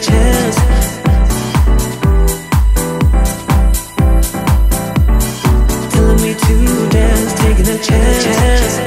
chance. Telling me to dance, taking a chance.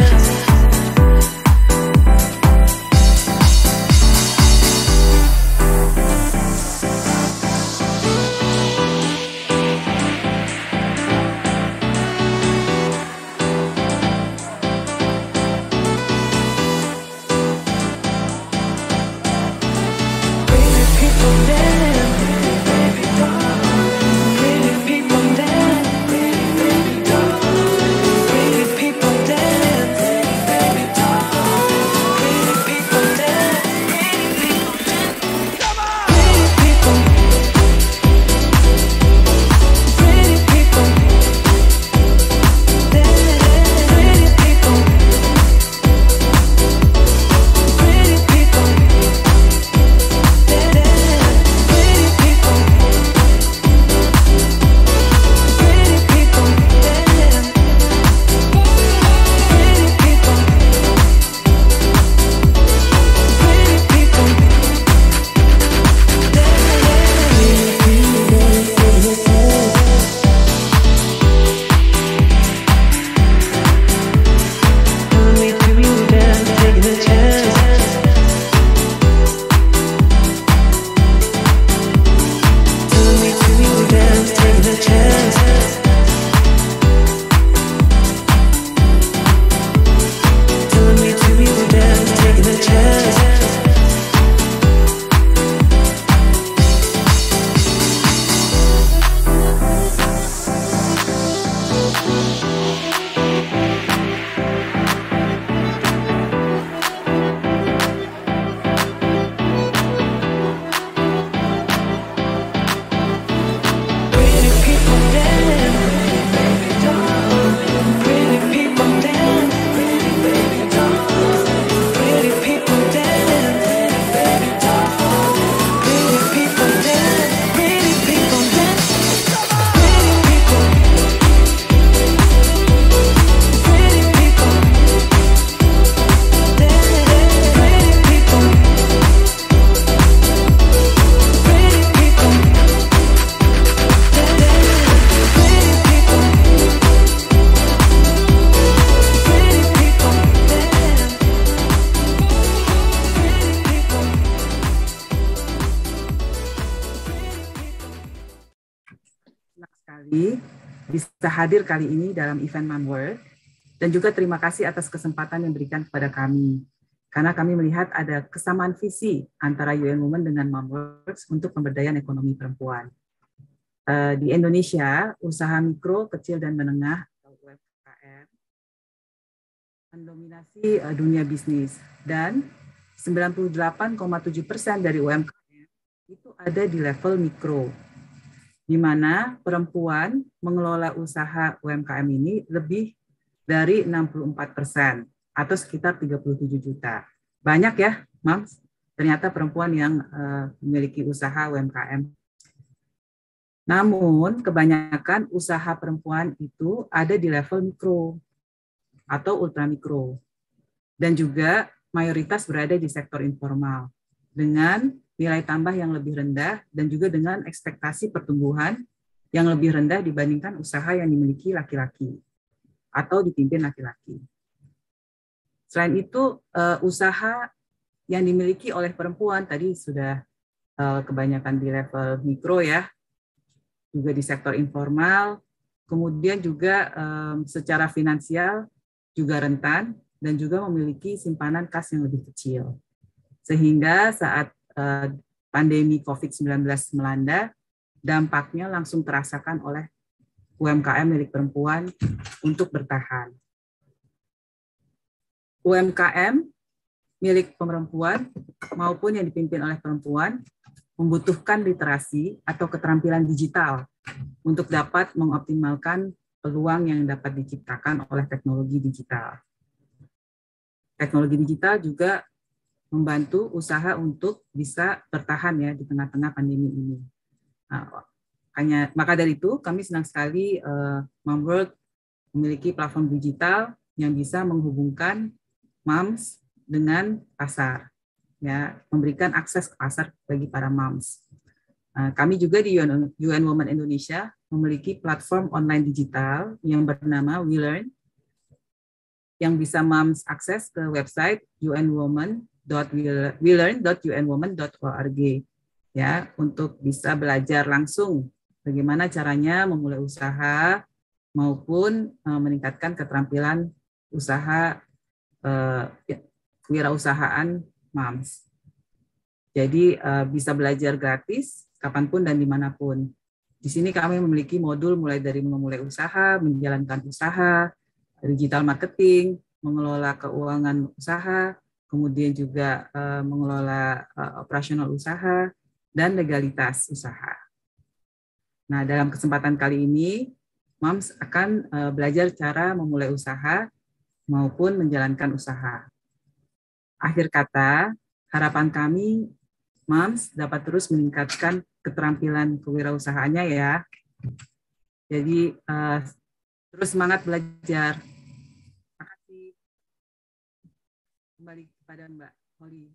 Bisa hadir kali ini dalam event MAMWorld, dan juga terima kasih atas kesempatan yang diberikan kepada kami, karena kami melihat ada kesamaan visi antara UN Women dengan MAMWorks untuk pemberdayaan ekonomi perempuan. Di Indonesia, usaha mikro, kecil, dan menengah atau UMKM mendominasi dunia bisnis, dan 98,7% dari UMKM itu ada di level mikro, di mana perempuan mengelola usaha UMKM ini lebih dari 64%, atau sekitar 37 juta. Banyak ya, Mams, ternyata perempuan yang memiliki usaha UMKM. Namun, kebanyakan usaha perempuan itu ada di level mikro atau ultramikro, dan juga mayoritas berada di sektor informal, dengan nilai tambah yang lebih rendah dan juga dengan ekspektasi pertumbuhan yang lebih rendah dibandingkan usaha yang dimiliki laki-laki atau dipimpin laki-laki. Selain itu, usaha yang dimiliki oleh perempuan tadi sudah kebanyakan di level mikro ya, juga di sektor informal, kemudian juga secara finansial juga rentan dan juga memiliki simpanan kas yang lebih kecil. Sehingga saat pandemi COVID-19 melanda, dampaknya langsung terasakan oleh UMKM milik perempuan untuk bertahan. UMKM milik perempuan maupun yang dipimpin oleh perempuan membutuhkan literasi atau keterampilan digital untuk dapat mengoptimalkan peluang yang dapat diciptakan oleh teknologi digital. Teknologi digital juga membantu usaha untuk bisa bertahan ya di tengah-tengah pandemi ini. Nah, maka dari itu kami senang sekali MAMWorld memiliki platform digital yang bisa menghubungkan moms dengan pasar. ya, memberikan akses ke pasar bagi para moms. Kami juga di UN Women Indonesia memiliki platform online digital yang bernama WeLearn, yang bisa moms akses ke website welearn.unwomen.org, ya, untuk bisa belajar langsung bagaimana caranya memulai usaha maupun meningkatkan keterampilan usaha kewirausahaan moms. Jadi bisa belajar gratis kapanpun dan dimanapun. Di sini kami memiliki modul mulai dari memulai usaha, menjalankan usaha, digital marketing, mengelola keuangan usaha, kemudian juga mengelola operasional usaha, dan legalitas usaha. Nah, dalam kesempatan kali ini, moms akan belajar cara memulai usaha maupun menjalankan usaha. Akhir kata, harapan kami, moms dapat terus meningkatkan keterampilan kewirausahaannya ya. Jadi, terus semangat belajar. Terima kasih. Kembali kepada Mbak Holly.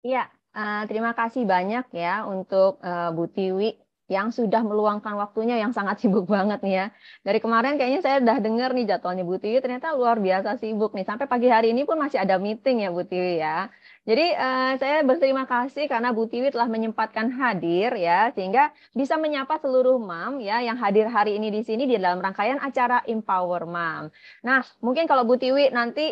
Iya, terima kasih banyak ya untuk Bu Tiwi yang sudah meluangkan waktunya yang sangat sibuk banget nih ya. Dari kemarin kayaknya saya udah dengar nih jadwalnya Bu Tiwi ternyata luar biasa sibuk nih. Sampai pagi hari ini pun masih ada meeting ya Bu Tiwi ya. Jadi saya berterima kasih karena Bu Tiwi telah menyempatkan hadir ya sehingga bisa menyapa seluruh mam ya yang hadir hari ini di sini di dalam rangkaian acara Empower Mom. Nah, mungkin kalau Bu Tiwi nanti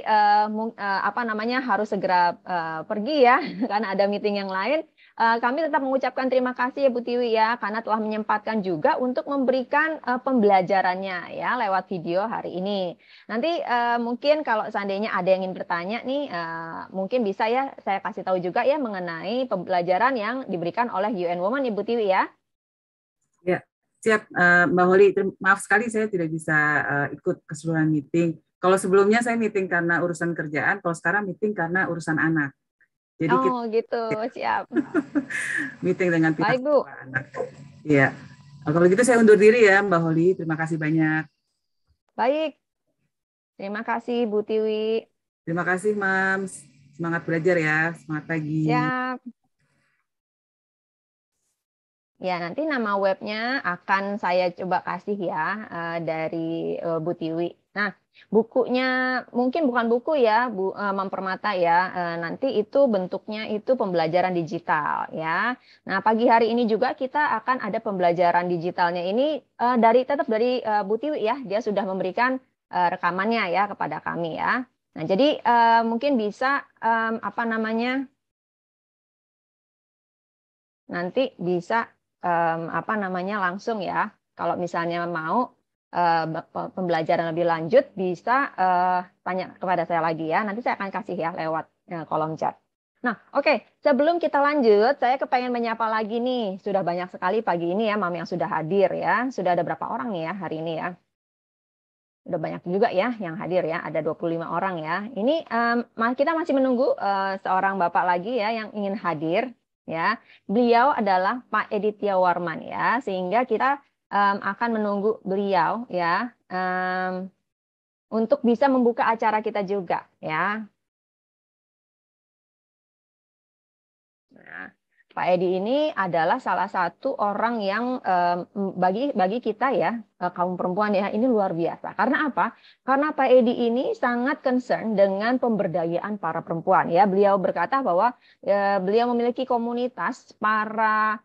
harus segera pergi ya karena ada meeting yang lain. Kami tetap mengucapkan terima kasih ya Bu Tiwi ya karena telah menyempatkan juga untuk memberikan pembelajarannya ya lewat video hari ini. Nanti mungkin kalau seandainya ada yang ingin bertanya nih, mungkin bisa ya saya kasih tahu juga ya mengenai pembelajaran yang diberikan oleh UN Women Ibu Tiwi ya. Ya, siap Mbak Holly. Maaf sekali saya tidak bisa ikut keseluruhan meeting. Kalau sebelumnya saya meeting karena urusan kerjaan, kalau sekarang meeting karena urusan anak. Jadi kita gitu, siap. Meeting dengan pihak baik, Bu. Anak. Iya. Kalau gitu saya undur diri ya Mbak Holly. Terima kasih banyak. Baik. Terima kasih Bu Tiwi. Terima kasih Mams. Semangat belajar ya. Semangat pagi. Siap. Ya, nanti nama webnya akan saya coba kasih ya dari Bu Tiwi. Nah, bukunya mungkin bukan buku ya, Bu Mam Permata ya. Nanti itu bentuknya itu pembelajaran digital ya. Nah, pagi hari ini juga kita akan ada pembelajaran digitalnya ini tetap dari Bu Tiwi ya. Dia sudah memberikan rekamannya ya kepada kami ya. Nah, jadi mungkin bisa nanti bisa langsung ya. Kalau misalnya mau pembelajaran lebih lanjut bisa tanya kepada saya lagi ya. Nanti saya akan kasih ya lewat kolom chat. Nah, oke. Sebelum kita lanjut, saya kepengen menyapa lagi nih. Sudah banyak sekali pagi ini ya, Mam yang sudah hadir ya. Sudah ada berapa orang nih ya hari ini ya? Udah banyak juga ya yang hadir ya, ada 25 orang ya. Ini kita masih menunggu seorang Bapak lagi ya yang ingin hadir ya. Beliau adalah Pak Editya Warman ya, sehingga kita akan menunggu beliau ya untuk bisa membuka acara kita juga ya. Nah, Pak Edi ini adalah salah satu orang yang bagi kita ya kaum perempuan ya ini luar biasa. Karena apa? Karena Pak Edi ini sangat concern dengan pemberdayaan para perempuan ya. Beliau berkata bahwa beliau memiliki komunitas para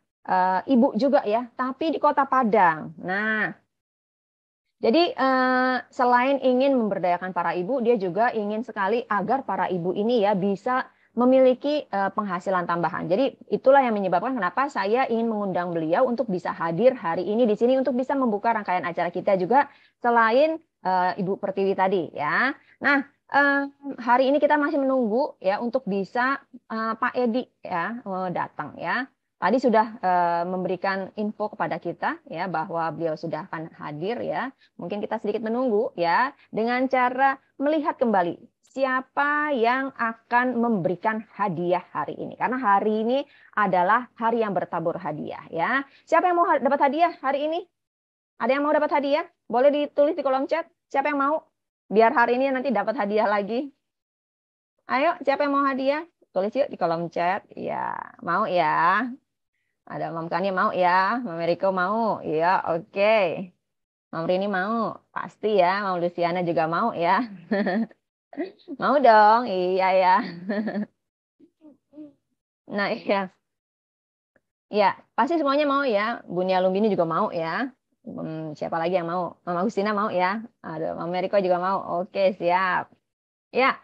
ibu juga ya, tapi di Kota Padang. Nah, jadi selain ingin memberdayakan para ibu, dia juga ingin sekali agar para ibu ini ya bisa memiliki penghasilan tambahan. Jadi itulah yang menyebabkan kenapa saya ingin mengundang beliau untuk bisa hadir hari ini di sini untuk bisa membuka rangkaian acara kita juga selain Ibu Pertiwi tadi ya. Nah, hari ini kita masih menunggu ya untuk bisa Pak Edi ya datang ya. Tadi sudah memberikan info kepada kita ya bahwa beliau sudah akan hadir ya. Mungkin kita sedikit menunggu ya dengan cara melihat kembali siapa yang akan memberikan hadiah hari ini. Karena hari ini adalah hari yang bertabur hadiah ya. Siapa yang mau dapat hadiah hari ini? Ada yang mau dapat hadiah? Boleh ditulis di kolom chat. Siapa yang mau? Biar hari ini nanti dapat hadiah lagi. Ayo, siapa yang mau hadiah? Tulis yuk di kolom chat. Ya, mau ya. Ada Mam Kania mau ya. Mam Eriko mau. Iya, oke. Mam Rini mau. Pasti ya. Mam Luciana juga mau ya. Mau dong. Iya ya. Nah, iya. Ya, pasti semuanya mau ya. Bunia Lumbini juga mau ya. Siapa lagi yang mau? Mama Agustina mau ya. Aduh, Mama Eriko juga mau. Oke, siap. Ya,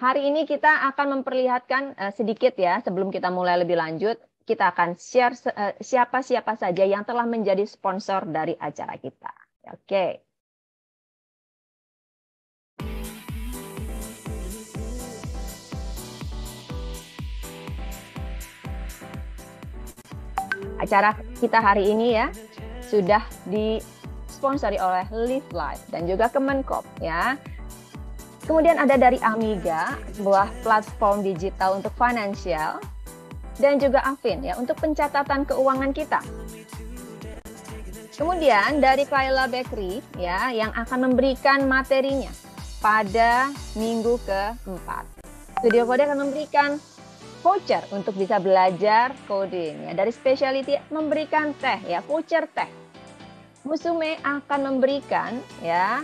hari ini kita akan memperlihatkan sedikit ya, sebelum kita mulai lebih lanjut, kita akan share siapa-siapa saja yang telah menjadi sponsor dari acara kita. Oke. Acara kita hari ini ya sudah disponsori oleh Live Life dan juga Kemenkop ya. Kemudian ada dari Amiga, sebuah platform digital untuk financial, dan juga Afin ya untuk pencatatan keuangan kita. Kemudian dari Kaila Bakery ya yang akan memberikan materinya pada minggu ke-4. Studio Kode akan memberikan voucher untuk bisa belajar coding ya. Dari Specialty memberikan teh ya, voucher teh. Musume akan memberikan ya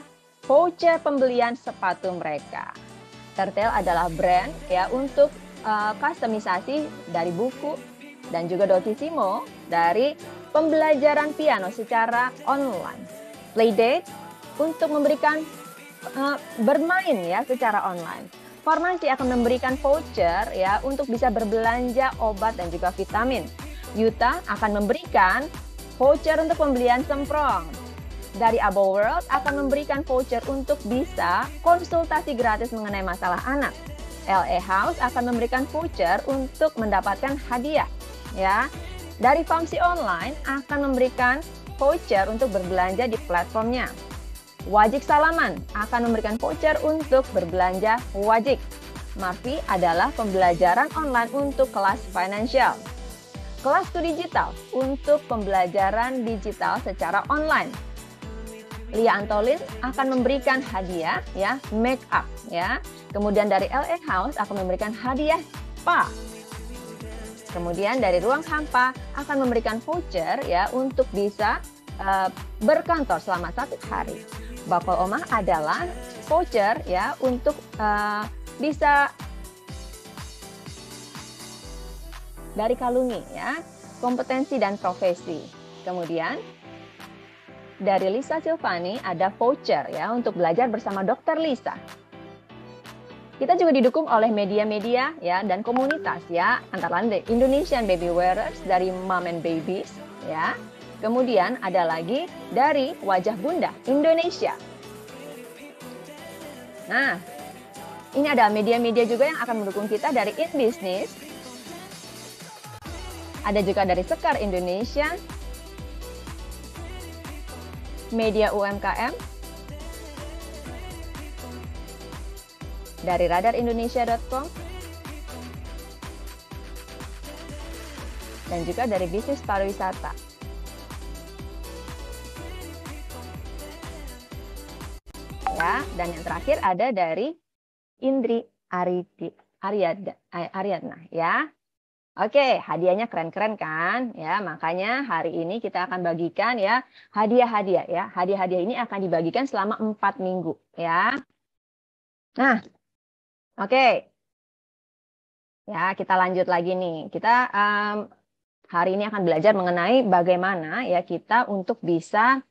voucher pembelian sepatu mereka. Turtle adalah brand ya untuk customisasi dari buku dan juga Dotissimo dari pembelajaran piano secara online. Playdate untuk memberikan bermain ya secara online. Farmasi akan memberikan voucher ya untuk bisa berbelanja obat dan juga vitamin. Yuta akan memberikan voucher untuk pembelian semprong. Dari Abo World akan memberikan voucher untuk bisa konsultasi gratis mengenai masalah anak. LA House akan memberikan voucher untuk mendapatkan hadiah ya. Dari Famsi Online akan memberikan voucher untuk berbelanja di platformnya. Wajik Salaman akan memberikan voucher untuk berbelanja wajik. Marfi adalah pembelajaran online untuk kelas financial. Kelas to digital untuk pembelajaran digital secara online. Lia Antolin akan memberikan hadiah ya, make up ya. Kemudian dari LA House akan memberikan hadiah spa. Kemudian dari Ruang Hampa akan memberikan voucher ya untuk bisa berkantor selama 1 hari. Bakul Omah adalah voucher ya untuk bisa dari Kalungi ya, kompetensi dan profesi. Kemudian dari Lisa Silvani ada voucher ya untuk belajar bersama Dr. Lisa. Kita juga didukung oleh media-media ya dan komunitas ya, antara lain Indonesian Baby Wearers dari Mom and Babies ya. Kemudian ada lagi dari Wajah Bunda Indonesia. Nah, ini ada media-media juga yang akan mendukung kita dari In Business. Ada juga dari Sekar Indonesia, Media UMKM, dari radarindonesia.com, dan juga dari Bisnis Pariwisata. Ya, dan yang terakhir ada dari Indri Ariadna ya. Oke, hadiahnya keren-keren kan? Ya, makanya hari ini kita akan bagikan ya hadiah-hadiah ya. Hadiah-hadiah ini akan dibagikan selama 4 minggu ya. Nah, oke. Ya, kita lanjut lagi nih. Kita hari ini akan belajar mengenai bagaimana ya kita untuk bisa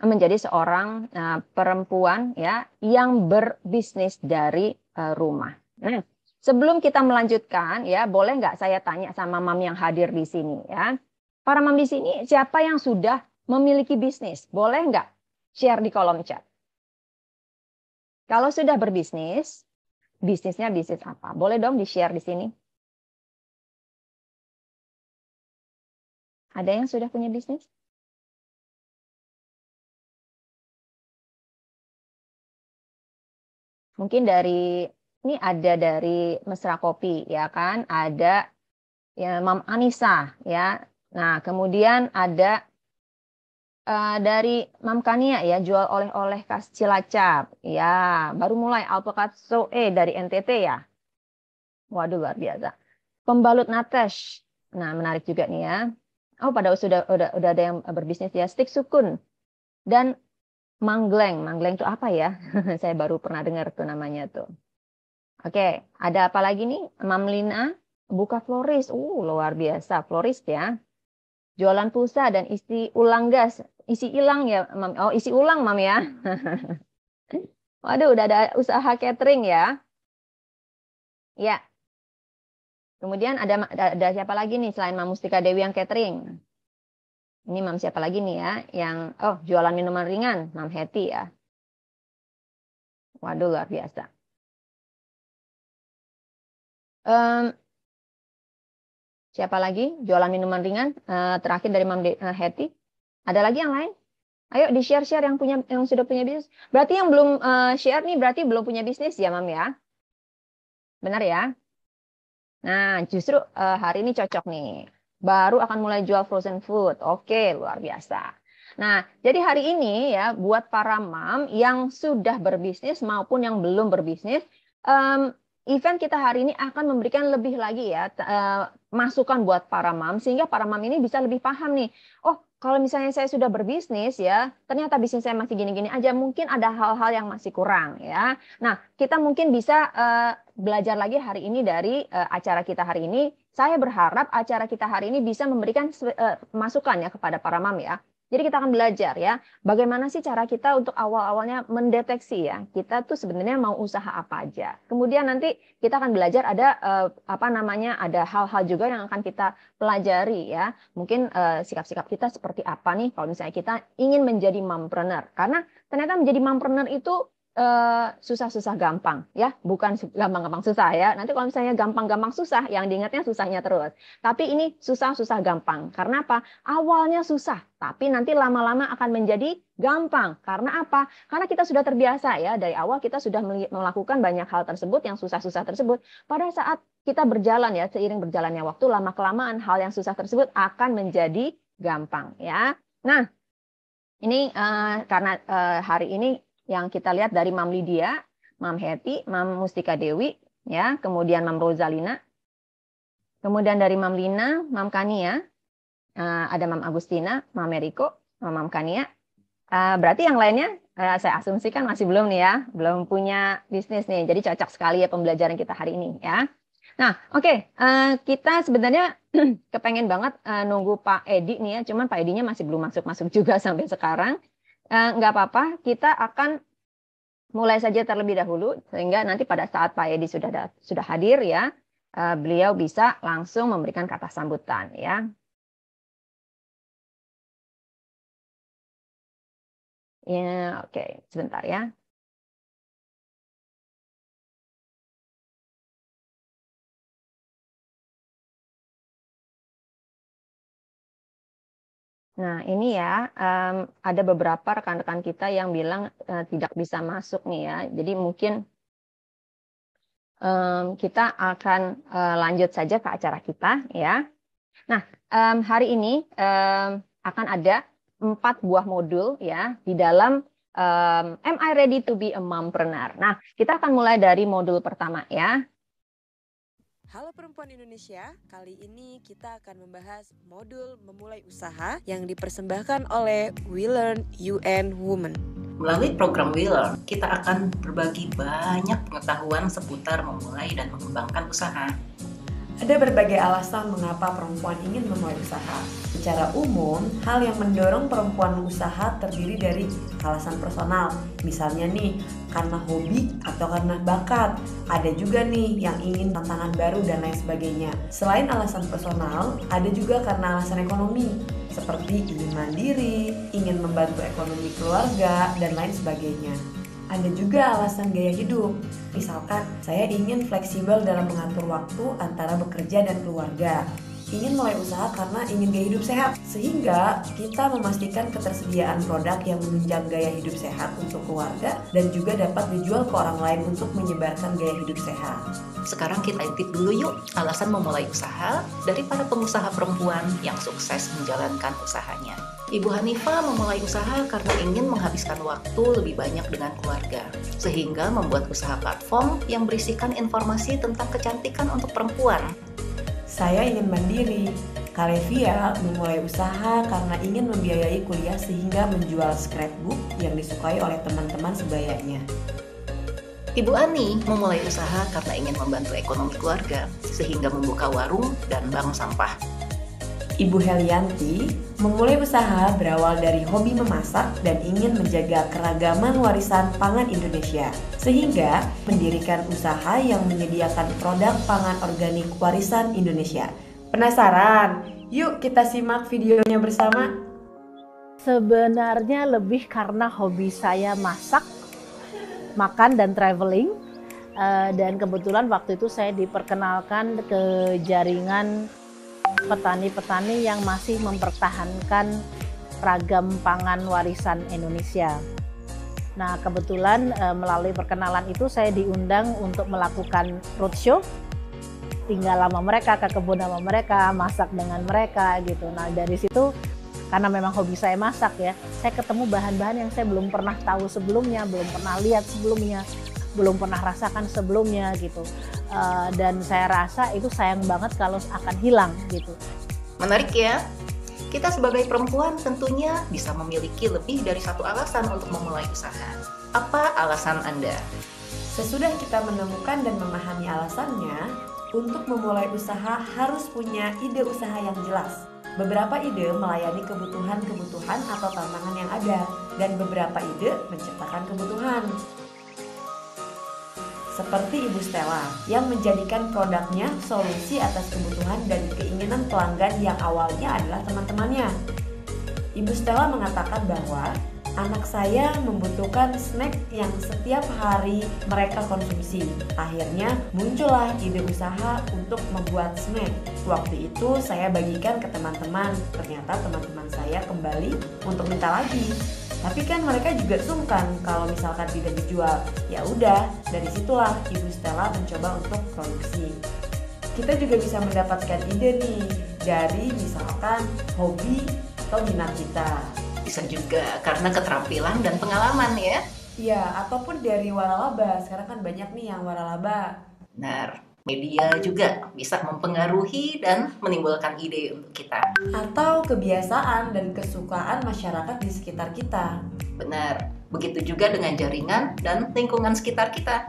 menjadi seorang perempuan ya yang berbisnis dari rumah. Nah, sebelum kita melanjutkan ya, boleh nggak saya tanya sama mam yang hadir di sini ya? Para mam di sini siapa yang sudah memiliki bisnis? Boleh nggak share di kolom chat? Kalau sudah berbisnis, bisnisnya bisnis apa? Boleh dong di-share di sini. Ada yang sudah punya bisnis? Mungkin ini ada dari Mesra Kopi ya kan, ada ya Mam Anissa ya. Nah, kemudian ada dari Mam Kania ya, jual oleh-oleh khas Cilacap. Ya, baru mulai Alpukat Soe dari NTT ya. Waduh, luar biasa. Pembalut nates. Nah, menarik juga nih ya. Oh, pada sudah ada yang berbisnis ya. Stik sukun dan manggleng. Manggleng itu apa ya? Saya baru pernah dengar tuh namanya tuh. Oke, ada apa lagi nih? Mam Lina buka floris. Luar biasa, floris ya. Jualan pulsa dan isi ulang gas. Isi ilang ya, Mam. Oh, isi ulang, Mam ya. Waduh, udah ada usaha catering ya. Ya. Kemudian ada siapa lagi nih selain Mam Mustika Dewi yang catering? Ini Mam siapa lagi nih ya? Yang jualan minuman ringan, Mam Hetty ya. Waduh, luar biasa. Siapa lagi? Jualan minuman ringan. Terakhir dari Mam Hetty. Ada lagi yang lain? Ayo di-share yang sudah punya bisnis. Berarti yang belum share nih berarti belum punya bisnis ya, Mam ya? Benar ya? Nah, justru hari ini cocok nih. Baru akan mulai jual frozen food. Oke, luar biasa. Nah, jadi hari ini ya buat para mam yang sudah berbisnis maupun yang belum berbisnis, event kita hari ini akan memberikan lebih lagi ya masukan buat para mam sehingga para mam ini bisa lebih paham nih. Oh, kalau misalnya saya sudah berbisnis ya, ternyata bisnis saya masih gini-gini aja, mungkin ada hal-hal yang masih kurang ya. Nah, kita mungkin bisa belajar lagi hari ini dari acara kita hari ini. Saya berharap acara kita hari ini bisa memberikan masukan ya kepada para mam ya. Jadi kita akan belajar ya, bagaimana sih cara kita untuk awal-awalnya mendeteksi ya, kita tuh sebenarnya mau usaha apa aja. Kemudian nanti kita akan belajar ada ada hal-hal juga yang akan kita pelajari ya. Mungkin sikap-sikap kita seperti apa nih kalau misalnya kita ingin menjadi mompreneur. Karena ternyata menjadi mompreneur itu susah-susah gampang ya, bukan gampang-gampang susah ya. Nanti kalau misalnya gampang-gampang susah, yang diingatnya susahnya terus. Tapi ini susah-susah gampang. Karena apa? Awalnya susah, tapi nanti lama-lama akan menjadi gampang. Karena apa? Karena kita sudah terbiasa ya, dari awal kita sudah melakukan banyak hal tersebut yang susah-susah tersebut. Pada saat kita berjalan ya, seiring berjalannya waktu, lama-kelamaan hal yang susah tersebut akan menjadi gampang ya. Nah, ini karena hari ini yang kita lihat dari Mam Lydia, Mam Hetty, Mam Mustika Dewi, ya, kemudian Mam Rosalina, kemudian dari Mam Lina, Mam Kania, ada Mam Agustina, Mam Eriko, Mam Kania. Berarti yang lainnya saya asumsikan masih belum nih ya, belum punya bisnis nih. Jadi cocok sekali ya pembelajaran kita hari ini ya. Nah, oke, kita sebenarnya kepengen banget nunggu Pak Edi nih ya, cuman Pak Edinya masih belum masuk-masuk juga sampai sekarang. Nggak apa-apa, kita akan mulai saja terlebih dahulu sehingga nanti pada saat Pak Edi sudah hadir ya, beliau bisa langsung memberikan kata sambutan ya. Ya, oke, sebentar ya. Nah, ini ya, ada beberapa rekan-rekan kita yang bilang tidak bisa masuk nih ya. Jadi mungkin kita akan lanjut saja ke acara kita ya. Nah, hari ini akan ada 4 buah modul ya di dalam Am I Ready to be a Mompreneur? Nah, kita akan mulai dari modul pertama ya. Halo Perempuan Indonesia, kali ini kita akan membahas modul memulai usaha yang dipersembahkan oleh We Learn UN Women. Melalui program We Learn, kita akan berbagi banyak pengetahuan seputar memulai dan mengembangkan usaha. Ada berbagai alasan mengapa perempuan ingin memulai usaha. Secara umum, hal yang mendorong perempuan usaha terdiri dari alasan personal. Misalnya nih, karena hobi atau karena bakat. Ada juga nih yang ingin tantangan baru dan lain sebagainya. Selain alasan personal, ada juga karena alasan ekonomi. Seperti ingin mandiri, ingin membantu ekonomi keluarga, dan lain sebagainya. Ada juga alasan gaya hidup. Misalkan, saya ingin fleksibel dalam mengatur waktu antara bekerja dan keluarga. Ingin mulai usaha karena ingin gaya hidup sehat. Sehingga kita memastikan ketersediaan produk yang menunjang gaya hidup sehat untuk keluarga dan juga dapat dijual ke orang lain untuk menyebarkan gaya hidup sehat. Sekarang kita intip dulu yuk alasan memulai usaha dari para pengusaha perempuan yang sukses menjalankan usahanya. Ibu Hanifah memulai usaha karena ingin menghabiskan waktu lebih banyak dengan keluarga, sehingga membuat usaha platform yang berisikan informasi tentang kecantikan untuk perempuan. Saya ingin mandiri. Kalevia memulai usaha karena ingin membiayai kuliah sehingga menjual scrapbook yang disukai oleh teman-teman sebayanya. Ibu Ani memulai usaha karena ingin membantu ekonomi keluarga, sehingga membuka warung dan bank sampah. Ibu Helianti memulai usaha berawal dari hobi memasak dan ingin menjaga keragaman warisan pangan Indonesia, sehingga mendirikan usaha yang menyediakan produk pangan organik warisan Indonesia. Penasaran? Yuk kita simak videonya bersama. Sebenarnya lebih karena hobi saya masak, makan, dan traveling. Dan kebetulan waktu itu saya diperkenalkan ke jaringan petani-petani yang masih mempertahankan ragam pangan warisan Indonesia. Nah, kebetulan melalui perkenalan itu saya diundang untuk melakukan roadshow, tinggal sama mereka, ke kebun sama mereka, masak dengan mereka gitu. Nah, dari situ karena memang hobi saya masak ya, saya ketemu bahan-bahan yang saya belum pernah tahu sebelumnya, belum pernah lihat sebelumnya, belum pernah rasakan sebelumnya gitu. Dan saya rasa itu sayang banget kalau akan hilang gitu. Menarik ya? Kita sebagai perempuan tentunya bisa memiliki lebih dari satu alasan untuk memulai usaha. Apa alasan Anda? Sesudah kita menemukan dan memahami alasannya, untuk memulai usaha harus punya ide usaha yang jelas. Beberapa ide melayani kebutuhan-kebutuhan atau tantangan yang ada, dan beberapa ide menciptakan kebutuhan. Seperti Ibu Stella yang menjadikan produknya solusi atas kebutuhan dan keinginan pelanggan yang awalnya adalah teman-temannya. Ibu Stella mengatakan bahwa anak saya membutuhkan snack yang setiap hari mereka konsumsi. Akhirnya muncullah ide usaha untuk membuat snack. Waktu itu saya bagikan ke teman-teman. Ternyata teman-teman saya kembali untuk minta lagi. Tapi kan mereka juga sungkan kalau misalkan tidak dijual. Ya udah, dari situlah Ibu Stella mencoba untuk produksi. Kita juga bisa mendapatkan ide nih dari misalkan hobi atau minat kita. Bisa juga karena keterampilan dan pengalaman ya. Iya, ataupun dari waralaba. Sekarang kan banyak nih yang waralaba. Benar, media juga bisa mempengaruhi dan menimbulkan ide untuk kita. Atau kebiasaan dan kesukaan masyarakat di sekitar kita. Benar, begitu juga dengan jaringan dan lingkungan sekitar kita.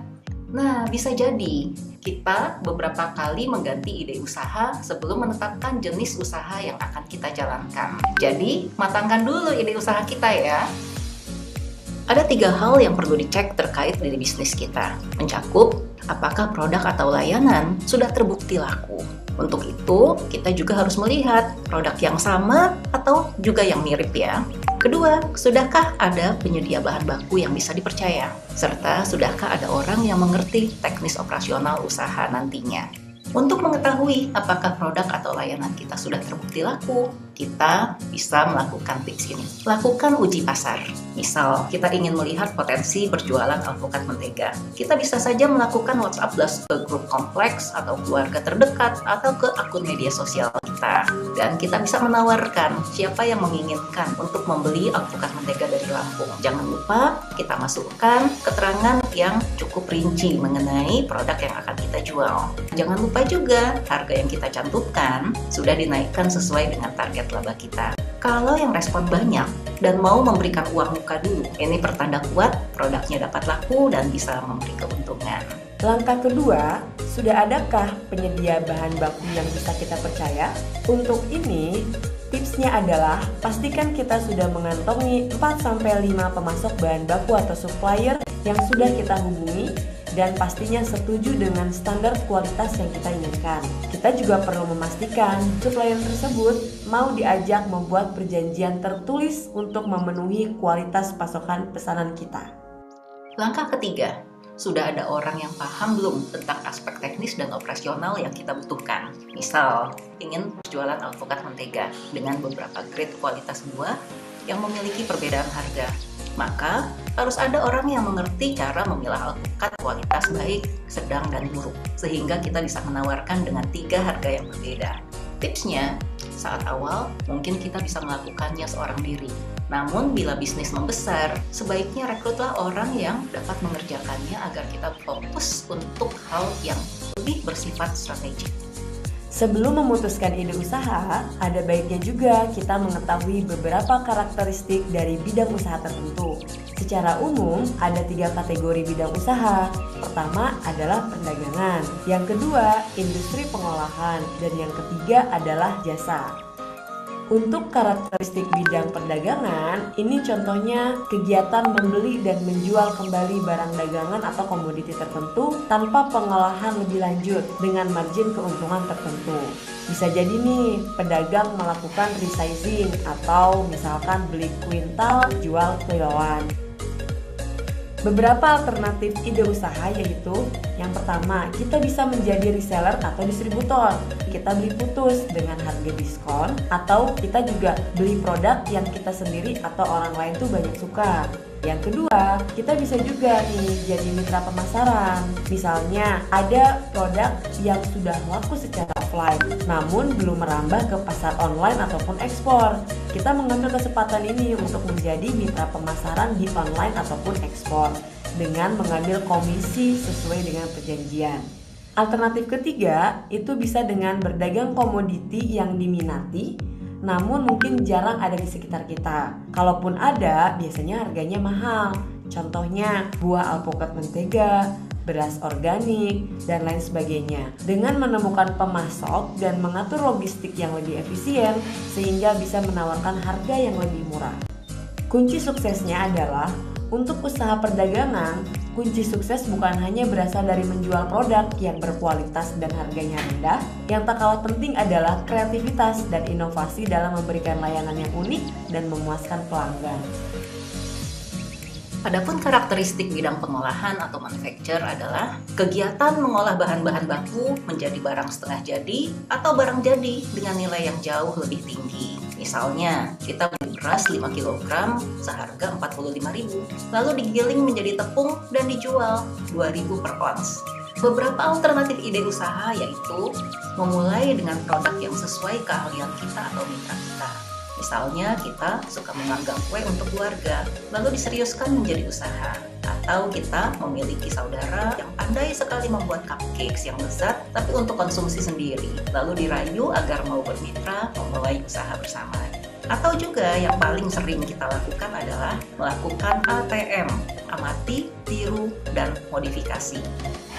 Nah, bisa jadi kita beberapa kali mengganti ide usaha sebelum menetapkan jenis usaha yang akan kita jalankan. Jadi, matangkan dulu ide usaha kita ya. Ada 3 hal yang perlu dicek terkait ide bisnis kita. Mencakup apakah produk atau layanan sudah terbukti laku. Untuk itu, kita juga harus melihat produk yang sama atau juga yang mirip ya. Kedua, sudahkah ada penyedia bahan baku yang bisa dipercaya? Serta, sudahkah ada orang yang mengerti teknis operasional usaha nantinya? Untuk mengetahui apakah produk atau layanan kita sudah terbukti laku, kita bisa melakukan tips ini. Lakukan uji pasar. Misal, kita ingin melihat potensi berjualan alpukat mentega. Kita bisa saja melakukan WhatsApp blast ke grup kompleks atau keluarga terdekat atau ke akun media sosial kita. Dan kita bisa menawarkan siapa yang menginginkan untuk membeli alpukat mentega dari Lampung. Jangan lupa kita masukkan keterangan yang cukup rinci mengenai produk yang akan kita jual. Jangan lupa juga harga yang kita cantumkan sudah dinaikkan sesuai dengan target laba kita. Kalau yang respon banyak dan mau memberikan uang muka dulu, ini pertanda kuat produknya dapat laku dan bisa memberi keuntungan. Langkah kedua, sudah adakah penyedia bahan baku yang bisa kita percaya? Untuk ini, tipsnya adalah pastikan kita sudah mengantongi 4-5 pemasok bahan baku atau supplier yang sudah kita hubungi dan pastinya setuju dengan standar kualitas yang kita inginkan. Kita juga perlu memastikan supplier tersebut mau diajak membuat perjanjian tertulis untuk memenuhi kualitas pasokan pesanan kita. Langkah ketiga, sudah ada orang yang paham belum tentang aspek teknis dan operasional yang kita butuhkan. Misal, ingin berjualan alpukat mentega dengan beberapa grade kualitas buah yang memiliki perbedaan harga. Maka, harus ada orang yang mengerti cara memilah alpukat kualitas baik, sedang, dan buruk. Sehingga kita bisa menawarkan dengan 3 harga yang berbeda. Tipsnya, saat awal mungkin kita bisa melakukannya seorang diri. Namun bila bisnis membesar, sebaiknya rekrutlah orang yang dapat mengerjakannya agar kita fokus untuk hal yang lebih bersifat strategik. Sebelum memutuskan ide usaha, ada baiknya juga kita mengetahui beberapa karakteristik dari bidang usaha tertentu. Secara umum, ada 3 kategori bidang usaha. Pertama adalah perdagangan, yang kedua industri pengolahan, dan yang ketiga adalah jasa. Untuk karakteristik bidang perdagangan, ini contohnya kegiatan membeli dan menjual kembali barang dagangan atau komoditi tertentu tanpa pengolahan lebih lanjut dengan margin keuntungan tertentu. Bisa jadi nih, pedagang melakukan resizing atau misalkan beli kuintal, jual kiloan. Beberapa alternatif ide usaha yaitu yang pertama, kita bisa menjadi reseller atau distributor. Kita beli putus dengan harga diskon atau kita juga beli produk yang kita sendiri atau orang lain tuh banyak suka. Yang kedua, kita bisa juga nih jadi mitra pemasaran. Misalnya ada produk yang sudah laku secara offline namun belum merambah ke pasar online ataupun ekspor. Kita mengambil kesempatan ini untuk menjadi mitra pemasaran di online ataupun ekspor dengan mengambil komisi sesuai dengan perjanjian. Alternatif ketiga itu bisa dengan berdagang komoditi yang diminati namun mungkin jarang ada di sekitar kita. Kalaupun ada, biasanya harganya mahal. Contohnya buah alpukat mentega, beras organik, dan lain sebagainya. Dengan menemukan pemasok dan mengatur logistik yang lebih efisien sehingga bisa menawarkan harga yang lebih murah. Kunci suksesnya adalah untuk usaha perdagangan, kunci sukses bukan hanya berasal dari menjual produk yang berkualitas dan harganya rendah. Yang tak kalah penting adalah kreativitas dan inovasi dalam memberikan layanan yang unik dan memuaskan pelanggan. Adapun karakteristik bidang pengolahan atau manufacture adalah kegiatan mengolah bahan-bahan baku menjadi barang setengah jadi atau barang jadi dengan nilai yang jauh lebih tinggi. Misalnya, kita beli beras 5 kg seharga 45.000, lalu digiling menjadi tepung dan dijual 2.000 per ons. Beberapa alternatif ide usaha yaitu memulai dengan produk yang sesuai keahlian kita atau mitra kita. Misalnya kita suka memanggang kue untuk keluarga, lalu diseriuskan menjadi usaha. Atau kita memiliki saudara yang pandai sekali membuat cupcakes yang lezat tapi untuk konsumsi sendiri, lalu dirayu agar mau bermitra memulai usaha bersama. Atau juga yang paling sering kita lakukan adalah melakukan ATM, amati, tiru, dan modifikasi.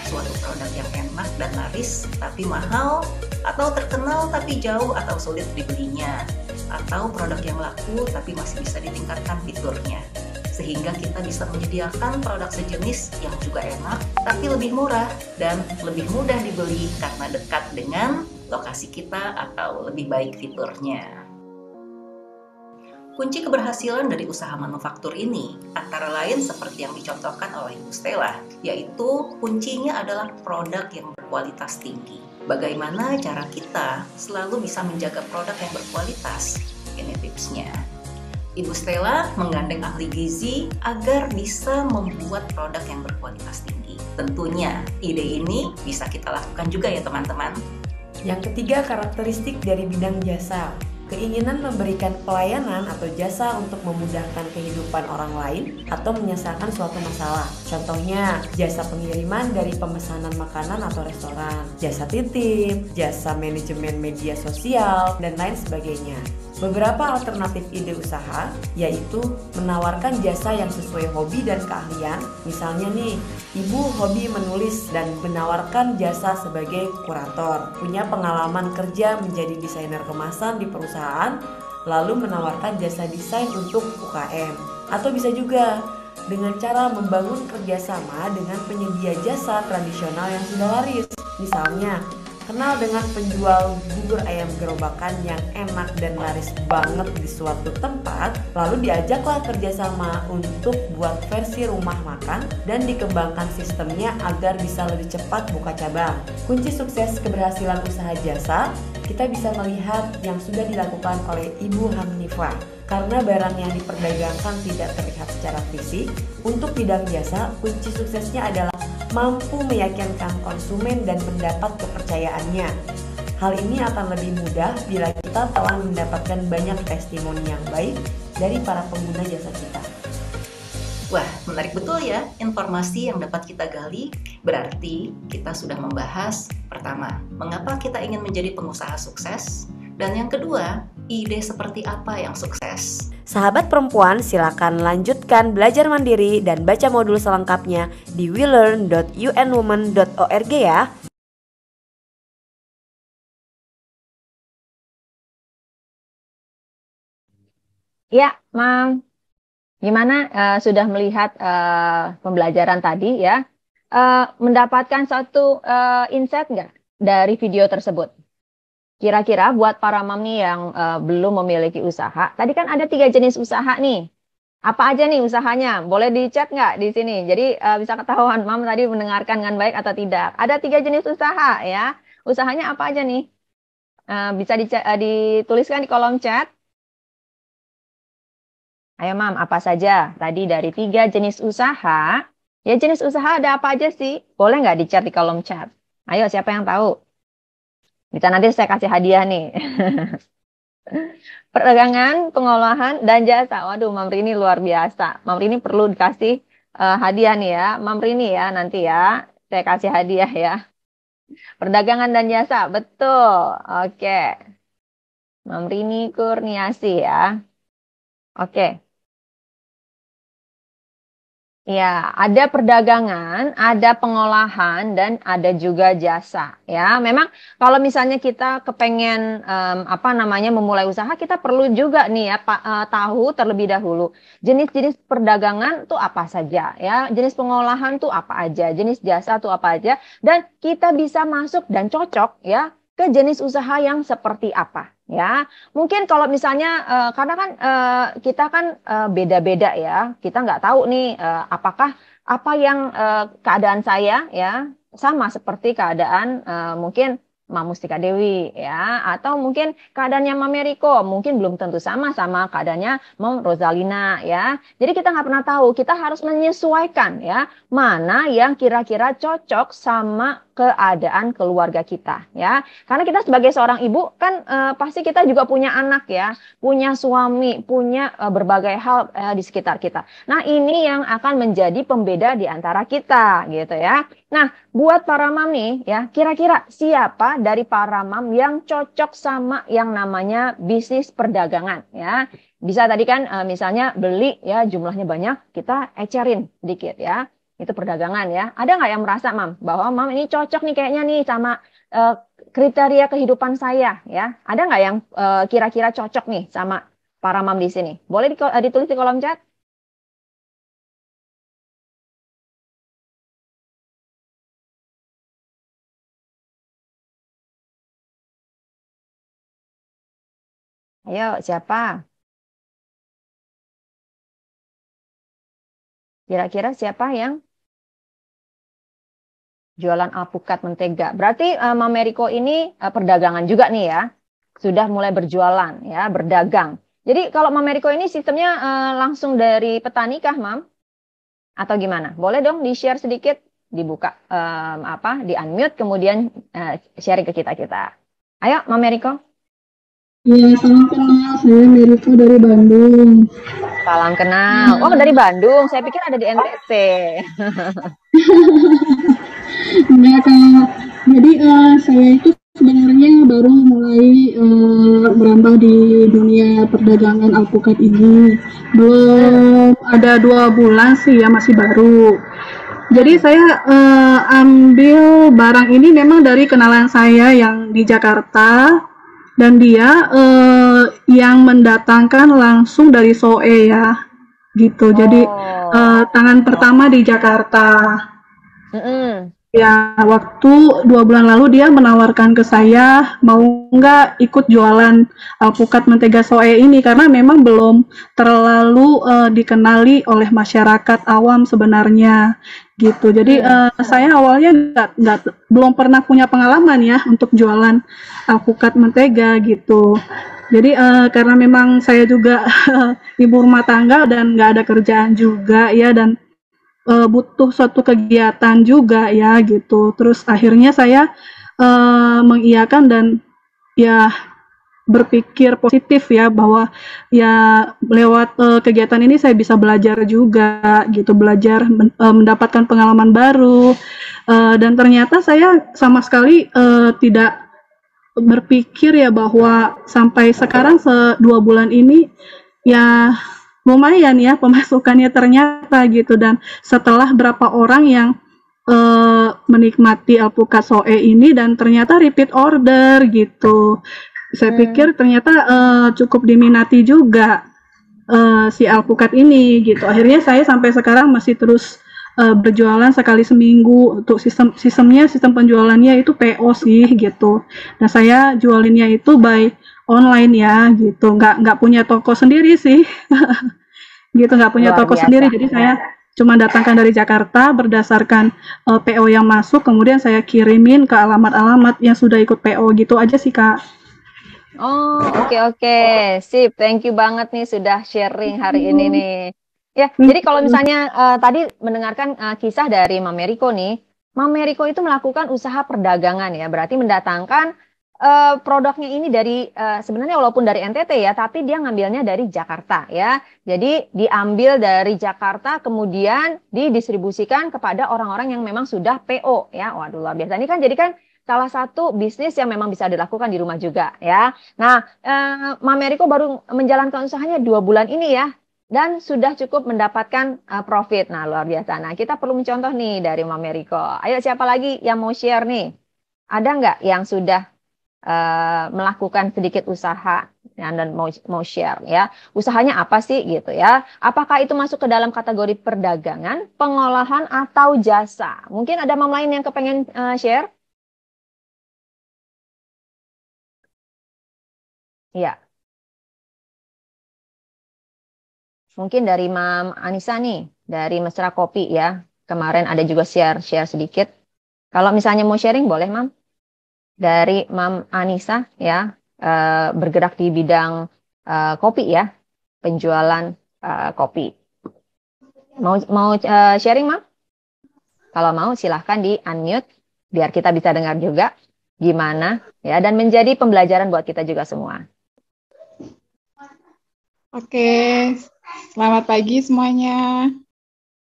Suatu produk yang enak dan laris tapi mahal, atau terkenal tapi jauh atau sulit dibelinya, atau produk yang laku tapi masih bisa ditingkatkan fiturnya, sehingga kita bisa menyediakan produk sejenis yang juga enak tapi lebih murah dan lebih mudah dibeli karena dekat dengan lokasi kita atau lebih baik fiturnya. Kunci keberhasilan dari usaha manufaktur ini antara lain seperti yang dicontohkan oleh Ibu Stella, yaitu kuncinya adalah produk yang berkualitas tinggi. Bagaimana cara kita selalu bisa menjaga produk yang berkualitas? Ini tipsnya. Ibu Stella menggandeng ahli gizi agar bisa membuat produk yang berkualitas tinggi. Tentunya ide ini bisa kita lakukan juga ya teman-teman. Yang ketiga, karakteristik dari bidang jasa. Keinginan memberikan pelayanan atau jasa untuk memudahkan kehidupan orang lain atau menyelesaikan suatu masalah. Contohnya, jasa pengiriman dari pemesanan makanan atau restoran, jasa titip, jasa manajemen media sosial, dan lain sebagainya. Beberapa alternatif ide usaha yaitu menawarkan jasa yang sesuai hobi dan keahlian. Misalnya nih, ibu hobi menulis dan menawarkan jasa sebagai kurator, punya pengalaman kerja menjadi desainer kemasan di perusahaan, lalu menawarkan jasa desain untuk UKM. Atau bisa juga dengan cara membangun kerjasama dengan penyedia jasa tradisional yang sudah laris. Misalnya, kenal dengan penjual bubur ayam gerobakan yang enak dan laris banget di suatu tempat, lalu diajaklah kerjasama untuk buat versi rumah makan dan dikembangkan sistemnya agar bisa lebih cepat buka cabang. Kunci sukses keberhasilan usaha jasa, kita bisa melihat yang sudah dilakukan oleh Ibu Hamnifah. Karena barang yang diperdagangkan tidak terlihat secara fisik, untuk bidang jasa, kunci suksesnya adalah mampu meyakinkan konsumen dan mendapat kepercayaannya. Hal ini akan lebih mudah bila kita telah mendapatkan banyak testimoni yang baik dari para pengguna jasa kita. Wah, menarik betul ya informasi yang dapat kita gali. Berarti kita sudah membahas pertama, mengapa kita ingin menjadi pengusaha sukses, dan yang kedua, ide seperti apa yang sukses. Sahabat perempuan, silakan lanjutkan belajar mandiri dan baca modul selengkapnya di welearn.unwomen.org ya. Ya, Mam. Gimana sudah melihat pembelajaran tadi ya? Mendapatkan satu insight nggak dari video tersebut? Kira-kira buat para mam nih yang belum memiliki usaha, tadi kan ada 3 jenis usaha nih. Apa aja nih usahanya? Boleh di chat nggak di sini? Jadi bisa ketahuan mam tadi mendengarkan dengan baik atau tidak. Ada 3 jenis usaha ya. Usahanya apa aja nih? Bisa dituliskan di kolom chat. Ayo mam, apa saja tadi dari 3 jenis usaha? Ya jenis usaha ada apa aja sih? Boleh nggak di chat di kolom chat? Ayo siapa yang tahu? Bisa nanti saya kasih hadiah nih. Perdagangan, pengolahan, dan jasa. Waduh, Mam Rini luar biasa. Mam Rini perlu dikasih hadiah nih ya. Mam Rini ya nanti ya. Saya kasih hadiah ya. Perdagangan dan jasa, betul. Oke. Mam Rini Kurniasi ya. Oke. Ya, ada perdagangan, ada pengolahan, dan ada juga jasa. Ya, memang kalau misalnya kita kepengen memulai usaha, kita perlu juga nih ya tahu terlebih dahulu jenis-jenis perdagangan tuh apa saja, ya, jenis pengolahan tuh apa aja, jenis jasa tuh apa aja, dan kita bisa masuk dan cocok ya ke jenis usaha yang seperti apa. Ya, mungkin kalau misalnya karena kan kita kan beda-beda ya, kita nggak tahu nih apakah apa yang keadaan saya ya sama seperti keadaan mungkin Mam Mustika Dewi ya, atau mungkin keadaannya Mam Meriko mungkin belum tentu sama keadaannya Mam Rosalina ya. Jadi kita nggak pernah tahu, kita harus menyesuaikan ya mana yang kira-kira cocok sama keadaan keluarga kita ya. Karena kita sebagai seorang ibu kan pasti kita juga punya anak ya, punya suami, punya berbagai hal di sekitar kita. Nah, ini yang akan menjadi pembeda di antara kita gitu ya. Nah, buat para mam nih ya, kira-kira siapa dari para mam yang cocok sama yang namanya bisnis perdagangan ya. Bisa tadi kan misalnya beli ya jumlahnya banyak, kita ecerin sedikit ya. Itu perdagangan ya. Ada nggak yang merasa mam bahwa mam ini cocok nih kayaknya nih sama kriteria kehidupan saya ya? Ada nggak yang kira-kira cocok nih sama para mam di sini? Boleh ditulis di kolom chat. Ayo, siapa? Kira-kira siapa yang jualan alpukat mentega? Berarti Mam Meriko ini perdagangan juga nih ya. Sudah mulai berjualan ya, berdagang. Jadi kalau Mam Meriko ini sistemnya langsung dari petani kah, Mam? Atau gimana? Boleh dong di-share sedikit, dibuka di-unmute kemudian sharing ke kita-kita. Ayo, Mam Meriko. Iya, salam kenal. Saya Meriko dari Bandung. Salam kenal. Oh, dari Bandung. Saya pikir ada di NTT. Enggak, Kak. Jadi saya itu sebenarnya baru mulai merambah di dunia perdagangan alpukat ini. Belum ada 2 bulan sih ya, masih baru. Jadi saya ambil barang ini memang dari kenalan saya yang di Jakarta. Dan dia yang mendatangkan langsung dari SOE ya, gitu. Jadi tangan pertama di Jakarta. Ya, waktu 2 bulan lalu dia menawarkan ke saya mau nggak ikut jualan alpukat mentega SOE ini karena memang belum terlalu dikenali oleh masyarakat awam sebenarnya. Gitu. Jadi saya awalnya belum pernah punya pengalaman ya untuk jualan alpukat mentega gitu. Jadi karena memang saya juga ibu rumah tangga dan nggak ada kerjaan juga ya, dan butuh suatu kegiatan juga ya gitu. Terus akhirnya saya mengiyakan dan ya berpikir positif ya, bahwa ya lewat kegiatan ini saya bisa belajar juga gitu, belajar mendapatkan pengalaman baru, dan ternyata saya sama sekali tidak berpikir ya bahwa sampai sekarang 2 bulan ini ya lumayan ya pemasukannya ternyata gitu, dan setelah berapa orang yang menikmati alpukat Soe ini dan ternyata repeat order gitu. Saya pikir ternyata cukup diminati juga si alpukat ini gitu. Akhirnya saya sampai sekarang masih terus berjualan sekali seminggu. Untuk sistem penjualannya itu PO sih gitu. Nah saya jualinnya itu by online ya gitu. Nggak punya toko sendiri sih. Gitu, nggak punya Luar toko biasa. sendiri. Jadi saya cuma datangkan dari Jakarta berdasarkan PO yang masuk, kemudian saya kirimin ke alamat-alamat yang sudah ikut PO gitu aja sih Kak. Oh, oke. Sip, thank you banget nih sudah sharing hari ini nih. Ya, jadi kalau misalnya tadi mendengarkan kisah dari Mam Meriko nih, Mam Meriko itu melakukan usaha perdagangan ya, berarti mendatangkan produknya ini dari sebenarnya walaupun dari NTT ya, tapi dia ngambilnya dari Jakarta ya. Jadi diambil dari Jakarta kemudian didistribusikan kepada orang-orang yang memang sudah PO ya. Waduh, luar biasa. Ini kan jadi kan salah satu bisnis yang memang bisa dilakukan di rumah juga ya. Nah, Mam Meriko baru menjalankan usahanya 2 bulan ini ya, dan sudah cukup mendapatkan profit. Nah, luar biasa. Nah, kita perlu mencontoh nih dari Mam Meriko. Ayo, siapa lagi yang mau share nih? Ada nggak yang sudah melakukan sedikit usaha dan mau share ya? Usahanya apa sih gitu ya? Apakah itu masuk ke dalam kategori perdagangan, pengolahan, atau jasa? Mungkin ada Mam lain yang kepengen share? Iya. Mungkin dari Mam Anissa nih, dari Mesra Kopi ya. Kemarin ada juga share sedikit. Kalau misalnya mau sharing boleh Mam. Dari Mam Anissa ya, bergerak di bidang kopi ya, penjualan kopi. Mau sharing Mam? Kalau mau silahkan di unmute biar kita bisa dengar juga gimana ya, dan menjadi pembelajaran buat kita juga semua. Oke, selamat pagi semuanya.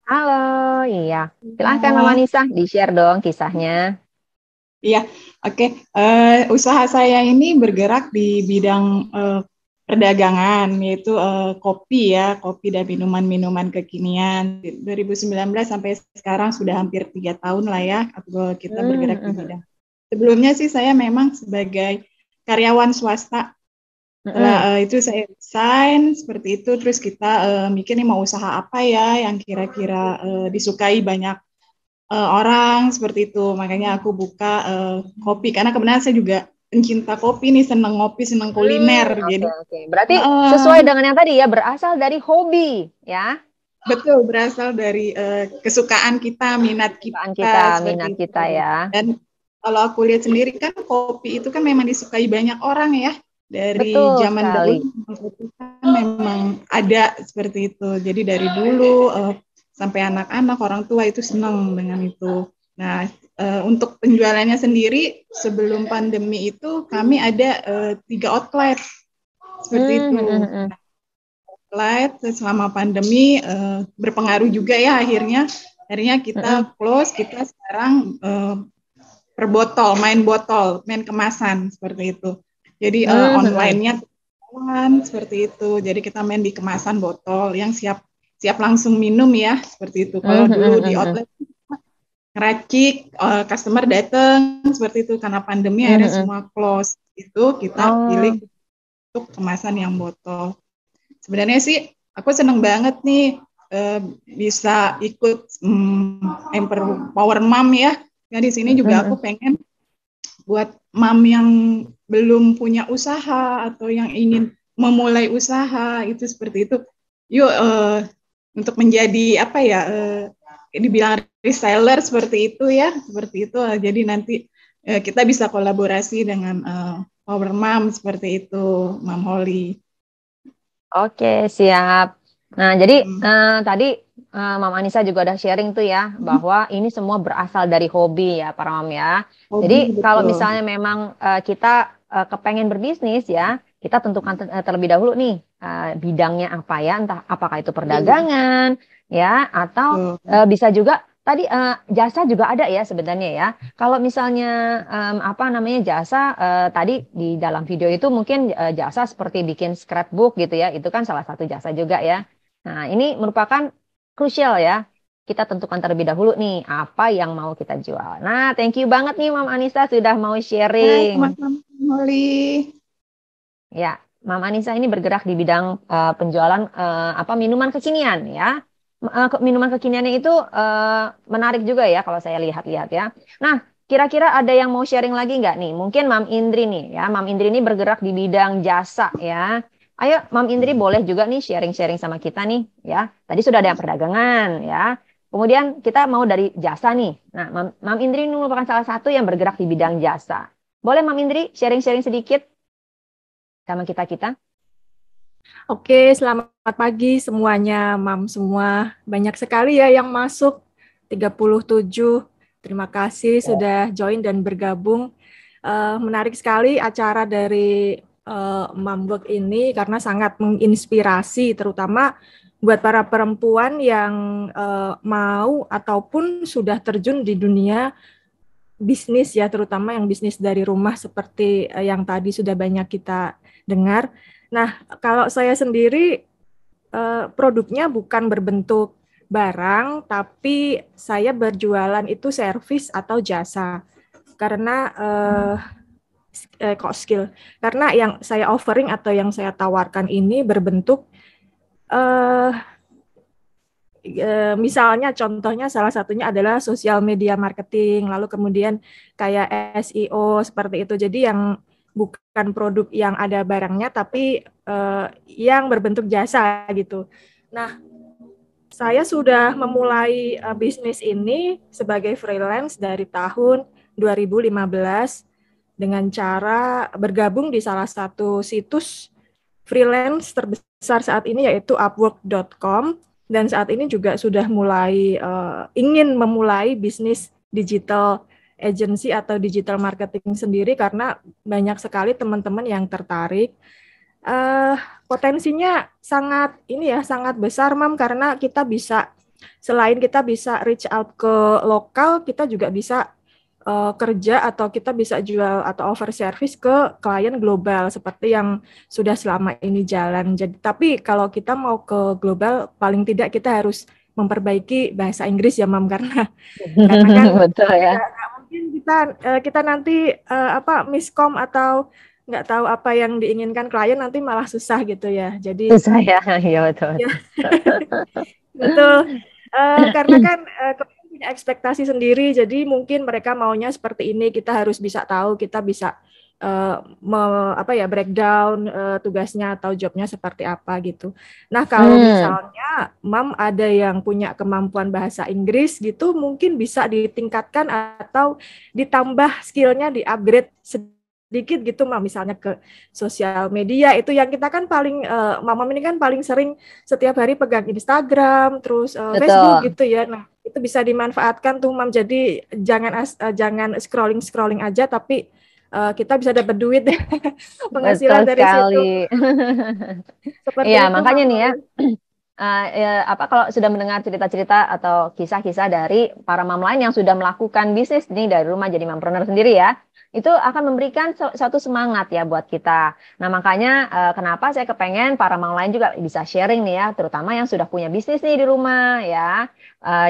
Halo, iya. Silahkan Mama Nisa, di-share dong kisahnya. Iya, oke. Usaha saya ini bergerak di bidang perdagangan, yaitu kopi ya, kopi dan minuman-minuman kekinian. 2019 sampai sekarang sudah hampir 3 tahun lah ya, kita bergerak di bidang. Sebelumnya sih saya memang sebagai karyawan swasta. Setelah itu saya resign seperti itu, terus kita mikir nih mau usaha apa ya yang kira-kira disukai banyak orang seperti itu. Makanya aku buka kopi karena kebenaran saya juga pencinta kopi nih, seneng ngopi, seneng kuliner. Jadi berarti sesuai dengan yang tadi ya, berasal dari hobi ya. Betul, berasal dari kesukaan kita, minat kita, minat kita ya. Dan kalau aku lihat sendiri kan kopi itu kan memang disukai banyak orang ya. Dari zaman dahulu kan memang ada seperti itu. Jadi dari dulu sampai anak-anak, orang tua itu senang dengan itu. Nah, untuk penjualannya sendiri sebelum pandemi itu kami ada 3 outlet seperti itu. Outlet selama pandemi berpengaruh juga ya, akhirnya kita close. Kita sekarang per botol, main kemasan seperti itu. Jadi online-nya seperti itu. Jadi kita main di kemasan botol yang siap langsung minum ya, seperti itu. Kalau dulu di outlet ngeracik, customer datang seperti itu, karena pandemi akhirnya semua close. Itu kita pilih untuk kemasan yang botol. Sebenarnya sih aku seneng banget nih bisa ikut Empower Mom ya. Nah, di sini juga aku pengen buat mom yang belum punya usaha atau yang ingin memulai usaha itu seperti itu. Yuk untuk menjadi apa ya? Dibilang reseller seperti itu ya, seperti itu. Jadi nanti kita bisa kolaborasi dengan Power Mom seperti itu, Mam Holly. Oke, siap. Nah, jadi tadi Mam Anissa juga udah sharing tuh ya, bahwa ini semua berasal dari hobi ya para Mam ya. Jadi kalau misalnya memang kita kepengen berbisnis ya, kita tentukan terlebih dahulu nih bidangnya apa ya, entah apakah itu perdagangan ya, atau bisa juga tadi jasa juga ada ya sebenarnya ya. Kalau misalnya apa namanya jasa tadi di dalam video itu mungkin jasa seperti bikin scrapbook gitu ya, itu kan salah satu jasa juga ya. Nah, ini merupakan krusial ya. Kita tentukan terlebih dahulu nih apa yang mau kita jual. Nah, thank you banget nih Mam Anissa sudah mau sharing. Teman-teman Molly. Ya, Mam Anissa ini bergerak di bidang penjualan minuman kekinian ya. Minuman kekiniannya itu menarik juga ya kalau saya lihat-lihat ya. Nah, kira-kira ada yang mau sharing lagi nggak nih? Mungkin Mam Indri nih ya. Mam Indri ini bergerak di bidang jasa ya. Ayo, Mam Indri boleh juga nih sharing-sharing sama kita nih ya. Tadi sudah ada yang perdagangan ya. Kemudian kita mau dari jasa nih. Nah, Mam Indri ini merupakan salah satu yang bergerak di bidang jasa. Boleh Mam Indri sharing-sharing sedikit sama kita-kita? Oke, selamat pagi semuanya, Mam semua. Banyak sekali ya yang masuk, 37. Terima kasih sudah join dan bergabung. Menarik sekali acara dari Mam Work ini karena sangat menginspirasi, terutama buat para perempuan yang mau ataupun sudah terjun di dunia bisnis ya, terutama yang bisnis dari rumah seperti yang tadi sudah banyak kita dengar. Nah, kalau saya sendiri produknya bukan berbentuk barang, tapi saya berjualan itu servis atau jasa. Karena kok skill. Karena yang saya offering atau yang saya tawarkan ini berbentuk misalnya contohnya salah satunya adalah sosial media marketing, lalu kemudian kayak SEO seperti itu. Jadi yang bukan produk yang ada barangnya, tapi yang berbentuk jasa gitu. Nah, saya sudah memulai bisnis ini sebagai freelance dari tahun 2015 dengan cara bergabung di salah satu situs freelance terbesar saat ini yaitu Upwork.com. Dan saat ini juga sudah mulai ingin memulai bisnis digital agency atau digital marketing sendiri karena banyak sekali teman-teman yang tertarik. Potensinya sangat sangat besar, Mam, karena kita bisa selain kita bisa reach out ke lokal, kita juga bisa kerja atau kita bisa jual atau offer service ke klien global seperti yang sudah selama ini jalan. Jadi, tapi kalau kita mau ke global, paling tidak kita harus memperbaiki bahasa Inggris ya, Mam, karena kan betul ya. Mungkin kita nanti miskom atau nggak tahu apa yang diinginkan klien nanti malah susah gitu ya. Jadi susah ya, ya betul. Ya. Betul. Karena kan punya ekspektasi sendiri, jadi mungkin mereka maunya seperti ini, kita harus bisa tahu, kita bisa breakdown tugasnya atau jobnya seperti apa gitu. Nah, kalau misalnya Mam ada yang punya kemampuan bahasa Inggris gitu, mungkin bisa ditingkatkan atau ditambah skillnya, di-upgrade sedikit gitu, Mam, misalnya ke sosial media. Itu yang kita kan paling Mam ini kan paling sering setiap hari pegang Instagram, terus Facebook gitu ya. Nah, itu bisa dimanfaatkan tuh, Mam. Jadi jangan scrolling aja, tapi kita bisa dapat duit penghasilan dari situ. Seperti iya, itu, makanya Mam. Nih ya. Kalau sudah mendengar cerita-cerita atau kisah-kisah dari para mam lain yang sudah melakukan bisnis nih dari rumah jadi mompreneur sendiri ya, itu akan memberikan suatu semangat ya buat kita. Nah, makanya kenapa saya kepengen para mam lain juga bisa sharing nih ya, terutama yang sudah punya bisnis nih di rumah ya.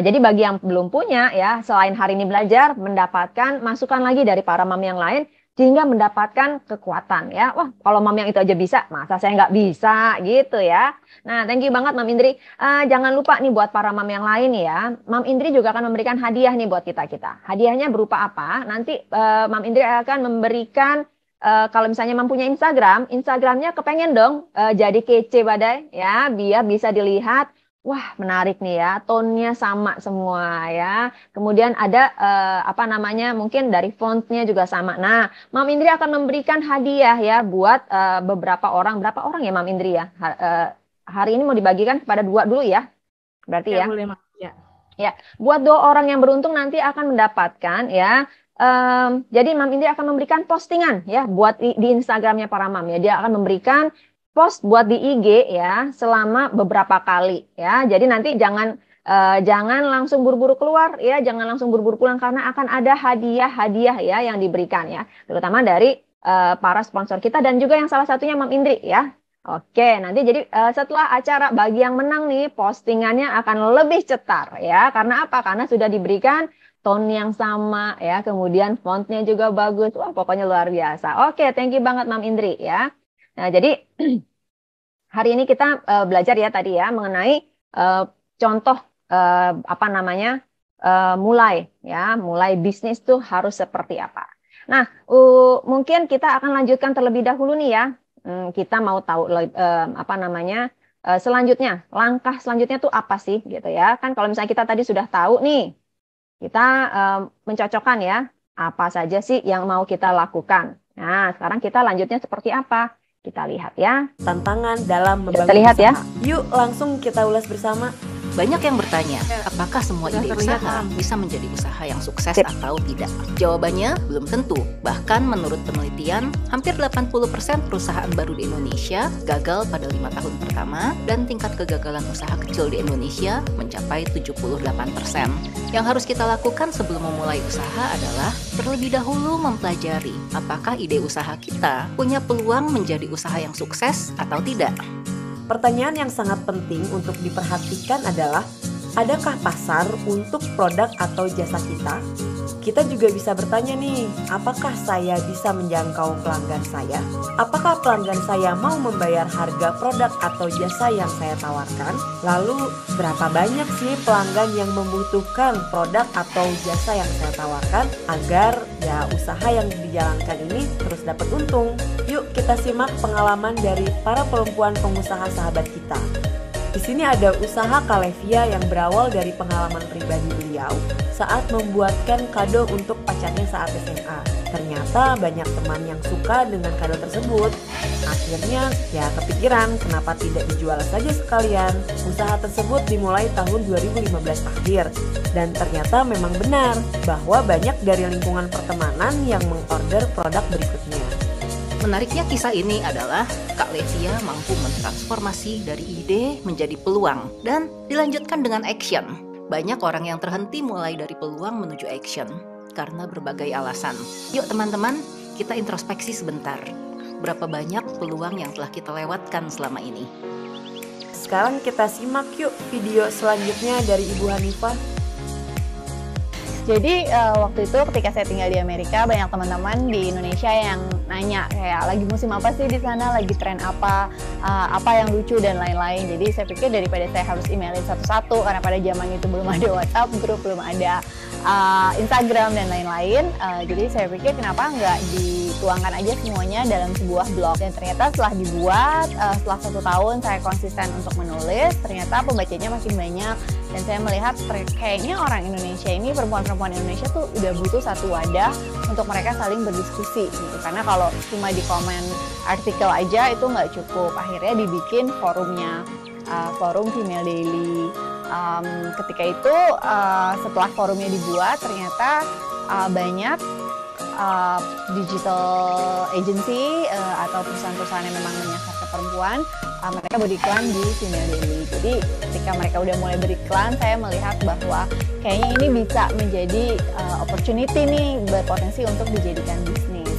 Jadi bagi yang belum punya ya, selain hari ini belajar, mendapatkan masukan lagi dari para mam yang lain, sehingga mendapatkan kekuatan ya. Wah, kalau Mam yang itu aja bisa, masa saya nggak bisa gitu ya. Nah, thank you banget Mam Indri. Jangan lupa nih buat para Mam yang lain ya, Mam Indri juga akan memberikan hadiah nih buat kita-kita. Hadiahnya berupa apa? Nanti Mam Indri akan memberikan, kalau misalnya Mam punya Instagramnya kepengen dong jadi kece badai ya, biar bisa dilihat. Wah, menarik nih ya, tone-nya sama semua ya. Kemudian ada mungkin dari font-nya juga sama. Nah, Mam Indri akan memberikan hadiah ya buat beberapa orang. Berapa orang ya Mam Indri ya? Hari ini mau dibagikan kepada 2 dulu ya. Berarti ya. Boleh, Mam. Ya. Ya, buat 2 orang yang beruntung nanti akan mendapatkan ya Jadi Mam Indri akan memberikan postingan ya buat di Instagramnya para mam ya. Dia akan memberikan post buat di IG ya selama beberapa kali ya. Jadi nanti jangan langsung buru-buru keluar ya, jangan langsung buru-buru pulang karena akan ada hadiah-hadiah ya yang diberikan ya, terutama dari para sponsor kita dan juga yang salah satunya Mam Indri ya. Oke, nanti jadi setelah acara bagi yang menang nih postingannya akan lebih cetar ya. Karena apa? Karena sudah diberikan tone yang sama ya, kemudian fontnya juga bagus. Wah, pokoknya luar biasa. Oke, thank you banget Mam Indri ya. Nah, jadi hari ini kita belajar ya tadi ya mengenai contoh mulai bisnis tuh harus seperti apa. Nah, mungkin kita akan lanjutkan terlebih dahulu nih ya. Kita mau tahu selanjutnya, langkah selanjutnya tuh apa sih gitu ya. Kan kalau misalnya kita tadi sudah tahu nih, kita mencocokkan ya, apa saja sih yang mau kita lakukan. Nah, sekarang kita lanjutnya seperti apa? Kita lihat ya. Tantangan dalam membangun kita lihat usaha. ya. Yuk langsung kita ulas bersama. Banyak yang bertanya, apakah semua ide usaha bisa menjadi usaha yang sukses atau tidak? Jawabannya belum tentu. Bahkan menurut penelitian, hampir 80% perusahaan baru di Indonesia gagal pada 5 tahun pertama dan tingkat kegagalan usaha kecil di Indonesia mencapai 78%. Yang harus kita lakukan sebelum memulai usaha adalah terlebih dahulu mempelajari apakah ide usaha kita punya peluang menjadi usaha yang sukses atau tidak. Pertanyaan yang sangat penting untuk diperhatikan adalah, adakah pasar untuk produk atau jasa kita? Kita juga bisa bertanya nih, apakah saya bisa menjangkau pelanggan saya? Apakah pelanggan saya mau membayar harga produk atau jasa yang saya tawarkan? Lalu, berapa banyak sih pelanggan yang membutuhkan produk atau jasa yang saya tawarkan agar ya usaha yang dijalankan ini terus dapat untung? Yuk kita simak pengalaman dari para perempuan pengusaha sahabat kita. Di sini ada usaha Kalevia yang berawal dari pengalaman pribadi beliau saat membuatkan kado untuk pacarnya saat SMA. Ternyata banyak teman yang suka dengan kado tersebut. Akhirnya ya kepikiran kenapa tidak dijual saja sekalian. Usaha tersebut dimulai tahun 2015 akhir. Dan ternyata memang benar bahwa banyak dari lingkungan pertemanan yang mengorder produk berikutnya. Menariknya kisah ini adalah Kak Levia mampu mentransformasi dari ide menjadi peluang dan dilanjutkan dengan action. Banyak orang yang terhenti mulai dari peluang menuju action karena berbagai alasan. Yuk teman-teman, kita introspeksi sebentar. Berapa banyak peluang yang telah kita lewatkan selama ini? Sekarang kita simak yuk video selanjutnya dari Ibu Hanifah. Jadi waktu itu ketika saya tinggal di Amerika, banyak teman-teman di Indonesia yang nanya kayak lagi musim apa sih di sana, lagi tren apa yang lucu dan lain-lain. Jadi saya pikir daripada saya harus emailin satu-satu karena pada zaman itu belum ada WhatsApp group, belum ada Instagram dan lain-lain. Jadi saya pikir kenapa nggak dituangkan aja semuanya dalam sebuah blog. Dan ternyata setelah dibuat, setelah 1 tahun saya konsisten untuk menulis, ternyata pembacanya makin banyak. Dan saya melihat kayaknya orang Indonesia ini, perempuan-perempuan Indonesia tuh udah butuh satu wadah untuk mereka saling berdiskusi gitu. Karena kalau cuma di komen artikel aja itu nggak cukup. Akhirnya dibikin forumnya, forum Female Daily. Ketika itu setelah forumnya dibuat, ternyata banyak digital agency atau perusahaan-perusahaan yang memang menyasar ke perempuan, mereka beriklan di Female Daily. Jadi ketika mereka udah mulai beriklan, saya melihat bahwa kayaknya ini bisa menjadi opportunity nih, berpotensi untuk dijadikan bisnis.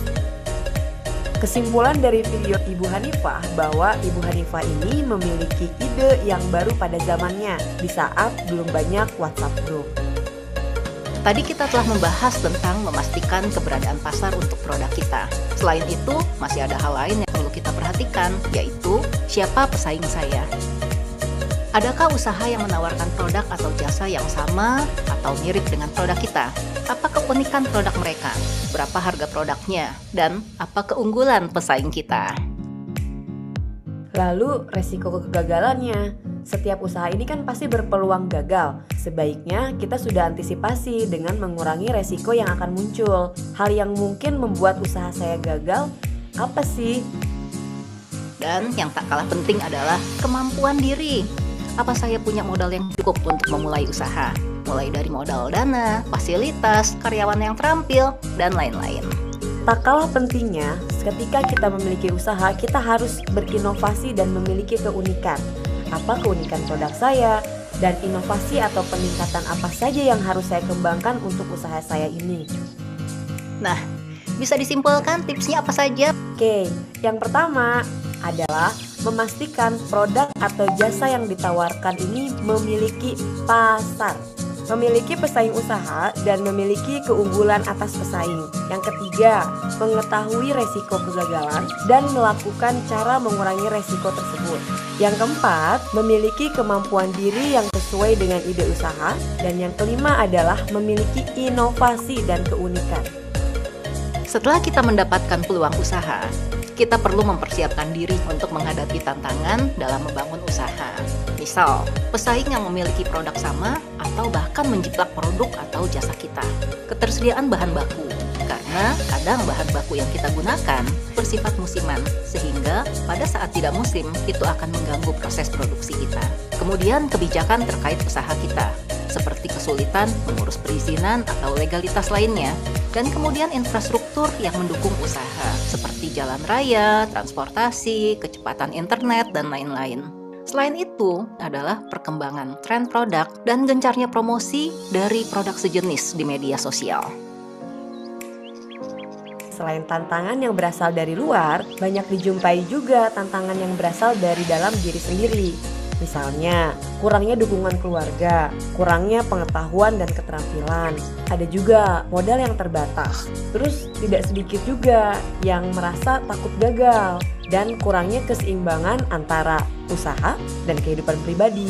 Kesimpulan dari video Ibu Hanifah bahwa Ibu Hanifah ini memiliki ide yang baru pada zamannya di saat belum banyak WhatsApp group. Tadi kita telah membahas tentang memastikan keberadaan pasar untuk produk kita. Selain itu, masih ada hal lain yang perlu kita perhatikan, yaitu siapa pesaing saya. Adakah usaha yang menawarkan produk atau jasa yang sama atau mirip dengan produk kita? Apa keunikan produk mereka? Berapa harga produknya? Dan apa keunggulan pesaing kita? Lalu resiko kegagalannya. Setiap usaha ini kan pasti berpeluang gagal. Sebaiknya kita sudah antisipasi dengan mengurangi resiko yang akan muncul. Hal yang mungkin membuat usaha saya gagal, apa sih? Dan yang tak kalah penting adalah kemampuan diri. Apa saya punya modal yang cukup untuk memulai usaha? mulai dari modal dana, fasilitas, karyawan yang terampil, dan lain-lain. Tak kalah pentingnya, ketika kita memiliki usaha, kita harus berinovasi dan memiliki keunikan. Apa keunikan produk saya, dan inovasi atau peningkatan apa saja yang harus saya kembangkan untuk usaha saya ini. Nah, bisa disimpulkan tipsnya apa saja? Oke, yang pertama adalah memastikan produk atau jasa yang ditawarkan ini memiliki pasar, memiliki pesaing usaha, dan memiliki keunggulan atas pesaing. Yang ketiga, mengetahui resiko kegagalan dan melakukan cara mengurangi resiko tersebut. Yang keempat, memiliki kemampuan diri yang sesuai dengan ide usaha. Dan yang kelima adalah memiliki inovasi dan keunikan. Setelah kita mendapatkan peluang usaha, kita perlu mempersiapkan diri untuk menghadapi tantangan dalam membangun usaha. Misal, pesaing yang memiliki produk sama atau bahkan menjiplak produk atau jasa kita. Ketersediaan bahan baku, karena kadang bahan baku yang kita gunakan bersifat musiman, sehingga pada saat tidak musim itu akan mengganggu proses produksi kita. Kemudian kebijakan terkait usaha kita, seperti kesulitan mengurus perizinan atau legalitas lainnya, dan kemudian infrastruktur yang mendukung usaha, seperti jalan raya, transportasi, kecepatan internet, dan lain-lain. Selain itu adalah perkembangan tren produk dan gencarnya promosi dari produk sejenis di media sosial. Selain tantangan yang berasal dari luar, banyak dijumpai juga tantangan yang berasal dari dalam diri sendiri. Misalnya, kurangnya dukungan keluarga, kurangnya pengetahuan dan keterampilan. Ada juga modal yang terbatas. Terus tidak sedikit juga yang merasa takut gagal dan kurangnya keseimbangan antara usaha dan kehidupan pribadi.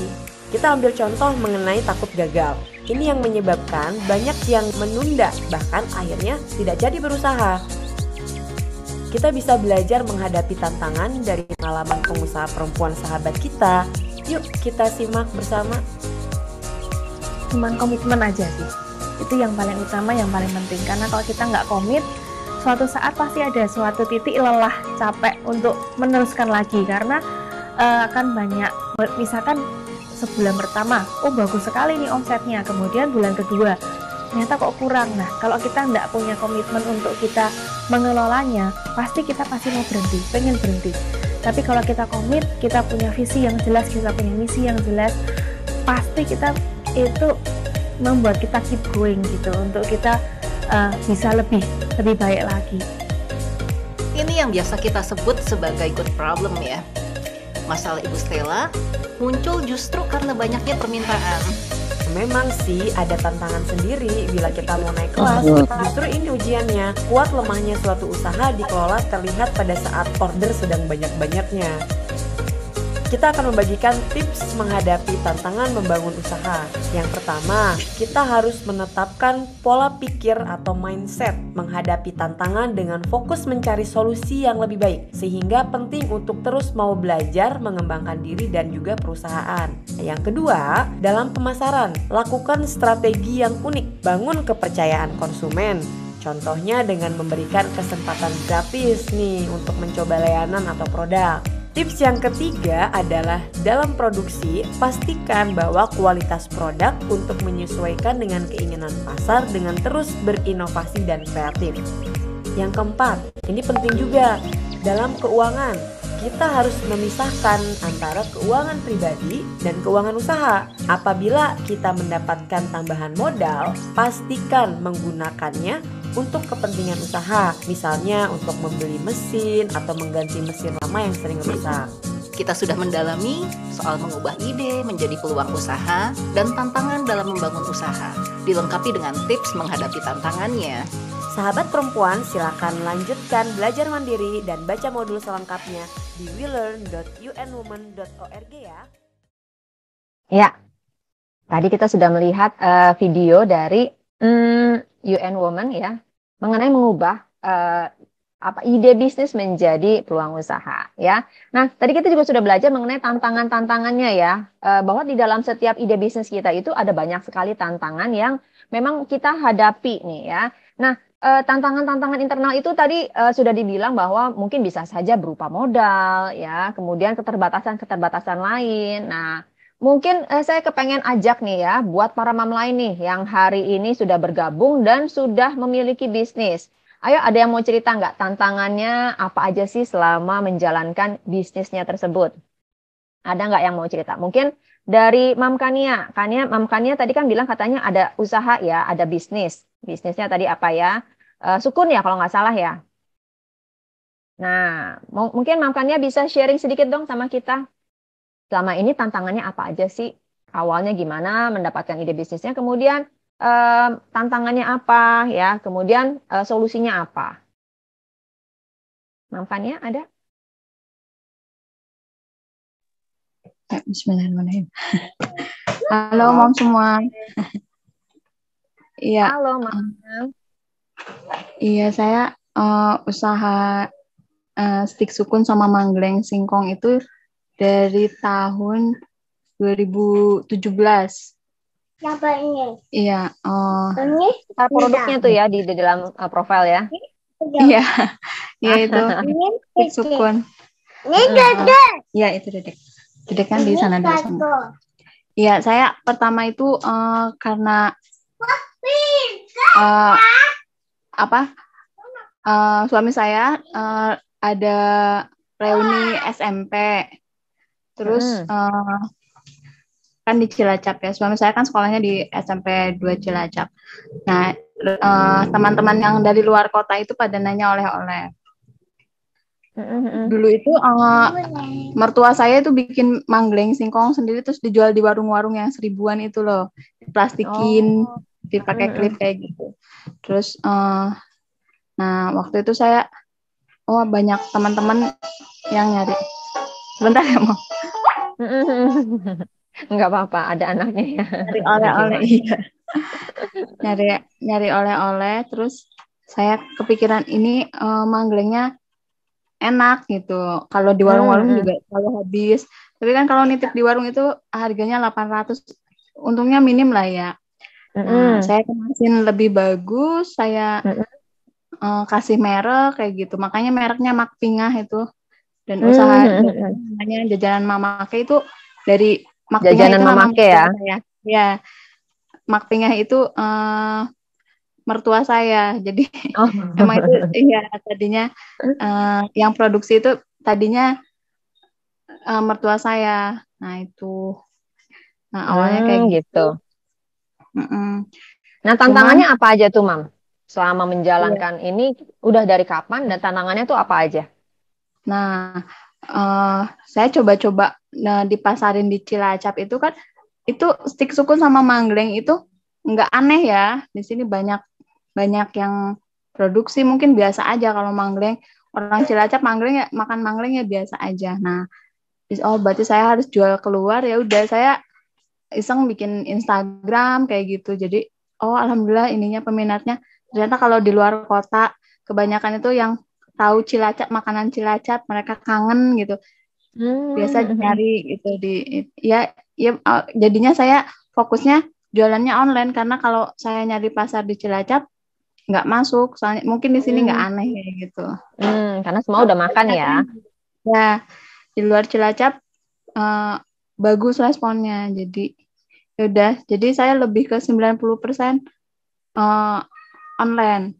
Kita ambil contoh mengenai takut gagal. Ini yang menyebabkan banyak yang menunda, bahkan akhirnya tidak jadi berusaha. Kita bisa belajar menghadapi tantangan dari pengalaman pengusaha perempuan sahabat kita. Yuk kita simak bersama. Cuman komitmen aja sih, itu yang paling utama, yang paling penting. Karena kalau kita nggak komit, suatu saat pasti ada suatu titik lelah, capek untuk meneruskan lagi. Karena akan banyak, misalkan sebulan pertama, oh bagus sekali nih omsetnya, kemudian bulan kedua ternyata kok kurang. Nah, kalau kita nggak punya komitmen untuk kita mengelolanya, pasti mau berhenti, pengen berhenti. Tapi kalau kita komit, kita punya visi yang jelas, kita punya misi yang jelas, pasti kita itu membuat kita keep going gitu, untuk kita bisa lebih baik lagi. Ini yang biasa kita sebut sebagai good problem ya. Masalah Ibu Stella muncul justru karena banyaknya permintaan. Memang sih ada tantangan sendiri bila kita mau naik kelas. Justru ini ujiannya. Kuat lemahnya suatu usaha dikelola terlihat pada saat order sedang banyak-banyaknya. Kita akan membagikan tips menghadapi tantangan membangun usaha. Yang pertama, kita harus menetapkan pola pikir atau mindset menghadapi tantangan dengan fokus mencari solusi yang lebih baik. Sehingga penting untuk terus mau belajar, mengembangkan diri dan juga perusahaan. Yang kedua, dalam pemasaran, lakukan strategi yang unik. Bangun kepercayaan konsumen. Contohnya dengan memberikan kesempatan gratis nih untuk mencoba layanan atau produk. Tips yang ketiga adalah dalam produksi, pastikan bahwa kualitas produk untuk menyesuaikan dengan keinginan pasar dengan terus berinovasi dan kreatif. Yang keempat, ini penting juga, dalam keuangan, kita harus memisahkan antara keuangan pribadi dan keuangan usaha. Apabila kita mendapatkan tambahan modal, pastikan menggunakannya untuk kepentingan usaha, misalnya untuk membeli mesin atau mengganti mesin lama yang sering rusak. Kita sudah mendalami soal mengubah ide menjadi peluang usaha dan tantangan dalam membangun usaha, dilengkapi dengan tips menghadapi tantangannya. Sahabat perempuan, silakan lanjutkan belajar mandiri dan baca modul selengkapnya di welearn.unwomen.org ya. Ya, tadi kita sudah melihat video dari UN Women ya, mengenai mengubah ide bisnis menjadi peluang usaha ya. Nah, tadi kita juga sudah belajar mengenai tantangan-tantangannya ya, bahwa di dalam setiap ide bisnis kita itu ada banyak sekali tantangan yang memang kita hadapi nih ya. Nah, tantangan-tantangan internal itu tadi sudah dibilang bahwa mungkin bisa saja berupa modal ya, kemudian keterbatasan-keterbatasan lain. Nah, mungkin saya kepengen ajak nih ya, buat para mam lain nih yang hari ini sudah bergabung dan sudah memiliki bisnis. Ayo, ada yang mau cerita nggak tantangannya apa aja sih selama menjalankan bisnisnya tersebut? Ada nggak yang mau cerita? Mungkin dari Mam Kania. Mam Kania tadi kan bilang katanya ada usaha ya, ada bisnis. Bisnisnya tadi apa ya? Sukun ya kalau nggak salah ya. Nah, mungkin Mam Kania bisa sharing sedikit dong sama kita. Selama ini tantangannya apa aja sih? Awalnya gimana mendapatkan ide bisnisnya, kemudian tantangannya apa ya, kemudian solusinya apa? Mam Kania ada? Ya, bismillahirrahmanirrahim. Halo Mam semua. Iya. Halo Mam. Iya, saya usaha stik sukun sama manggleng singkong itu dari tahun 2017. Siapa ini? Iya. Ini produknya tuh ya di dalam profil ya. Iya. Iya itu. Stik sukun. Ini Dedek. Iya itu Dedek. Dedek kan di sana dulu sama. Iya, saya pertama itu karena suami saya ada reuni SMP. Terus kan di Cilacap ya. Suami saya kan sekolahnya di SMP 2 Cilacap. Nah, teman-teman yang dari luar kota itu pada nanya oleh-oleh. Dulu itu mertua saya itu bikin manggleng singkong sendiri terus dijual di warung-warung yang 1000-an itu loh. Diplastikin, dipakai klip kayak gitu. Terus nah, waktu itu saya banyak teman-teman yang nyari. Sebentar ya, Mau. Enggak apa-apa, ada anaknya ya. Nyari oleh-oleh, iya. nyari oleh-oleh, terus saya kepikiran ini mangglengnya enak gitu. Kalau di warung-warung juga kalau habis. Tapi kan kalau nitip di warung itu harganya 800. Untungnya minim lah ya. Nah, saya kemasin lebih bagus, saya kasih merek kayak gitu. Makanya mereknya Mak Pingah itu. Dan usaha namanya Jajanan Mamake itu dari Mak Pingah itu Mamake ya. Ya. Mak Pingah itu mertua saya. Jadi emang itu iya tadinya yang produksi itu tadinya mertua saya. Nah, itu. Nah, awalnya kayak gitu. Nah, tantangannya apa aja tuh, Mam? Selama menjalankan ini udah dari kapan dan tantangannya tuh apa aja? Nah, saya coba-coba dipasarin di Cilacap itu kan, itu stik sukun sama manggleng itu nggak aneh ya. Di sini banyak yang produksi, mungkin biasa aja kalau manggleng. Orang Cilacap makan manggleng ya biasa aja. Nah, berarti saya harus jual keluar, ya udah saya iseng bikin Instagram kayak gitu. Jadi, alhamdulillah ininya peminatnya. Ternyata kalau di luar kota kebanyakan itu yang tahu Cilacap, makanan Cilacap, mereka kangen gitu. Biasa nyari gitu jadinya saya fokusnya jualannya online karena kalau saya nyari pasar di Cilacap nggak masuk, soalnya mungkin di sini nggak aneh kayak gitu. Karena semua udah makan ya. Ya, di luar Cilacap bagus responnya. Jadi yaudah, jadi saya lebih ke 90% online.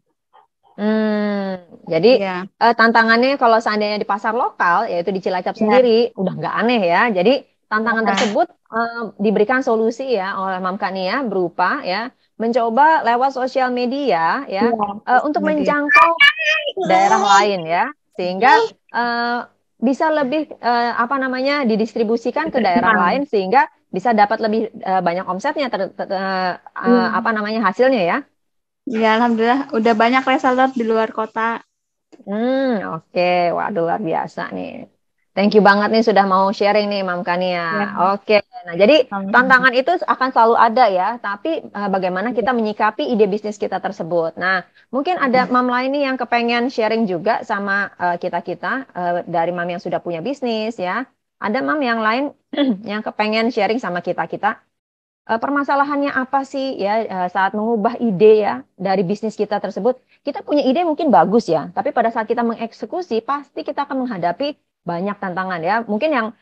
Jadi tantangannya kalau seandainya di pasar lokal, yaitu di Cilacap sendiri, udah nggak aneh ya. Jadi tantangan tersebut diberikan solusi ya oleh Mam Kania berupa ya mencoba lewat sosial media ya untuk menjangkau daerah lain ya, sehingga bisa lebih didistribusikan ke daerah lain sehingga bisa dapat lebih banyak omsetnya hasilnya ya. Ya, alhamdulillah udah banyak reseller di luar kota. Oke. Waduh, luar biasa nih. Thank you banget nih sudah mau sharing nih Mam Kania. Oke. Nah, jadi tantangan itu akan selalu ada ya, tapi bagaimana kita menyikapi ide bisnis kita tersebut. Nah, mungkin ada Mam lain nih yang kepengen sharing juga sama kita-kita dari Mam yang sudah punya bisnis ya. Ada Mam yang lain yang kepengen sharing sama kita-kita. Permasalahannya apa sih ya saat mengubah ide ya dari bisnis kita tersebut. Kita punya ide mungkin bagus ya, tapi pada saat kita mengeksekusi pasti kita akan menghadapi banyak tantangan ya. Mungkin yang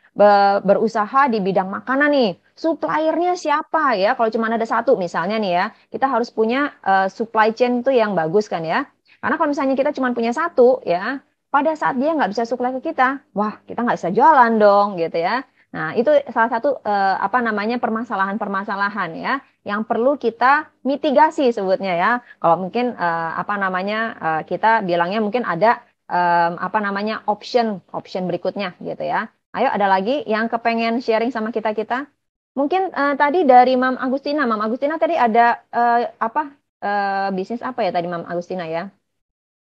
berusaha di bidang makanan nih, suppliernya siapa ya? Kalau cuma ada satu misalnya nih ya, kita harus punya supply chain itu yang bagus kan ya. Karena kalau misalnya kita cuma punya satu ya, pada saat dia nggak bisa supply ke kita, wah kita nggak bisa jualan dong gitu ya. Nah itu salah satu permasalahan-permasalahan ya yang perlu kita mitigasi sebutnya ya. Kalau mungkin kita bilangnya mungkin ada option berikutnya gitu ya. Ayo ada lagi yang kepengen sharing sama kita. Mungkin tadi dari Mam Agustina tadi ada bisnis apa ya tadi Mam Agustina ya?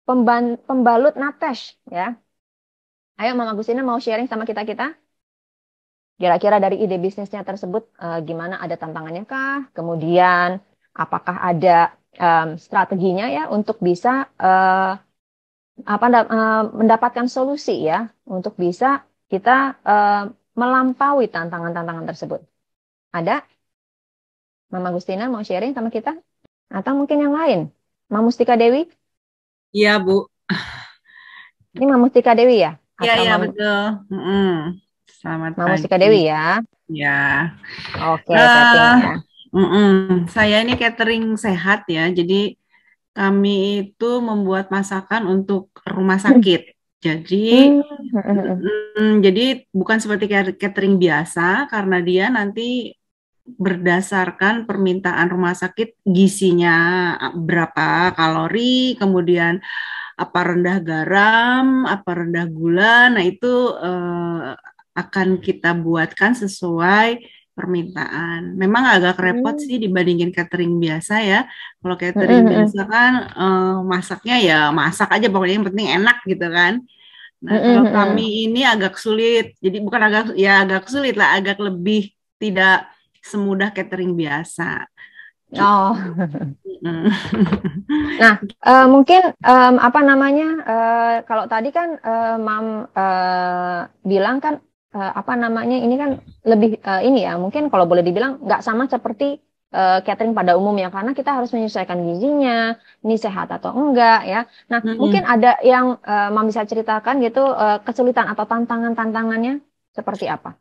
Pembalut natesh ya. Ayo Mam Agustina mau sharing sama kita. Kira-kira dari ide bisnisnya tersebut gimana, ada tantangannya kah? Kemudian apakah ada strateginya ya untuk bisa mendapatkan solusi ya untuk bisa kita melampaui tantangan-tantangan tersebut. Ada? Mama Agustina mau sharing sama kita? Atau mungkin yang lain? Mama Mustika Dewi? Iya, Bu. Ini Mama Mustika Dewi ya? Iya, betul. Selamat Mama pagi. Mustika Dewi ya? Ya. Oke, setting ya. Saya ini catering sehat ya, jadi kami itu membuat masakan untuk rumah sakit. Jadi bukan seperti catering biasa, karena dia nanti berdasarkan permintaan rumah sakit gizinya berapa kalori, kemudian apa rendah garam, apa rendah gula. Nah itu akan kita buatkan sesuai permintaan. Memang agak repot sih dibandingin catering biasa ya. Kalau catering biasa kan masaknya ya masak aja, pokoknya yang penting enak gitu kan. Nah kalau kami ini agak sulit. Jadi bukan agak sulit lah, agak lebih tidak semudah catering biasa. Oh. Nah, mungkin kalau tadi kan Mam bilang kan ini kan lebih mungkin kalau boleh dibilang nggak sama seperti catering pada umumnya, karena kita harus menyesuaikan gizinya, ini sehat atau enggak ya. Nah, mungkin ada yang Mam bisa ceritakan gitu kesulitan atau tantangannya seperti apa?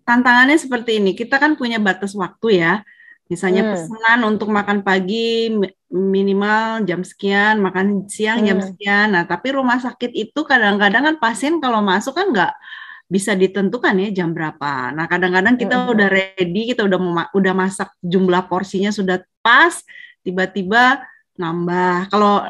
Tantangannya seperti ini, kita kan punya batas waktu ya. Misalnya pesanan untuk makan pagi minimal jam sekian, makan siang jam sekian. Nah, tapi rumah sakit itu kadang-kadang kan pasien kalau masuk kan nggak bisa ditentukan ya jam berapa. Nah, kadang-kadang kita udah ready, kita udah masak, jumlah porsinya sudah pas, tiba-tiba nambah. Kalau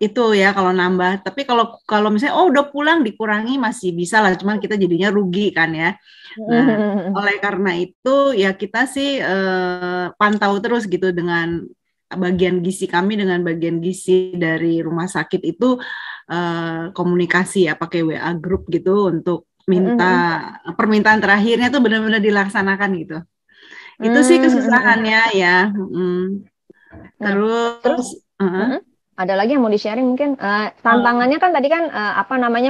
itu ya kalau nambah. Tapi kalau misalnya udah pulang dikurangi masih bisa lah, cuman kita jadinya rugi kan ya. Nah, oleh karena itu ya kita sih pantau terus gitu dengan bagian gizi kami dengan bagian gizi dari rumah sakit itu komunikasi ya, pakai WA group gitu untuk minta permintaan terakhirnya tuh benar-benar dilaksanakan gitu. Itu sih kesusahannya ya. Terus ada lagi yang mau di-sharing mungkin tantangannya kan tadi kan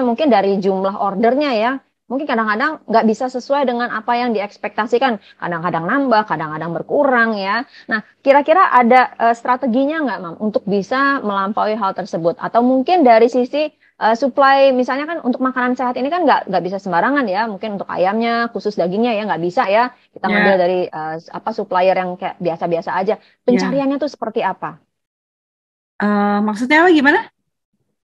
mungkin dari jumlah ordernya ya. Mungkin kadang-kadang nggak bisa sesuai dengan apa yang diekspektasikan. Kadang-kadang nambah, kadang-kadang berkurang ya. Nah, kira-kira ada strateginya nggak, Mam, untuk bisa melampaui hal tersebut? Atau mungkin dari sisi supply, misalnya kan untuk makanan sehat ini kan nggak bisa sembarangan ya. Mungkin untuk ayamnya, khusus dagingnya ya nggak bisa ya. Kita ngambil dari supplier yang kayak biasa-biasa aja. Pencariannya tuh seperti apa? Maksudnya apa gimana?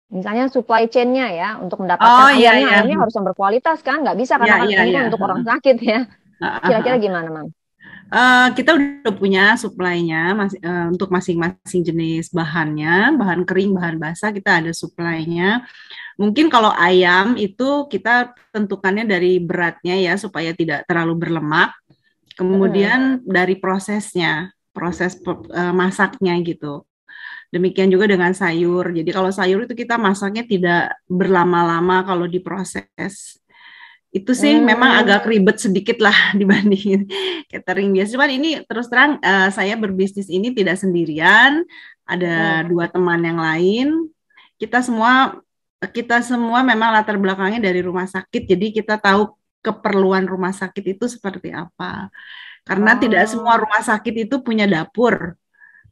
Misalnya supply chain-nya ya, untuk mendapatkan ayamnya harus yang berkualitas kan, nggak bisa karena ini kan untuk orang sakit ya. Kira-kira gimana, Mam? Kita udah punya supply-nya untuk masing-masing jenis bahannya, bahan kering, bahan basah, kita ada supply-nya. Mungkin kalau ayam itu kita tentukannya dari beratnya ya, supaya tidak terlalu berlemak. Kemudian dari proses masaknya gitu. Demikian juga dengan sayur. Jadi kalau sayur itu kita masaknya tidak berlama-lama kalau diproses. Itu sih memang agak ribet sedikit lah dibandingin catering biasa. Cuman ini terus terang saya berbisnis ini tidak sendirian. Ada 2 teman yang lain. Kita semua memang latar belakangnya dari rumah sakit. Jadi kita tahu keperluan rumah sakit itu seperti apa. Karena tidak semua rumah sakit itu punya dapur.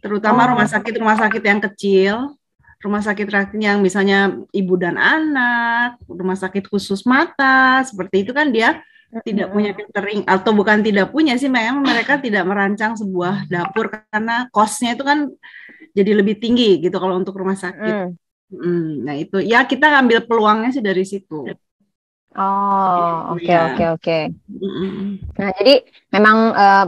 Terutama rumah sakit yang kecil, rumah sakit yang misalnya ibu dan anak, rumah sakit khusus mata, seperti itu kan dia tidak punya catering, atau bukan tidak punya sih, memang mereka tidak merancang sebuah dapur karena cost-nya itu kan jadi lebih tinggi gitu kalau untuk rumah sakit. Nah itu ya kita ngambil peluangnya sih dari situ. Oh, oke, Ya. oke. Nah, jadi memang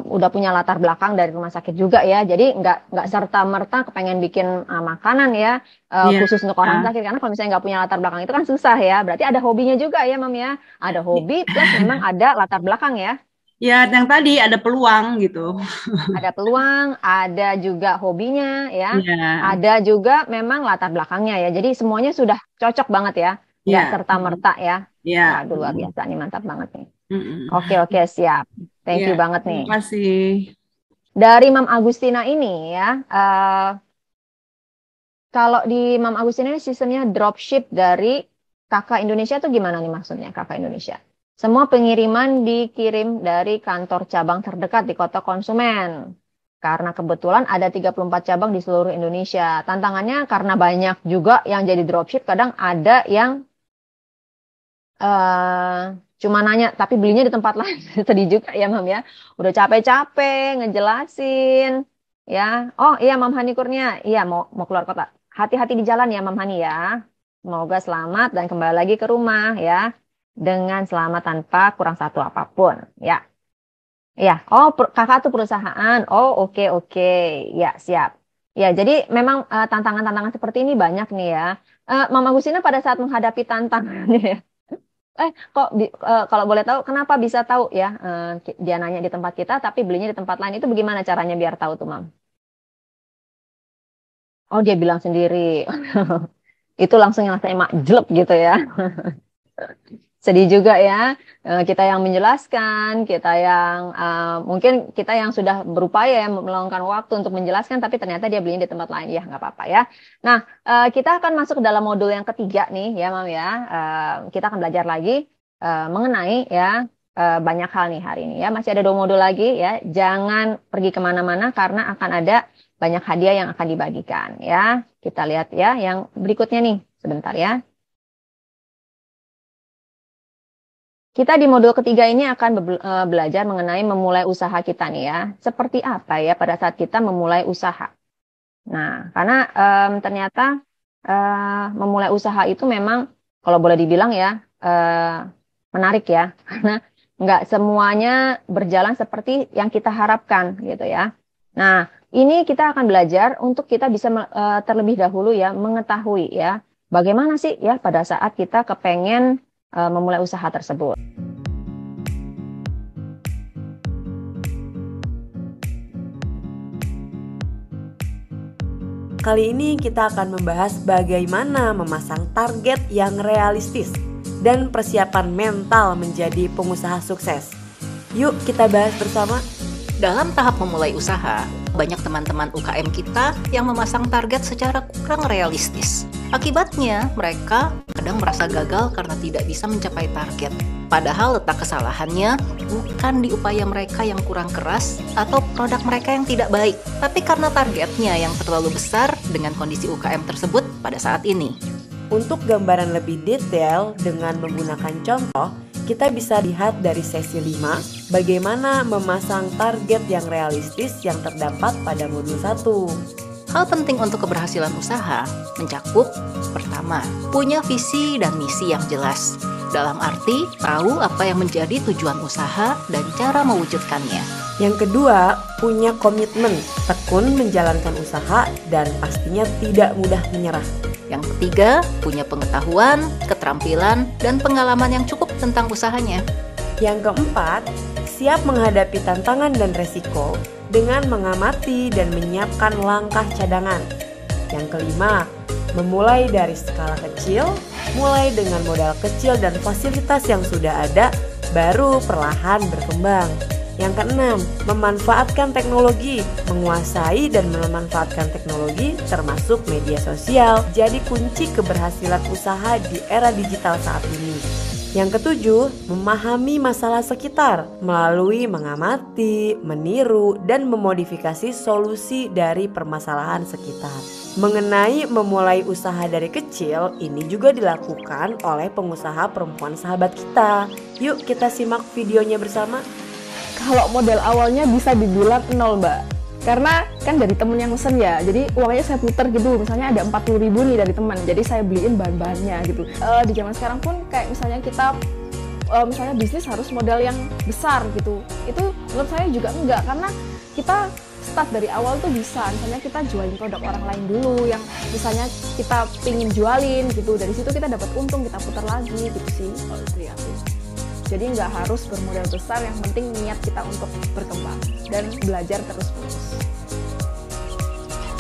udah punya latar belakang dari rumah sakit juga ya. Jadi nggak serta-merta kepengen bikin makanan ya, Iya. khusus untuk orang sakit. Karena kalau misalnya nggak punya latar belakang itu kan susah ya. Berarti ada hobinya juga ya, Mam ya. Ada hobi plus memang ada latar belakang ya. Ya, yang tadi ada peluang gitu. Ada peluang, ada juga hobinya ya. Iya. Ada juga memang latar belakangnya ya. Jadi semuanya sudah cocok banget ya. Nggak Iya. serta-merta ya. Ya. Waduh, luar biasa nih, mantap banget nih. Oke, siap. Thank you Ya, banget nih. terima kasih. Dari Mam Agustina ini ya, kalau di Mam Agustina ini sistemnya dropship dari Kakak Indonesia itu gimana nih maksudnya Kakak Indonesia? Semua pengiriman dikirim dari kantor cabang terdekat di kota konsumen. Karena kebetulan ada 34 cabang di seluruh Indonesia. Tantangannya karena banyak juga yang jadi dropship, kadang ada yang cuma nanya tapi belinya di tempat lain. Sedih juga ya Mam ya, udah capek-capek ngejelasin ya. Oh iya, Mam Hani Kurnia, iya mau keluar kota, hati-hati di jalan ya Mam Hani ya, semoga selamat dan kembali lagi ke rumah ya dengan selamat tanpa kurang satu apapun ya. Ya, oh kakak tuh perusahaan, oh oke, ya siap ya. Jadi memang tantangan-tantangan seperti ini banyak nih ya. Mam Agustina pada saat menghadapi tantangannya ya, kalau boleh tahu kenapa bisa tahu ya, dia nanya di tempat kita tapi belinya di tempat lain, itu bagaimana caranya biar tahu tuh Mam? Oh dia bilang sendiri. Itu langsung yang saya jelek gitu ya. Sedih juga ya, kita yang menjelaskan, kita yang mungkin kita yang sudah berupaya ya meluangkan waktu untuk menjelaskan, tapi ternyata dia belinya di tempat lain, ya nggak apa-apa ya. Nah, kita akan masuk ke dalam modul yang ketiga nih ya Mam ya. Kita akan belajar lagi mengenai ya banyak hal nih hari ini ya. Masih ada 2 modul lagi ya, jangan pergi kemana-mana karena akan ada banyak hadiah yang akan dibagikan ya. Kita lihat ya yang berikutnya nih, sebentar ya. Kita di modul ketiga ini akan belajar mengenai memulai usaha kita nih ya. Seperti apa ya pada saat kita memulai usaha. Nah, karena ternyata memulai usaha itu memang kalau boleh dibilang ya menarik ya. Karena nggak semuanya berjalan seperti yang kita harapkan gitu ya. Nah, ini kita akan belajar untuk kita bisa terlebih dahulu ya mengetahui ya bagaimana sih ya pada saat kita kepengen memulai usaha tersebut. Kali ini kita akan membahas bagaimana memasang target yang realistis dan persiapan mental menjadi pengusaha sukses. Yuk kita bahas bersama. Dalam tahap memulai usaha, banyak teman-teman UKM kita yang memasang target secara kurang realistis. Akibatnya, mereka kadang merasa gagal karena tidak bisa mencapai target. Padahal letak kesalahannya bukan di upaya mereka yang kurang keras atau produk mereka yang tidak baik, tapi karena targetnya yang terlalu besar dengan kondisi UKM tersebut pada saat ini. Untuk gambaran lebih detail dengan menggunakan contoh, kita bisa lihat dari sesi 5 bagaimana memasang target yang realistis yang terdapat pada modul 1. Hal penting untuk keberhasilan usaha mencakup pertama, punya visi dan misi yang jelas. Dalam arti, tahu apa yang menjadi tujuan usaha dan cara mewujudkannya. Yang kedua, punya komitmen, tekun menjalankan usaha dan pastinya tidak mudah menyerah. Yang ketiga, punya pengetahuan, keterampilan, dan pengalaman yang cukup tentang usahanya. Yang keempat, siap menghadapi tantangan dan resiko dengan mengamati dan menyiapkan langkah cadangan. Yang kelima, memulai dari skala kecil, mulai dengan modal kecil dan fasilitas yang sudah ada, baru perlahan berkembang. Yang keenam, memanfaatkan teknologi, menguasai dan memanfaatkan teknologi termasuk media sosial jadi kunci keberhasilan usaha di era digital saat ini. Yang ketujuh, memahami masalah sekitar melalui mengamati, meniru, dan memodifikasi solusi dari permasalahan sekitar. Mengenai memulai usaha dari kecil, ini juga dilakukan oleh pengusaha perempuan sahabat kita. Yuk kita simak videonya bersama. Kalau modal awalnya bisa dibilang 0, Mbak. Karena kan dari temen yang mesen ya, jadi uangnya saya putar gitu. Misalnya ada 40.000 nih dari teman, jadi saya beliin bahan-bahannya gitu. Di zaman sekarang pun kayak misalnya kita misalnya bisnis harus modal yang besar gitu. Itu menurut saya juga enggak, karena kita start dari awal tuh bisa. Misalnya kita jualin produk orang lain dulu yang misalnya kita pingin jualin gitu. Dari situ kita dapat untung, kita putar lagi gitu sih kalau kreatif. Jadi nggak harus bermodal besar, yang penting niat kita untuk berkembang dan belajar terus-menerus.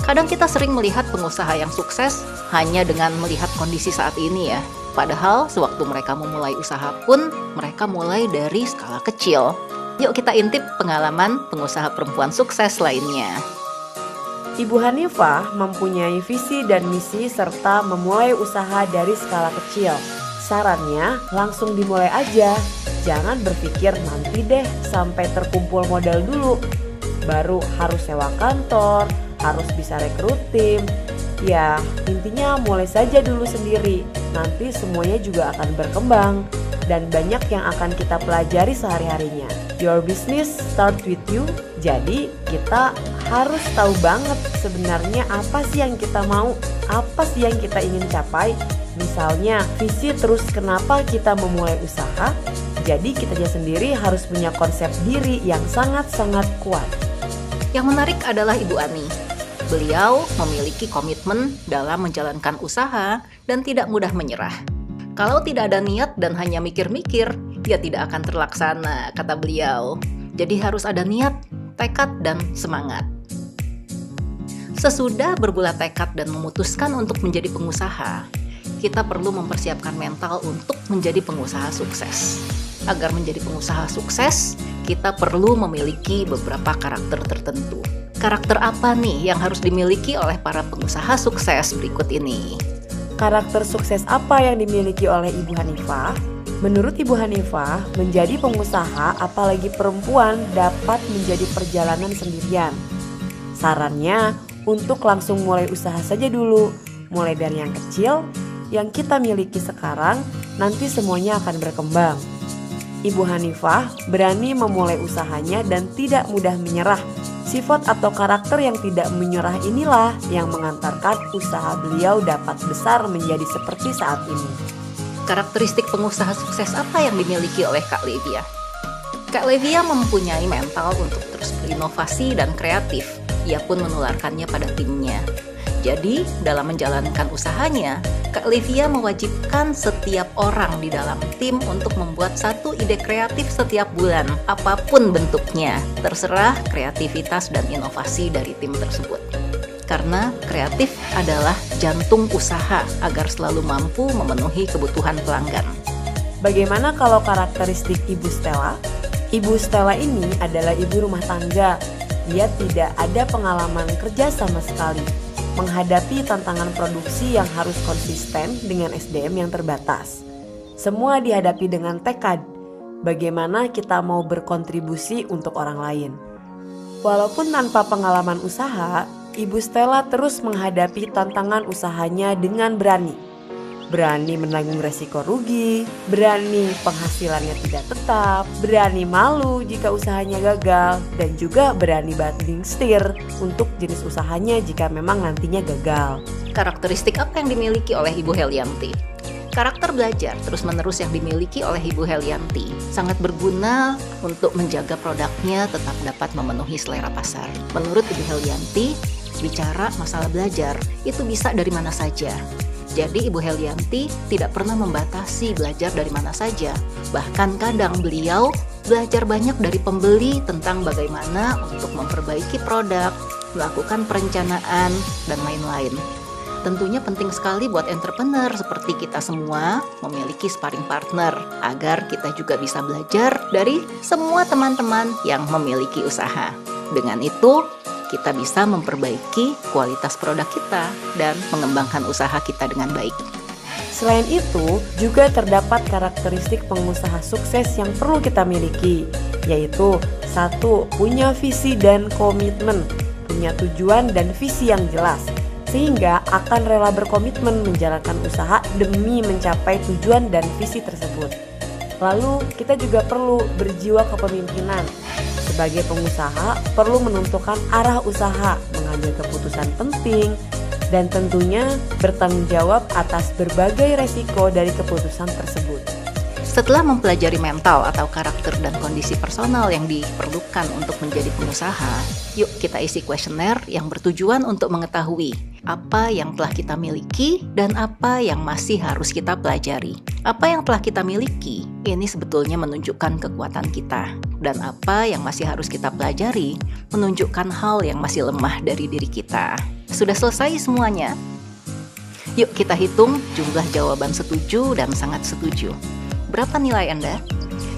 Kadang kita sering melihat pengusaha yang sukses hanya dengan melihat kondisi saat ini ya. Padahal sewaktu mereka memulai usaha pun, mereka mulai dari skala kecil. Yuk kita intip pengalaman pengusaha perempuan sukses lainnya. Ibu Hanifah mempunyai visi dan misi serta memulai usaha dari skala kecil. Sarannya langsung dimulai aja, jangan berpikir nanti deh sampai terkumpul modal dulu. Baru harus sewa kantor, harus bisa rekrut tim. Ya intinya mulai saja dulu sendiri, nanti semuanya juga akan berkembang. Dan banyak yang akan kita pelajari sehari-harinya. Your business start with you. Jadi kita harus tahu banget sebenarnya apa sih yang kita mau, apa sih yang kita ingin capai. Misalnya visi terus kenapa kita memulai usaha. Jadi kitanya sendiri harus punya konsep diri yang sangat-sangat kuat. Yang menarik adalah Ibu Ani. Beliau memiliki komitmen dalam menjalankan usaha dan tidak mudah menyerah. Kalau tidak ada niat dan hanya mikir-mikir, ya tidak akan terlaksana, kata beliau. Jadi harus ada niat, tekad, dan semangat. Sesudah berbulat tekad dan memutuskan untuk menjadi pengusaha, kita perlu mempersiapkan mental untuk menjadi pengusaha sukses. Agar menjadi pengusaha sukses, kita perlu memiliki beberapa karakter tertentu. Karakter apa nih yang harus dimiliki oleh para pengusaha sukses berikut ini? Karakter sukses apa yang dimiliki oleh Ibu Hanifah? Menurut Ibu Hanifah, menjadi pengusaha apalagi perempuan dapat menjadi perjalanan sendirian. Sarannya untuk langsung mulai usaha saja dulu. Mulai dari yang kecil, yang kita miliki sekarang, nanti semuanya akan berkembang. Ibu Hanifah berani memulai usahanya dan tidak mudah menyerah. Sifat atau karakter yang tidak menyerah inilah yang mengantarkan usaha beliau dapat besar menjadi seperti saat ini. Karakteristik pengusaha sukses apa yang dimiliki oleh Kak Levia? Kak Levia mempunyai mental untuk terus berinovasi dan kreatif. Ia pun menularkannya pada timnya. Jadi, dalam menjalankan usahanya, Kak Levia mewajibkan setiap orang di dalam tim untuk membuat satu ide kreatif setiap bulan, apapun bentuknya, terserah kreativitas dan inovasi dari tim tersebut. Karena kreatif adalah jantung usaha agar selalu mampu memenuhi kebutuhan pelanggan. Bagaimana kalau karakteristik Ibu Stella? Ibu Stella ini adalah ibu rumah tangga. Dia tidak ada pengalaman kerja sama sekali. Menghadapi tantangan produksi yang harus konsisten dengan SDM yang terbatas. Semua dihadapi dengan tekad, bagaimana kita mau berkontribusi untuk orang lain. Walaupun tanpa pengalaman usaha, Ibu Stella terus menghadapi tantangan usahanya dengan berani. Berani menanggung resiko rugi, berani penghasilannya tidak tetap, berani malu jika usahanya gagal, dan juga berani banting setir untuk jenis usahanya jika memang nantinya gagal. Karakteristik apa yang dimiliki oleh Ibu Helianti? Karakter belajar terus-menerus yang dimiliki oleh Ibu Helianti sangat berguna untuk menjaga produknya tetap dapat memenuhi selera pasar. Menurut Ibu Helianti, bicara masalah belajar itu bisa dari mana saja. Jadi Ibu Helianti tidak pernah membatasi belajar dari mana saja. Bahkan kadang beliau belajar banyak dari pembeli tentang bagaimana untuk memperbaiki produk, melakukan perencanaan, dan lain-lain. Tentunya penting sekali buat entrepreneur seperti kita semua memiliki sparring partner agar kita juga bisa belajar dari semua teman-teman yang memiliki usaha. Dengan itu, kita bisa memperbaiki kualitas produk kita dan mengembangkan usaha kita dengan baik. Selain itu, juga terdapat karakteristik pengusaha sukses yang perlu kita miliki, yaitu 1. Punya visi dan komitmen, punya tujuan dan visi yang jelas, sehingga akan rela berkomitmen menjalankan usaha demi mencapai tujuan dan visi tersebut. Lalu kita juga perlu berjiwa kepemimpinan. Sebagai pengusaha perlu menentukan arah usaha, mengambil keputusan penting, dan tentunya bertanggung jawab atas berbagai resiko dari keputusan tersebut. Setelah mempelajari mental atau karakter dan kondisi personal yang diperlukan untuk menjadi pengusaha, yuk kita isi kuesioner yang bertujuan untuk mengetahui apa yang telah kita miliki dan apa yang masih harus kita pelajari. Apa yang telah kita miliki, ini sebetulnya menunjukkan kekuatan kita. Dan apa yang masih harus kita pelajari, menunjukkan hal yang masih lemah dari diri kita. Sudah selesai semuanya? Yuk kita hitung jumlah jawaban setuju dan sangat setuju. Berapa nilai Anda?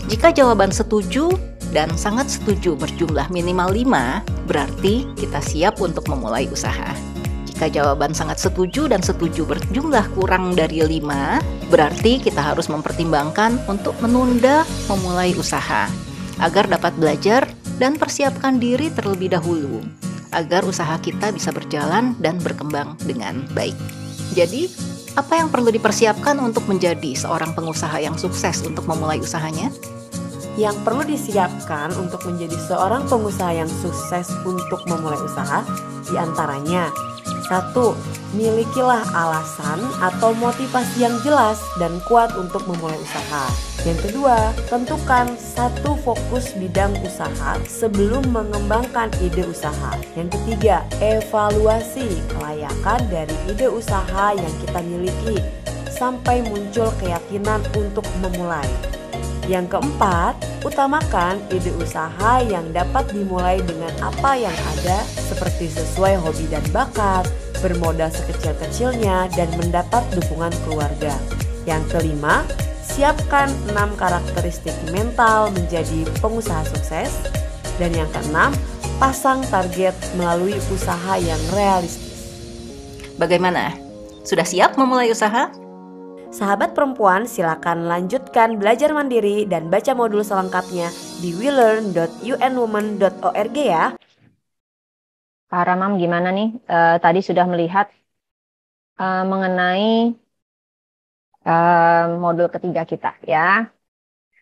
Jika jawaban setuju dan sangat setuju berjumlah minimal 5, berarti kita siap untuk memulai usaha. Jika jawaban sangat setuju dan setuju berjumlah kurang dari 5, berarti kita harus mempertimbangkan untuk menunda memulai usaha, agar dapat belajar dan persiapkan diri terlebih dahulu, agar usaha kita bisa berjalan dan berkembang dengan baik. Jadi, apa yang perlu dipersiapkan untuk menjadi seorang pengusaha yang sukses untuk memulai usahanya? Yang perlu disiapkan untuk menjadi seorang pengusaha yang sukses untuk memulai usaha diantaranya: 1. Milikilah alasan atau motivasi yang jelas dan kuat untuk memulai usaha. Yang kedua, tentukan satu fokus bidang usaha sebelum mengembangkan ide usaha. Yang ketiga, evaluasi kelayakan dari ide usaha yang kita miliki sampai muncul keyakinan untuk memulai. Yang keempat, utamakan ide usaha yang dapat dimulai dengan apa yang ada, seperti sesuai hobi dan bakat, bermodal sekecil-kecilnya, dan mendapat dukungan keluarga. Yang kelima, siapkan 6 karakteristik mental menjadi pengusaha sukses. Dan yang keenam, pasang target melalui usaha yang realistis. Bagaimana? Sudah siap memulai usaha? Sahabat perempuan, silakan lanjutkan belajar mandiri dan baca modul selengkapnya di welearn.unwomen.org ya. Para Mam gimana nih? Tadi sudah melihat mengenai modul ketiga kita ya.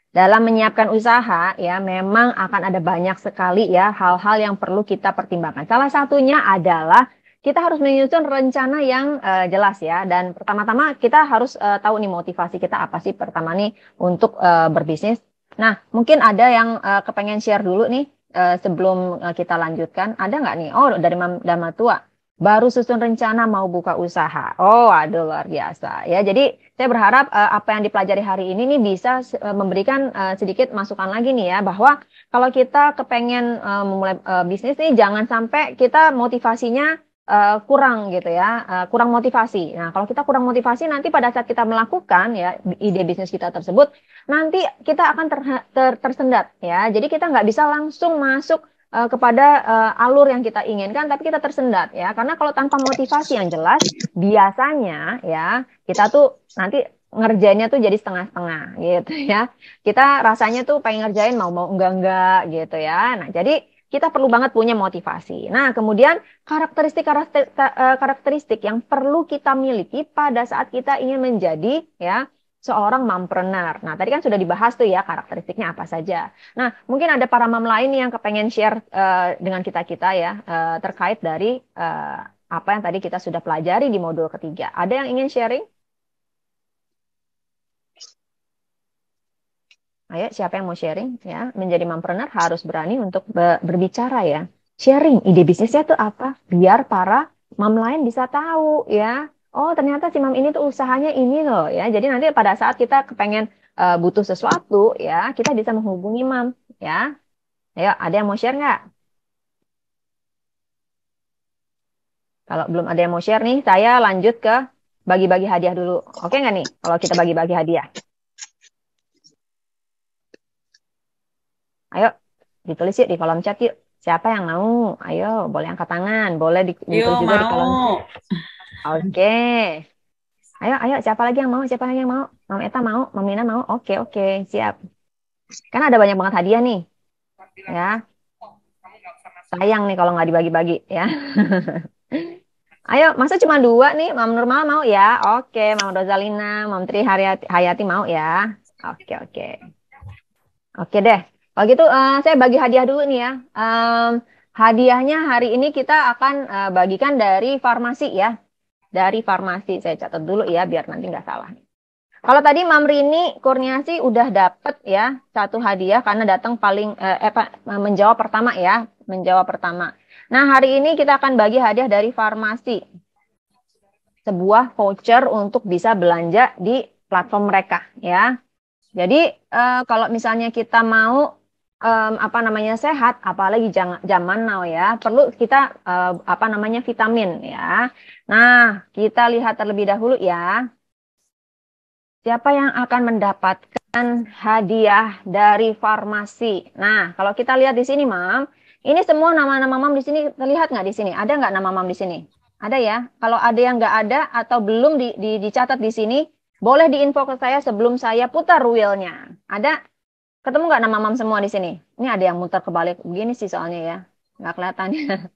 Dalam menyiapkan usaha ya, memang akan ada banyak sekali ya hal-hal yang perlu kita pertimbangkan. Salah satunya adalah kita harus menyusun rencana yang jelas ya. Dan pertama-tama kita harus tahu nih motivasi kita apa sih pertama nih untuk berbisnis. Nah, mungkin ada yang kepengen share dulu nih sebelum kita lanjutkan. Ada nggak nih? Oh, dari Dama Tua. Baru susun rencana mau buka usaha. Oh, aduh luar biasa ya. Jadi saya berharap apa yang dipelajari hari ini nih bisa memberikan sedikit masukan lagi nih ya, bahwa kalau kita kepengen memulai bisnis nih, jangan sampai kita motivasinya kurang gitu ya, kurang motivasi. Nah, kalau kita kurang motivasi, nanti pada saat kita melakukan ya ide bisnis kita tersebut, nanti kita akan tersendat ya. Jadi kita nggak bisa langsung masuk kepada alur yang kita inginkan, tapi kita tersendat ya. Karena kalau tanpa motivasi yang jelas, biasanya ya kita tuh nanti ngerjainnya tuh jadi setengah-setengah gitu ya. Kita rasanya tuh pengen ngerjain mau enggak gitu ya. Nah, jadi kita perlu banget punya motivasi. Nah, kemudian karakteristik yang perlu kita miliki pada saat kita ingin menjadi ya seorang mompreneur. Nah, tadi kan sudah dibahas tuh ya karakteristiknya apa saja. Nah, mungkin ada para mom lain yang kepengen share dengan kita-kita ya terkait dari apa yang tadi kita sudah pelajari di modul ketiga. Ada yang ingin sharing? Ayo, siapa yang mau sharing ya? Menjadi mompreneur harus berani untuk berbicara ya. Sharing ide bisnisnya tuh apa? Biar para mom lain bisa tahu ya. Oh, ternyata si mam ini tuh usahanya ini loh ya. Jadi nanti pada saat kita kepengen butuh sesuatu ya, kita bisa menghubungi mam ya. Ayo, ada yang mau share nggak? Kalau belum ada yang mau share nih, saya lanjut ke bagi-bagi hadiah dulu. Oke nggak nih kalau kita bagi-bagi hadiah? Ayo, ditulis yuk di kolom chat yuk. Siapa yang mau? Ayo, boleh angkat tangan. Boleh ditulis juga di kolom chat. Oke. Ayo, siapa lagi yang mau? Siapa lagi yang mau? Mam Eta mau? Mam Nina mau? Oke, siap. Kan ada banyak banget hadiah nih. Ya. Sayang nih kalau nggak dibagi-bagi ya. Ayo, masa cuma 2 nih? Mam Nurmal mau ya? Oke, Mam Rozalina, Mam Tri Hayati mau ya? Oke. Oke deh. Kalau gitu saya bagi hadiah dulu nih ya. Hadiahnya hari ini kita akan bagikan dari farmasi ya. Dari farmasi. Saya catat dulu ya biar nanti nggak salah. Kalau tadi Mam Rini Kurniasi udah dapet ya 1 hadiah karena datang paling menjawab pertama ya. Menjawab pertama. Nah, hari ini kita akan bagi hadiah dari farmasi. Sebuah voucher untuk bisa belanja di platform mereka ya. Jadi kalau misalnya kita mau sehat, apalagi zaman now ya, perlu kita vitamin ya. Nah, kita lihat terlebih dahulu ya. Siapa yang akan mendapatkan hadiah dari farmasi? Nah, kalau kita lihat di sini, Mam, ini semua nama-nama Mam di sini terlihat nggak di sini? Ada nggak nama Mam di sini? Ada ya. Kalau ada yang nggak ada atau belum dicatat di sini, boleh diinfo ke saya sebelum saya putar wheel-nya. Ada? Ketemu nggak nama Mam semua di sini? Ini ada yang muter kebalik begini sih soalnya ya. Nggak kelihatan ya.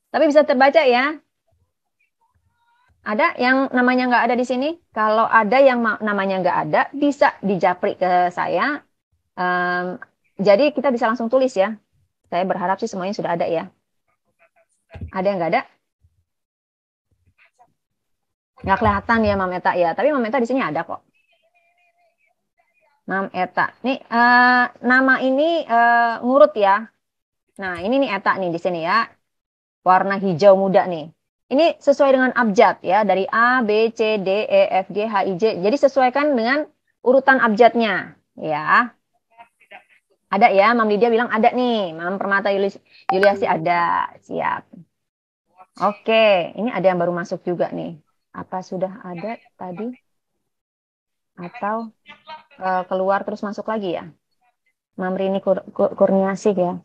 Tapi bisa terbaca ya. Ada yang namanya nggak ada di sini? Kalau ada yang namanya nggak ada, bisa dijapri ke saya. Jadi kita bisa langsung tulis ya. Saya berharap sih semuanya sudah ada ya. Ada yang nggak ada? Nggak kelihatan ya Mam Eta ya. Tapi Mam Eta di sini ada kok. Mam Eta. Nih nama ini ngurut ya. Nah ini nih Eta nih di sini ya. Warna hijau muda nih. Ini sesuai dengan abjad ya, dari A, B, C, D, E, F, G, H, I, J. Jadi sesuaikan dengan urutan abjadnya ya. Ada ya, Mam Lydia bilang ada nih. Mam Permata Yuliasi ada, siap. Oke, ini ada yang baru masuk juga nih. Apa sudah ada tadi? Atau keluar terus masuk lagi ya? Mam Rini Kurniasih ya.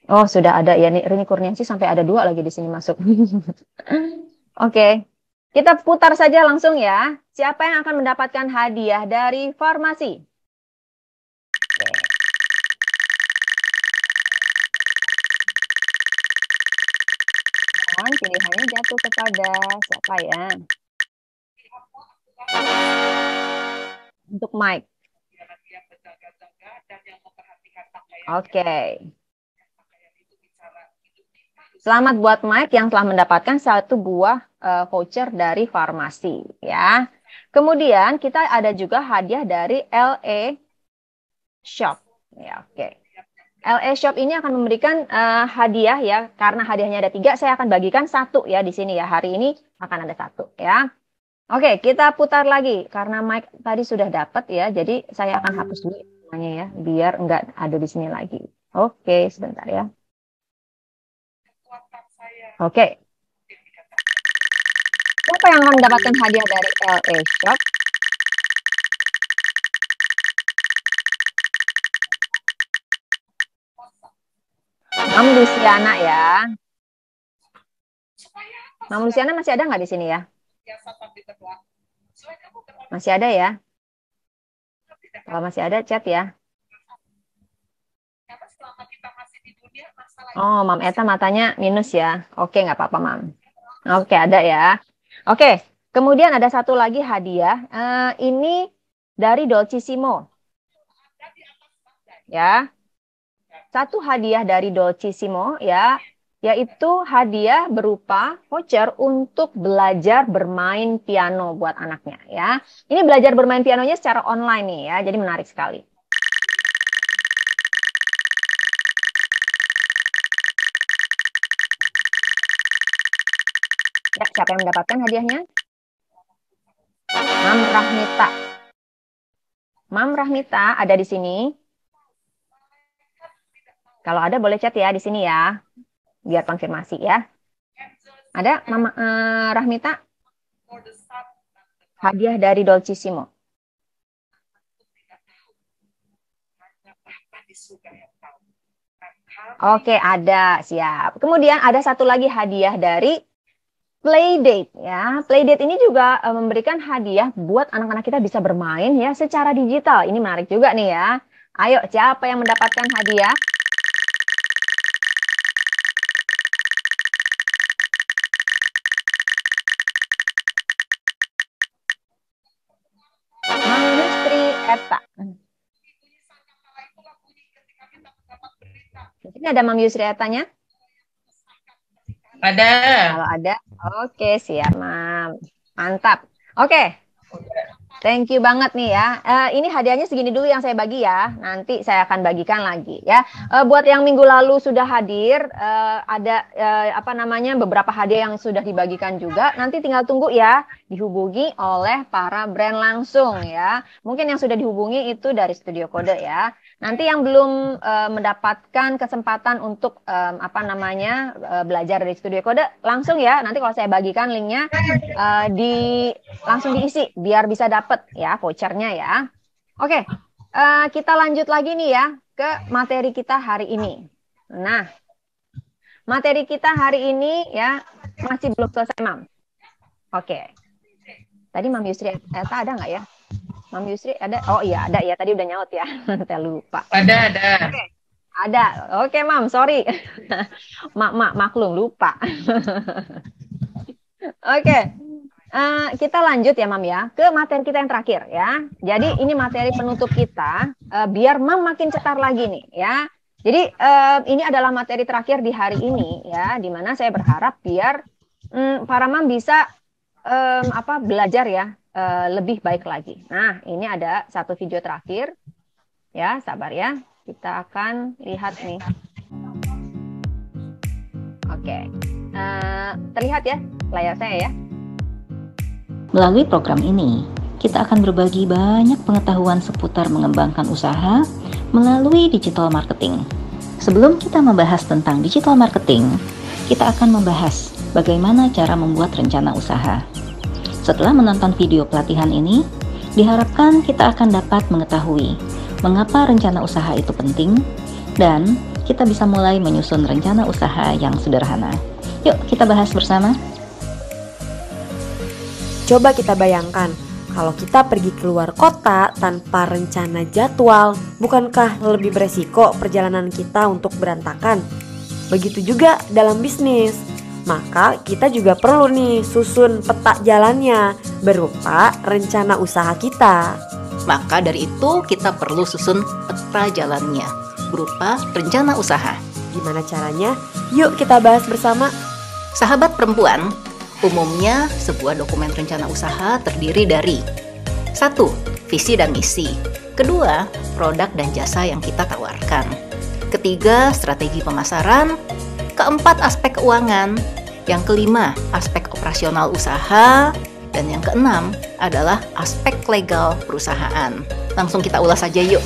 Oh, sudah ada ya. Rini Kurniasih sampai ada 2 lagi di sini masuk. Oke. Kita putar saja langsung ya. Siapa yang akan mendapatkan hadiah dari farmasi? Dan pilihannya jatuh kepada siapa ya? Untuk Mike. Oke. Selamat buat Mike yang telah mendapatkan 1 buah voucher dari farmasi ya. Kemudian kita ada juga hadiah dari LA Shop. Ya, oke. LA Shop ini akan memberikan hadiah ya, karena hadiahnya ada 3, saya akan bagikan 1 ya di sini ya. Hari ini akan ada 1 ya. Oke, kita putar lagi karena Mike tadi sudah dapat ya. Jadi saya akan hapus dulu namanya ya, biar enggak ada di sini lagi. Oke, sebentar ya. Oke. Siapa yang akan mendapatkan hadiah dari LA Shop? Mam Luciana ya. Mam Luciana masih ada nggak di sini ya? Masih ada ya? Kalau masih ada chat ya. Oh, Mam Eta matanya minus ya. Oke, nggak apa-apa, Mam. Oke, ada ya. Oke, kemudian ada 1 lagi hadiah. Ini dari Dolcissimo. Ya. 1 hadiah dari Dolcissimo ya, yaitu hadiah berupa voucher untuk belajar bermain piano buat anaknya ya. Ini belajar bermain pianonya secara online nih ya, jadi menarik sekali. Ya, siapa yang mendapatkan hadiahnya? Mam Rahmita. Mam Rahmita ada di sini. Kalau ada boleh chat ya di sini ya, biar konfirmasi ya. Ada Mama Rahmita? Hadiah dari Dolcissimo. Oke, ada, siap. Kemudian ada 1 lagi hadiah dari Playdate ya. Playdate ini juga memberikan hadiah buat anak-anak kita bisa bermain ya secara digital. Ini menarik juga nih ya. Ayo, siapa yang mendapatkan hadiah? Eta. Ini ada Mam Yusri Etanya? Ada. Kalau ada, oke siap Mam. Mantap. Oke. Thank you banget nih ya. Ini hadiahnya segini dulu yang saya bagi ya. Nanti saya akan bagikan lagi ya. Buat yang minggu lalu sudah hadir, ada beberapa hadiah yang sudah dibagikan juga. Nanti tinggal tunggu ya, dihubungi oleh para brand langsung ya. Mungkin yang sudah dihubungi itu dari Studio Kode ya. Nanti yang belum mendapatkan kesempatan untuk belajar dari Studio Kode, langsung ya. Nanti kalau saya bagikan linknya langsung diisi biar bisa dapat ya vouchernya ya. Oke, kita lanjut lagi nih ya ke materi kita hari ini. Nah, materi kita hari ini ya masih belum selesai, Mam. Oke. Tadi Mam Yusri Eta ada nggak ya? Mam Yusri ada? Oh iya ada ya, tadi udah nyaut ya. Saya lupa. Ada. Oke. Ada. Oke, Mam, sorry. Maklum lupa. Oke. Kita lanjut ya Mam ya ke materi kita yang terakhir ya. Jadi ini materi penutup kita biar Mam makin cetar lagi nih ya. Jadi ini adalah materi terakhir di hari ini ya, di mana saya berharap biar para Mam bisa belajar ya lebih baik lagi. Nah, ini ada satu video terakhir ya, sabar ya. Kita akan lihat nih. Oke. Terlihat ya layar saya ya. Melalui program ini, kita akan berbagi banyak pengetahuan seputar mengembangkan usaha melalui digital marketing. Sebelum kita membahas tentang digital marketing, kita akan membahas bagaimana cara membuat rencana usaha. Setelah menonton video pelatihan ini, diharapkan kita akan dapat mengetahui mengapa rencana usaha itu penting, dan kita bisa mulai menyusun rencana usaha yang sederhana. Yuk kita bahas bersama. Coba kita bayangkan, kalau kita pergi keluar kota tanpa rencana jadwal, bukankah lebih beresiko perjalanan kita untuk berantakan? Begitu juga dalam bisnis. Maka kita juga perlu nih susun peta jalannya berupa rencana usaha kita. Maka dari itu kita perlu susun peta jalannya berupa rencana usaha. Gimana caranya? Yuk kita bahas bersama. Sahabat perempuan, umumnya sebuah dokumen rencana usaha terdiri dari 1. Visi dan misi. 2. Produk dan jasa yang kita tawarkan. 3. Strategi pemasaran. 4. Aspek keuangan. Yang 5. Aspek operasional usaha. Dan yang 6 adalah aspek legal perusahaan. Langsung kita ulas saja yuk.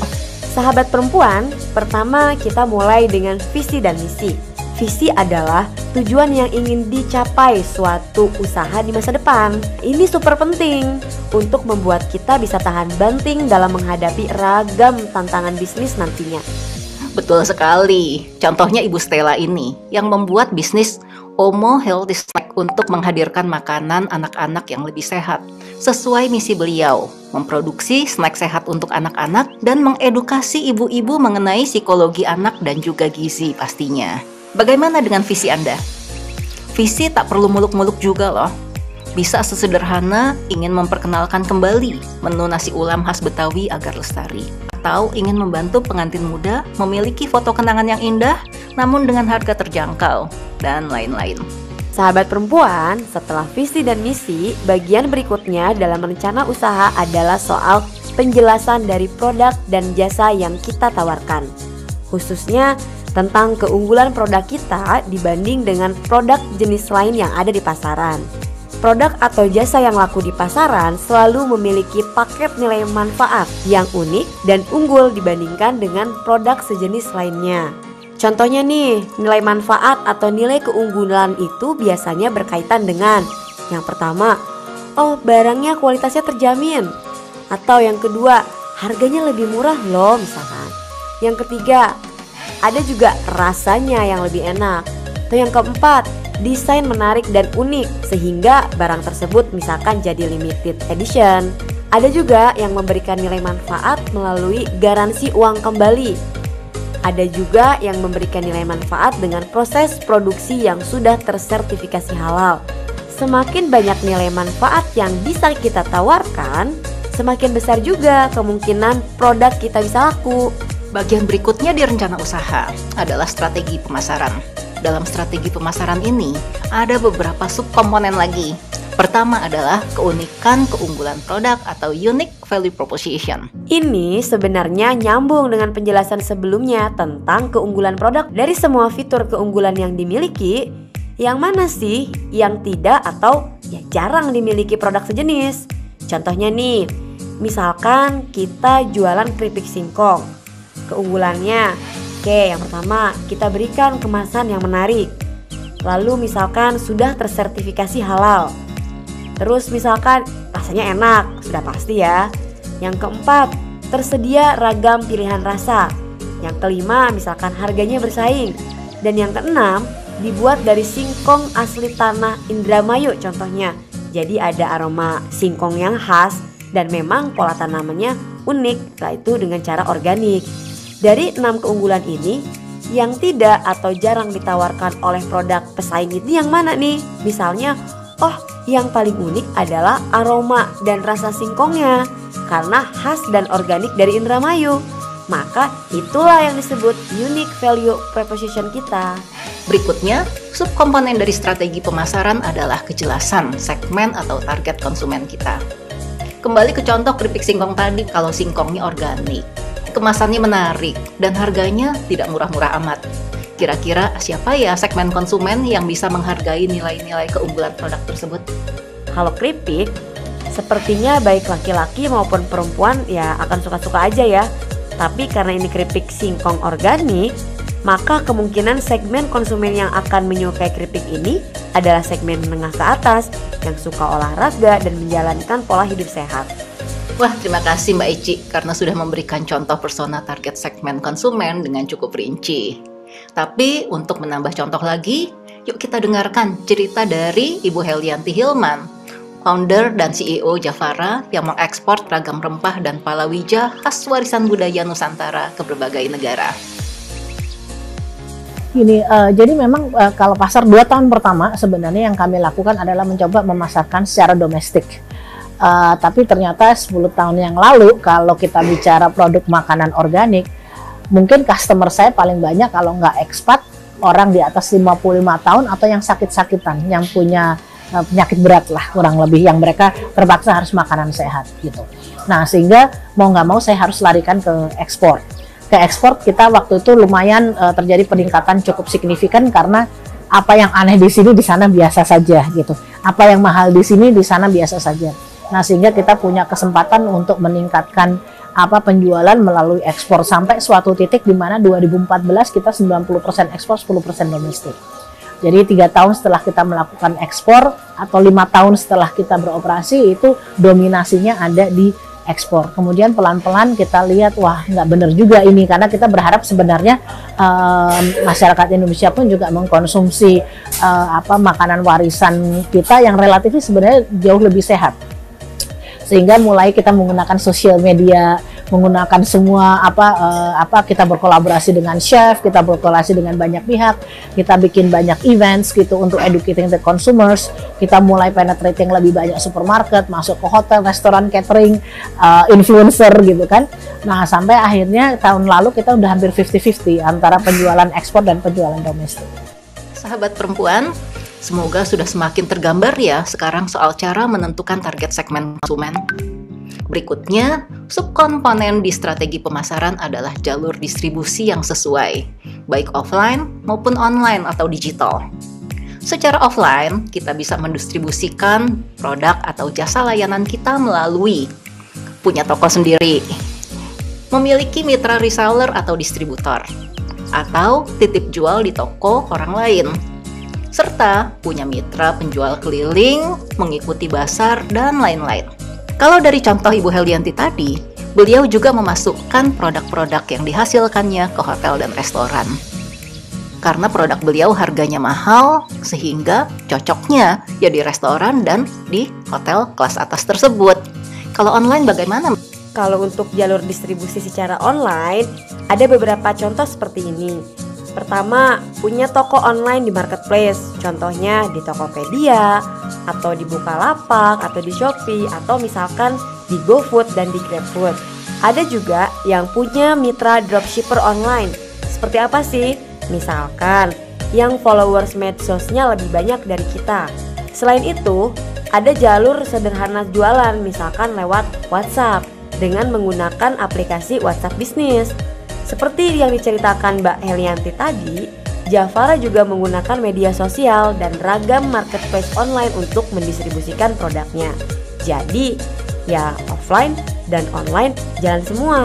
Sahabat perempuan, pertama kita mulai dengan visi dan misi. Visi adalah tujuan yang ingin dicapai suatu usaha di masa depan. Ini super penting untuk membuat kita bisa tahan banting dalam menghadapi ragam tantangan bisnis nantinya. Betul sekali. Contohnya Ibu Stella ini yang membuat bisnis Omo Healthy Snack untuk menghadirkan makanan anak-anak yang lebih sehat. Sesuai misi beliau, memproduksi snack sehat untuk anak-anak dan mengedukasi ibu-ibu mengenai psikologi anak dan juga gizi pastinya. Bagaimana dengan visi Anda? Visi tak perlu muluk-muluk juga loh. Bisa sesederhana ingin memperkenalkan kembali menu nasi ulam khas Betawi agar lestari. Atau ingin membantu pengantin muda memiliki foto kenangan yang indah namun dengan harga terjangkau, dan lain-lain. Sahabat perempuan, setelah visi dan misi, bagian berikutnya dalam rencana usaha adalah soal penjelasan dari produk dan jasa yang kita tawarkan. Khususnya tentang keunggulan produk kita dibanding dengan produk jenis lain yang ada di pasaran. Produk atau jasa yang laku di pasaran selalu memiliki paket nilai manfaat yang unik dan unggul dibandingkan dengan produk sejenis lainnya. Contohnya nih, nilai manfaat atau nilai keunggulan itu biasanya berkaitan dengan yang pertama, barangnya kualitasnya terjamin. Atau yang kedua, harganya lebih murah loh misalkan. Yang ketiga, ada juga rasanya yang lebih enak. Atau yang keempat, desain menarik dan unik sehingga barang tersebut misalkan jadi limited edition. Ada juga yang memberikan nilai manfaat melalui garansi uang kembali. Ada juga yang memberikan nilai manfaat dengan proses produksi yang sudah tersertifikasi halal. Semakin banyak nilai manfaat yang bisa kita tawarkan, semakin besar juga kemungkinan produk kita bisa laku. Bagian berikutnya di rencana usaha adalah strategi pemasaran. Dalam strategi pemasaran ini ada beberapa subkomponen lagi. Pertama adalah keunikan keunggulan produk atau unique value proposition. Ini sebenarnya nyambung dengan penjelasan sebelumnya tentang keunggulan produk. Dari semua fitur keunggulan yang dimiliki, yang mana sih yang tidak atau ya jarang dimiliki produk sejenis? Contohnya nih, misalkan kita jualan keripik singkong. Keunggulannya, yang pertama kita berikan kemasan yang menarik. Lalu misalkan sudah tersertifikasi halal. Terus misalkan rasanya enak, sudah pasti ya. Yang keempat, tersedia ragam pilihan rasa. Yang kelima, misalkan harganya bersaing. Dan yang keenam, dibuat dari singkong asli tanah Indramayu contohnya. Jadi ada aroma singkong yang khas dan memang pola tanamannya unik, yaitu dengan cara organik. Dari 6 keunggulan ini, yang tidak atau jarang ditawarkan oleh produk pesaing itu yang mana nih? Misalnya, yang paling unik adalah aroma dan rasa singkongnya karena khas dan organik dari Indramayu. Maka itulah yang disebut unique value proposition kita. Berikutnya, subkomponen dari strategi pemasaran adalah kejelasan segmen atau target konsumen kita. Kembali ke contoh keripik singkong tadi, kalau singkongnya organik, kemasannya menarik, dan harganya tidak murah-murah amat. Kira-kira siapa ya segmen konsumen yang bisa menghargai nilai-nilai keunggulan produk tersebut? Kalau keripik, sepertinya baik laki-laki maupun perempuan ya akan suka-suka aja ya. Tapi karena ini keripik singkong organik, maka kemungkinan segmen konsumen yang akan menyukai keripik ini adalah segmen menengah ke atas yang suka olahraga dan menjalankan pola hidup sehat. Wah, terima kasih Mbak Eci karena sudah memberikan contoh persona target segmen konsumen dengan cukup rinci. Tapi untuk menambah contoh lagi, yuk kita dengarkan cerita dari Ibu Helianti Hilman, founder dan CEO Javara yang mengekspor ragam rempah dan palawija khas warisan budaya Nusantara ke berbagai negara. Jadi memang kalau pasar 2 tahun pertama sebenarnya yang kami lakukan adalah mencoba memasarkan secara domestik. Tapi ternyata 10 tahun yang lalu kalau kita bicara produk makanan organik, mungkin customer saya paling banyak kalau nggak ekspat, orang di atas 55 tahun atau yang sakit-sakitan, yang punya penyakit berat lah kurang lebih, yang mereka terpaksa harus makanan sehat gitu. Nah sehingga mau nggak mau saya harus larikan ke ekspor. Ke ekspor kita waktu itu lumayan terjadi peningkatan cukup signifikan karena apa yang aneh di sini di sana biasa saja gitu. Apa yang mahal di sini di sana biasa saja. Nah sehingga kita punya kesempatan untuk meningkatkan penjualan melalui ekspor sampai suatu titik di mana 2014 kita 90% ekspor, 10% domestik. Jadi 3 tahun setelah kita melakukan ekspor atau 5 tahun setelah kita beroperasi itu dominasinya ada di ekspor. Kemudian pelan-pelan kita lihat wah nggak benar juga ini, karena kita berharap sebenarnya masyarakat Indonesia pun juga mengkonsumsi makanan warisan kita yang relatif sebenarnya jauh lebih sehat. Sehingga mulai kita menggunakan sosial media, menggunakan semua kita berkolaborasi dengan chef, kita berkolaborasi dengan banyak pihak, kita bikin banyak events gitu untuk educating the consumers, kita mulai penetrating lebih banyak supermarket, masuk ke hotel, restoran, catering, influencer gitu kan. Nah sampai akhirnya tahun lalu kita udah hampir 50-50 antara penjualan ekspor dan penjualan domestik. Sahabat perempuan, semoga sudah semakin tergambar ya sekarang soal cara menentukan target segmen konsumen. Berikutnya, subkomponen di strategi pemasaran adalah jalur distribusi yang sesuai, baik offline maupun online atau digital. Secara offline, kita bisa mendistribusikan produk atau jasa layanan kita melalui punya toko sendiri, memiliki mitra reseller atau distributor, atau titip jual di toko orang lain, serta punya mitra penjual keliling, mengikuti pasar, dan lain-lain. Kalau dari contoh Ibu Helianti tadi, beliau juga memasukkan produk-produk yang dihasilkannya ke hotel dan restoran. Karena produk beliau harganya mahal, sehingga cocoknya ya di restoran dan di hotel kelas atas tersebut. Kalau online bagaimana? Kalau untuk jalur distribusi secara online, ada beberapa contoh seperti ini. Pertama, punya toko online di marketplace, contohnya di Tokopedia, atau di Bukalapak, atau di Shopee, atau misalkan di GoFood dan di GrabFood. Ada juga yang punya mitra dropshipper online. Seperti apa sih? Misalkan yang followers medsosnya lebih banyak dari kita. Selain itu, ada jalur sederhana jualan, misalkan lewat WhatsApp dengan menggunakan aplikasi WhatsApp Bisnis. Seperti yang diceritakan Mbak Helianti tadi, Javara juga menggunakan media sosial dan ragam marketplace online untuk mendistribusikan produknya. Jadi, ya offline dan online jalan semua.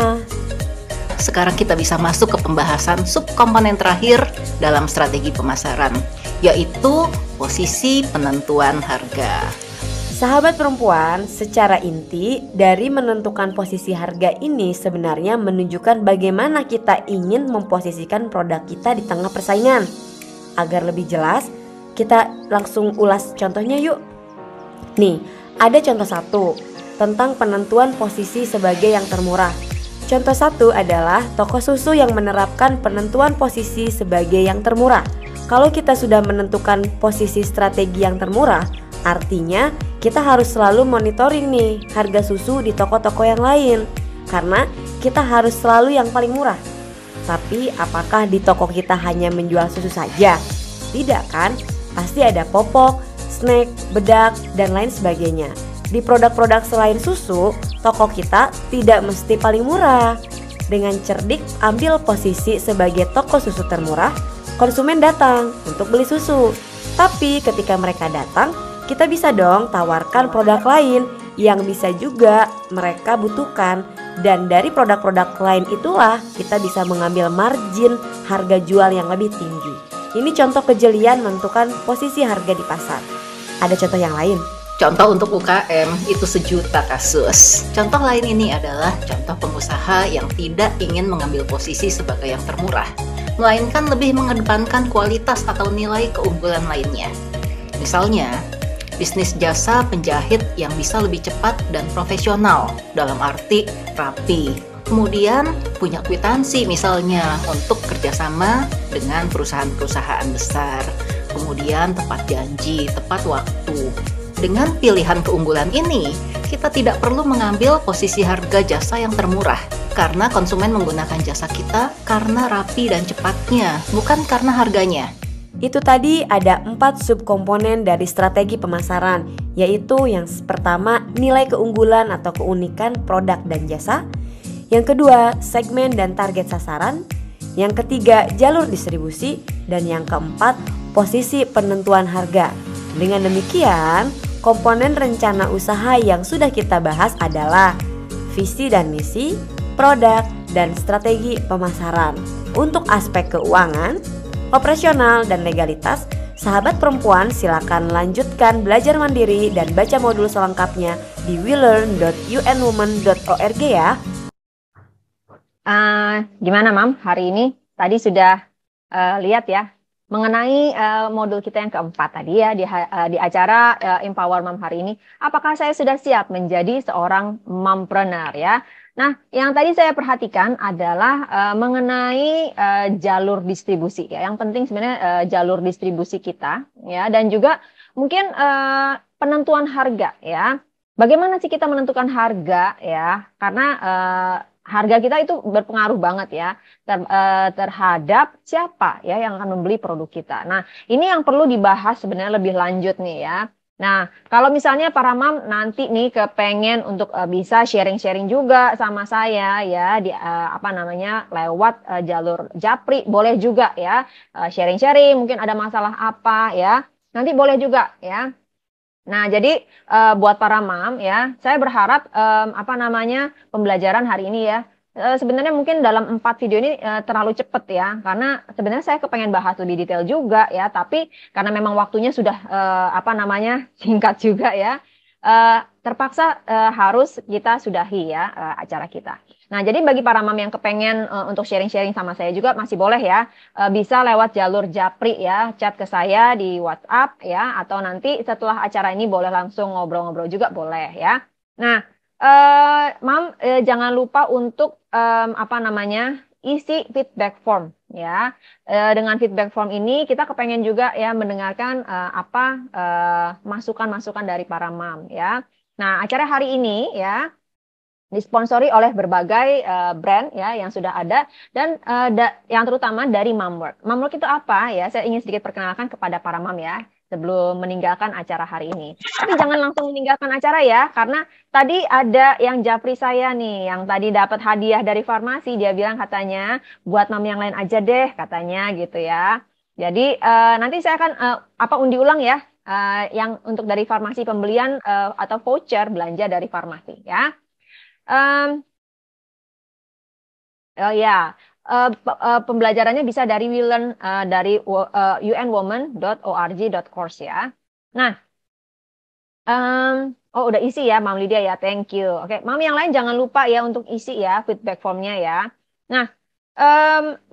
Sekarang kita bisa masuk ke pembahasan subkomponen terakhir dalam strategi pemasaran, yaitu posisi penentuan harga. Sahabat perempuan, secara inti dari menentukan posisi harga ini sebenarnya menunjukkan bagaimana kita ingin memposisikan produk kita di tengah persaingan. Agar lebih jelas, kita langsung ulas contohnya yuk. Nih, ada contoh satu tentang penentuan posisi sebagai yang termurah. Contoh satu adalah toko susu yang menerapkan penentuan posisi sebagai yang termurah. Kalau kita sudah menentukan posisi strategi yang termurah, artinya kita harus selalu monitoring nih harga susu di toko-toko yang lain, karena kita harus selalu yang paling murah. Tapi apakah di toko kita hanya menjual susu saja? Tidak kan? Pasti ada popok, snack, bedak, dan lain sebagainya. Di produk-produk selain susu, toko kita tidak mesti paling murah. Dengan cerdik ambil posisi sebagai toko susu termurah, konsumen datang untuk beli susu. Tapi ketika mereka datang, kita bisa dong tawarkan produk lain yang bisa juga mereka butuhkan. Dan dari produk-produk lain itulah kita bisa mengambil margin harga jual yang lebih tinggi. Ini contoh kejelian menentukan posisi harga di pasar. Ada contoh yang lain? Contoh untuk UKM itu sejuta kasus. Contoh lain ini adalah contoh pengusaha yang tidak ingin mengambil posisi sebagai yang termurah, melainkan lebih mengedepankan kualitas atau nilai keunggulan lainnya. Misalnya, bisnis jasa penjahit yang bisa lebih cepat dan profesional, dalam arti rapi. Kemudian punya kwitansi misalnya untuk kerjasama dengan perusahaan-perusahaan besar. Kemudian tepat janji, tepat waktu. Dengan pilihan keunggulan ini, kita tidak perlu mengambil posisi harga jasa yang termurah, karena konsumen menggunakan jasa kita karena rapi dan cepatnya, bukan karena harganya. Itu tadi ada 4 subkomponen dari strategi pemasaran, yaitu yang pertama nilai keunggulan atau keunikan produk dan jasa, yang kedua segmen dan target sasaran, yang ketiga jalur distribusi, dan yang keempat posisi penentuan harga. Dengan demikian, komponen rencana usaha yang sudah kita bahas adalah visi dan misi, produk, dan strategi pemasaran. Untuk aspek keuangan, operasional, dan legalitas, sahabat perempuan silakan lanjutkan belajar mandiri dan baca modul selengkapnya di welearn.unwomen.org ya. Gimana Mam, hari ini tadi sudah lihat ya mengenai modul kita yang keempat tadi ya di acara Empower Mom hari ini. Apakah saya sudah siap menjadi seorang mompreneur ya? Nah, yang tadi saya perhatikan adalah mengenai jalur distribusi ya. Yang penting sebenarnya jalur distribusi kita ya, dan juga mungkin penentuan harga ya. Bagaimana sih kita menentukan harga ya? Karena harga kita itu berpengaruh banget ya terhadap siapa ya yang akan membeli produk kita. Nah, ini yang perlu dibahas sebenarnya lebih lanjut nih ya. Nah, kalau misalnya para mam nanti nih kepengen untuk bisa sharing-sharing juga sama saya ya di lewat jalur Japri, boleh juga ya sharing-sharing, mungkin ada masalah apa ya. Nanti boleh juga ya. Nah, jadi buat para mam ya, saya berharap pembelajaran hari ini ya, sebenarnya mungkin dalam 4 video ini terlalu cepat ya, karena sebenarnya saya kepengen bahas lebih detail juga ya, tapi karena memang waktunya sudah singkat juga ya, terpaksa harus kita sudahi ya acara kita. Nah, jadi bagi para mam yang kepengen untuk sharing-sharing sama saya juga masih boleh ya, bisa lewat jalur Japri ya, chat ke saya di WhatsApp ya, atau nanti setelah acara ini boleh langsung ngobrol-ngobrol juga boleh ya. Nah, mam jangan lupa untuk isi feedback form ya. Dengan feedback form ini kita kepengen juga ya mendengarkan masukan-masukan dari para mam ya. Nah, acara hari ini ya disponsori oleh berbagai brand ya yang sudah ada dan yang terutama dari Momwork. Momwork itu apa ya? Saya ingin sedikit perkenalkan kepada para mam ya sebelum meninggalkan acara hari ini. Tapi jangan langsung meninggalkan acara ya, karena tadi ada yang japri saya nih yang tadi dapat hadiah dari farmasi. Dia bilang katanya buat mam yang lain aja deh katanya gitu ya. Jadi nanti saya akan undi ulang ya yang untuk dari farmasi pembelian atau voucher belanja dari farmasi ya. Pembelajarannya bisa dari WeLearn dari unwoman.org.course ya. Nah, udah isi ya, Mam Lydia ya, thank you. Oke, Mam yang lain jangan lupa ya untuk isi ya feedback formnya ya. Nah,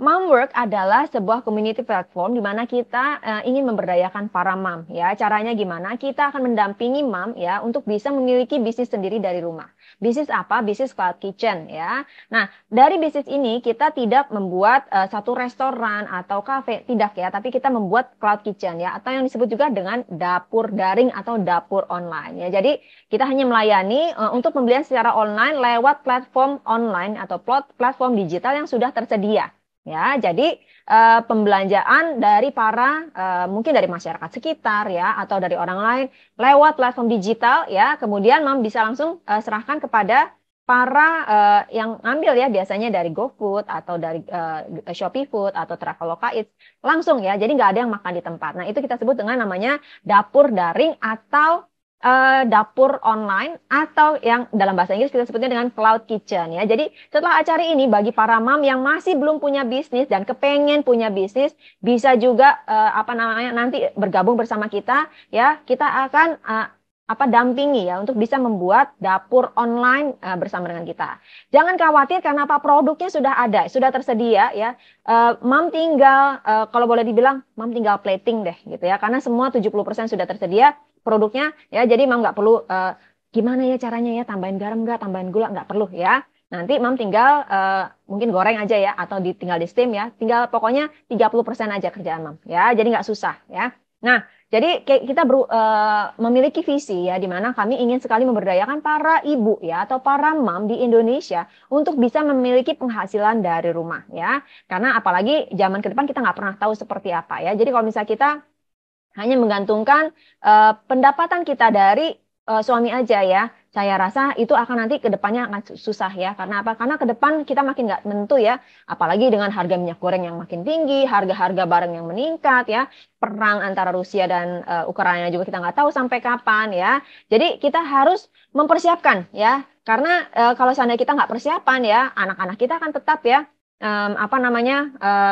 Momwork adalah sebuah community platform di mana kita ingin memberdayakan para mam ya. Caranya gimana? Kita akan mendampingi mam ya untuk bisa memiliki bisnis sendiri dari rumah. Bisnis apa? Bisnis cloud kitchen ya. Nah, dari bisnis ini kita tidak membuat satu restoran atau kafe, tidak ya, tapi kita membuat cloud kitchen ya atau yang disebut juga dengan dapur daring atau dapur online ya. Jadi, kita hanya melayani untuk pembelian secara online lewat platform online atau platform digital yang sudah tersedia ya. Jadi pembelanjaan dari para mungkin dari masyarakat sekitar ya atau dari orang lain lewat platform digital ya, kemudian mam bisa langsung serahkan kepada para yang ambil ya, biasanya dari GoFood atau dari Shopee Food atau Traveloka Eats langsung ya. Jadi nggak ada yang makan di tempat. Nah, itu kita sebut dengan namanya dapur daring atau dapur online atau yang dalam bahasa Inggris kita sebutnya dengan cloud kitchen ya. Jadi setelah acara ini bagi para mam yang masih belum punya bisnis dan kepengen punya bisnis bisa juga nanti bergabung bersama kita ya. Kita akan dampingi ya untuk bisa membuat dapur online bersama dengan kita. Jangan khawatir karena produknya sudah ada, sudah tersedia ya. Mam tinggal kalau boleh dibilang mam tinggal plating deh gitu ya. Karena semua 70% sudah tersedia produknya ya. Jadi mam nggak perlu gimana ya caranya ya, tambahin garam nggak, tambahin gula, nggak perlu ya. Nanti mam tinggal mungkin goreng aja ya atau tinggal di steam ya. Tinggal pokoknya 30% aja kerjaan mam ya. Jadi nggak susah ya. Nah, jadi kita memiliki visi ya di mana kami ingin sekali memberdayakan para ibu ya atau para mam di Indonesia untuk bisa memiliki penghasilan dari rumah ya. Karena apalagi zaman ke depan kita nggak pernah tahu seperti apa ya. Jadi kalau misalnya kita hanya menggantungkan pendapatan kita dari suami aja ya, saya rasa itu akan nanti ke depannya akan susah ya. Karena apa? Karena ke depan kita makin nggak menentu ya. Apalagi dengan harga minyak goreng yang makin tinggi, harga-harga barang yang meningkat ya. Perang antara Rusia dan Ukraina juga kita nggak tahu sampai kapan ya. Jadi kita harus mempersiapkan ya. Karena kalau seandainya kita nggak persiapan ya, anak-anak kita akan tetap ya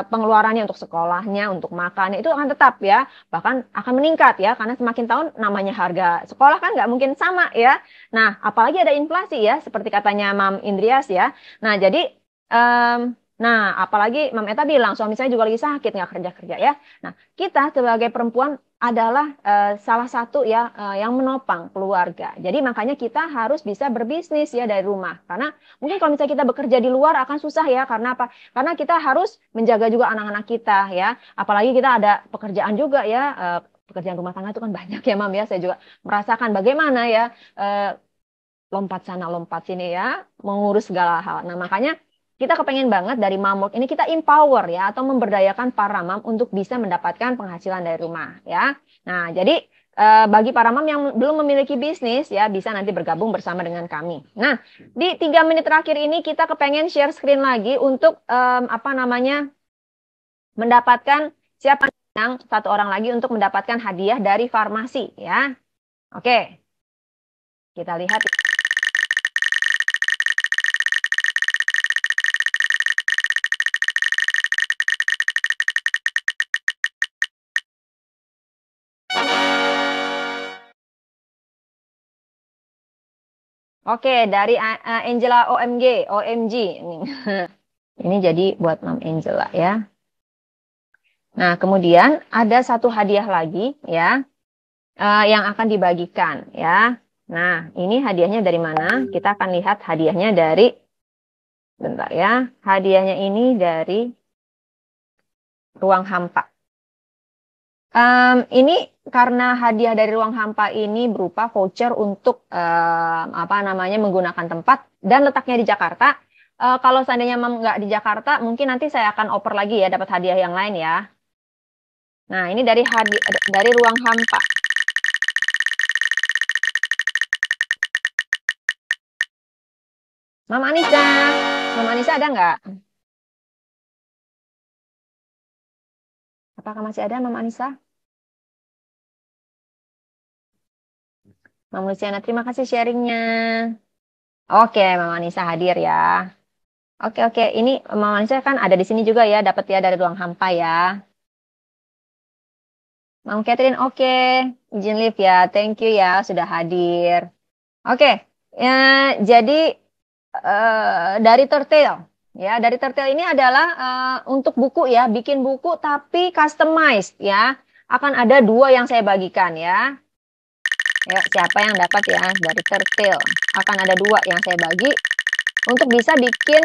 pengeluarannya untuk sekolahnya, untuk makannya itu akan tetap ya, bahkan akan meningkat ya, karena semakin tahun namanya harga sekolah kan nggak mungkin sama ya. Nah, apalagi ada inflasi ya, seperti katanya Mam Indrias ya. Nah, jadi apalagi Mam Eta bilang suami saya juga lagi sakit nggak kerja-kerja ya. Nah, kita sebagai perempuan adalah salah satu ya yang menopang keluarga. Jadi makanya kita harus bisa berbisnis ya dari rumah. Karena mungkin kalau misalnya kita bekerja di luar akan susah ya. Karena apa? Karena kita harus menjaga juga anak-anak kita ya. Apalagi kita ada pekerjaan juga ya. Pekerjaan rumah tangga itu kan banyak ya Mam ya. Saya juga merasakan bagaimana ya lompat sana lompat sini ya, mengurus segala hal. Nah makanya kita kepengen banget dari Momwork ini kita empower ya atau memberdayakan para mam untuk bisa mendapatkan penghasilan dari rumah ya. Nah, jadi bagi para mam yang belum memiliki bisnis ya bisa nanti bergabung bersama dengan kami. Nah, di 3 menit terakhir ini kita kepengen share screen lagi untuk mendapatkan siapa yang satu orang lagi untuk mendapatkan hadiah dari farmasi ya. Oke. Kita lihat. Oke, dari Angela OMG ini jadi buat Mam Angela ya. Nah, kemudian ada satu hadiah lagi ya yang akan dibagikan ya. Nah, ini hadiahnya dari mana? Kita akan lihat hadiahnya dari, bentar ya, hadiahnya ini dari Ruang Hampa. Ini karena hadiah dari ruang hampa ini berupa voucher untuk menggunakan tempat dan letaknya di Jakarta. Kalau seandainya Mam nggak di Jakarta, mungkin nanti saya akan oper lagi ya, dapat hadiah yang lain ya. Nah, ini dari ruang hampa. Mam Anissa ada nggak? Apakah masih ada Mam Anissa? Mam Luciana, terima kasih sharingnya. Oke, Mam Anissa hadir ya. Oke. Ini Mam Anissa kan ada di sini juga ya, dapat ya dari ruang hampa ya. Mam Catherine, oke. Izin live ya, thank you ya sudah hadir. Oke, ya, jadi dari Turtle. Ya, dari Turtle ini adalah untuk buku ya, bikin buku tapi customized ya. Akan ada 2 yang saya bagikan ya. Ya, siapa yang dapat ya dari Turtle? Akan ada 2 yang saya bagi untuk bisa bikin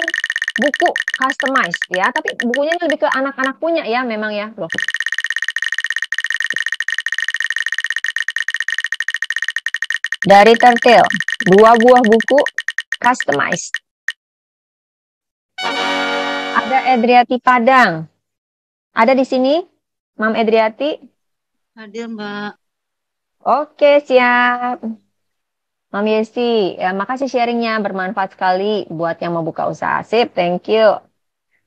buku customized ya. Tapi bukunya lebih ke anak-anak punya ya, memang ya. Loh. Dari Turtle, 2 buah buku customized. Ada Edriati Padang. Ada di sini, Mam Edriati? Hadir, Mbak. Oke, siap. Mam Yesi, ya, makasih sharingnya, bermanfaat sekali buat yang mau buka usaha. Sip, thank you.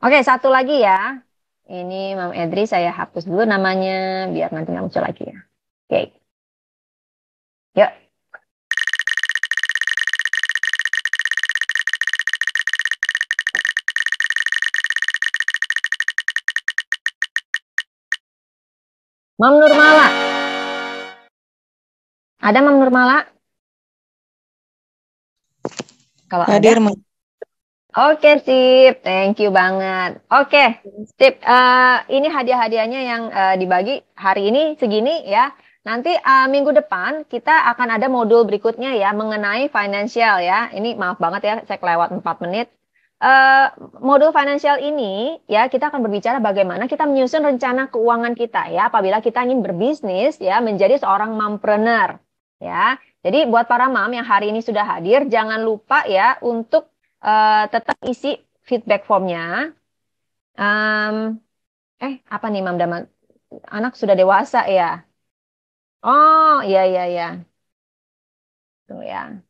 Oke, satu lagi ya. Ini Mam Edri, saya hapus dulu namanya, biar nanti nggak muncul lagi ya. Oke. Yuk. Mam Nurmala. Ada Mam Nurmala? Kalau hadir, ada. Oke, sip. Thank you banget. Oke, sip. Ini hadiah-hadiahnya yang dibagi hari ini segini ya. Nanti minggu depan kita akan ada modul berikutnya ya mengenai financial ya. Ini maaf banget ya, saya kelewat 4 menit. Modul financial ini ya kita akan berbicara bagaimana kita menyusun rencana keuangan kita ya apabila kita ingin berbisnis ya menjadi seorang mompreneur ya. Jadi buat para mam yang hari ini sudah hadir jangan lupa ya untuk tetap isi feedback formnya. Apa nih Mam Dama? Anak sudah dewasa ya? Oh iya. Tuh ya.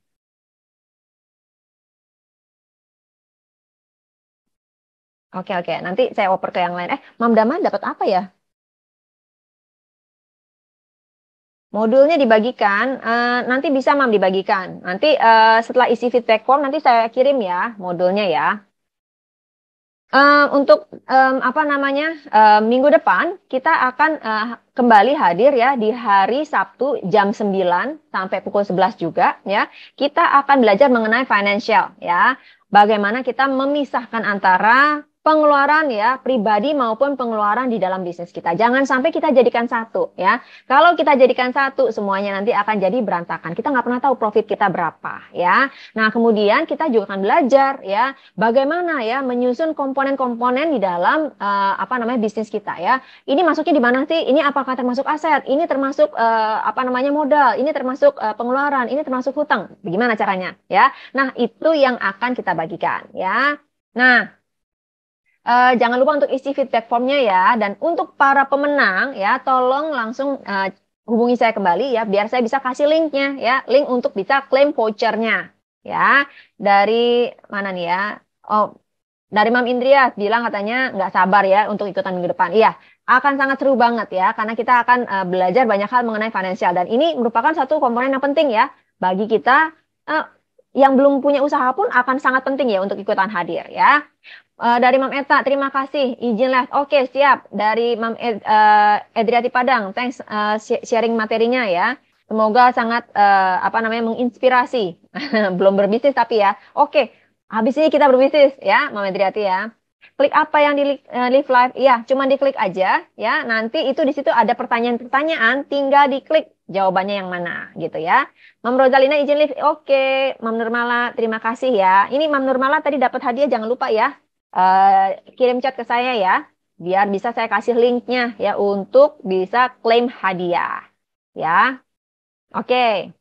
Oke. Nanti saya oper ke yang lain. Mam Dama dapat apa ya? Modulnya dibagikan. Nanti bisa Mam dibagikan. Nanti setelah isi feedback form nanti saya kirim ya modulnya ya. Untuk minggu depan kita akan kembali hadir ya di hari Sabtu jam 9 sampai pukul 11 juga ya. Kita akan belajar mengenai financial ya. Bagaimana kita memisahkan antara pengeluaran ya pribadi maupun pengeluaran di dalam bisnis kita. Jangan sampai kita jadikan satu ya. Kalau kita jadikan satu semuanya nanti akan jadi berantakan. Kita nggak pernah tahu profit kita berapa ya. Nah kemudian kita juga akan belajar ya bagaimana ya menyusun komponen-komponen di dalam bisnis kita ya. Ini masuknya di mana sih? Ini apakah termasuk aset? Ini termasuk modal? Ini termasuk pengeluaran? Ini termasuk hutang? Bagaimana caranya ya? Nah itu yang akan kita bagikan ya. Nah jangan lupa untuk isi feedback formnya ya. Dan untuk para pemenang ya, tolong langsung hubungi saya kembali ya, biar saya bisa kasih linknya ya, link untuk bisa klaim vouchernya ya. Dari mana nih ya? Oh, dari Mam Indria bilang katanya nggak sabar ya untuk ikutan minggu depan. Iya, akan sangat seru banget ya, karena kita akan belajar banyak hal mengenai finansial dan ini merupakan satu komponen yang penting ya bagi kita yang belum punya usaha pun akan sangat penting ya untuk ikutan hadir ya. Dari Mam Eta, terima kasih. Izin live. Oke, siap. Dari Mam Edriati Padang, thanks sharing materinya ya. Semoga sangat menginspirasi. Belum berbisnis tapi ya. Oke, habis ini kita berbisnis ya, Mam Edriati ya. Klik apa yang di live live? Ya, cuma diklik aja ya. Nanti itu di situ ada pertanyaan-pertanyaan, tinggal diklik jawabannya yang mana gitu ya. Mam Rosalina izin live. Oke, Mam Nurmala, terima kasih ya. Ini Mam Nurmala tadi dapat hadiah, jangan lupa ya. Kirim chat ke saya ya, biar bisa saya kasih linknya ya untuk bisa klaim hadiah. ya. Oke.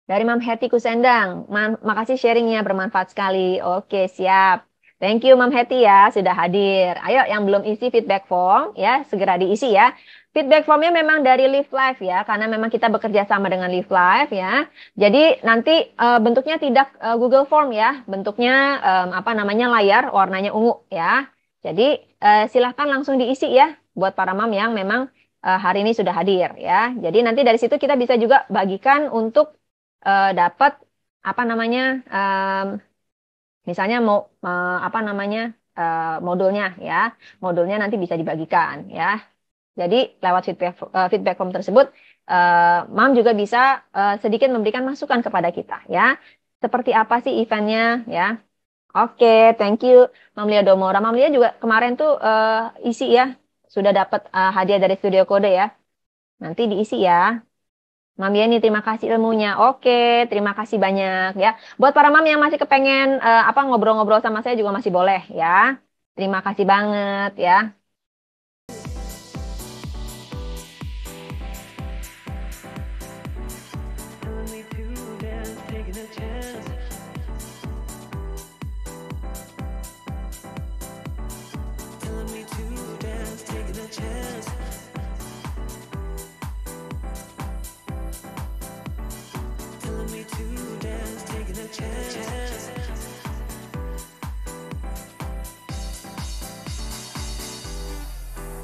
Dari Mam Heti Kusendang, makasih sharingnya, bermanfaat sekali. Oke, siap. Thank you Mam Heti ya, sudah hadir. Ayo yang belum isi feedback form ya, segera diisi ya. Feedback formnya memang dari Live Live ya, karena memang kita bekerja sama dengan Live Live ya. Jadi nanti bentuknya tidak Google Form ya, bentuknya layar warnanya ungu ya. Jadi silahkan langsung diisi ya, buat para mam yang memang hari ini sudah hadir ya. Jadi nanti dari situ kita bisa juga bagikan untuk dapat misalnya mau modulnya ya, modulnya nanti bisa dibagikan ya. Jadi lewat feedback form tersebut, mam juga bisa sedikit memberikan masukan kepada kita ya. Seperti apa sih eventnya ya? Oke, thank you Mam Lia Domora. Mam Lia juga kemarin tuh isi ya, sudah dapat hadiah dari Studio Kode ya. Nanti diisi ya. Mam Yeni, terima kasih ilmunya. Oke, terima kasih banyak ya. Buat para mam yang masih kepengen ngobrol-ngobrol sama saya juga masih boleh ya. Terima kasih banget ya.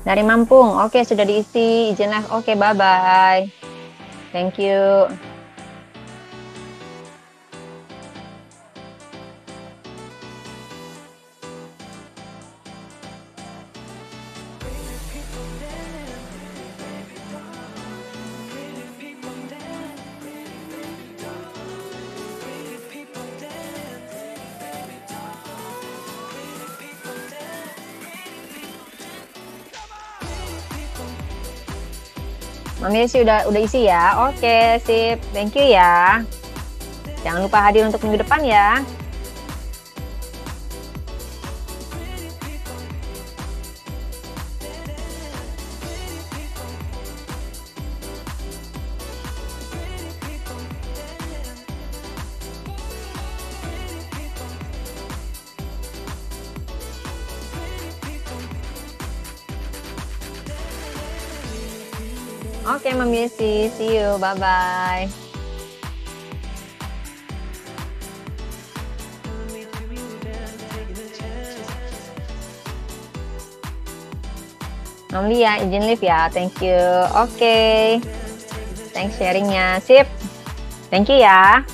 Dari Mampung, oke sudah diisi, izin live, oke bye-bye. Thank you. Mami sih udah isi ya. Oke, sip. Thank you ya. Jangan lupa hadir untuk minggu depan ya. Oke, Mami Yesi, see you, bye-bye. Mam Lia, izin live ya, thank you. Oke, thanks sharingnya, sip. Thank you ya.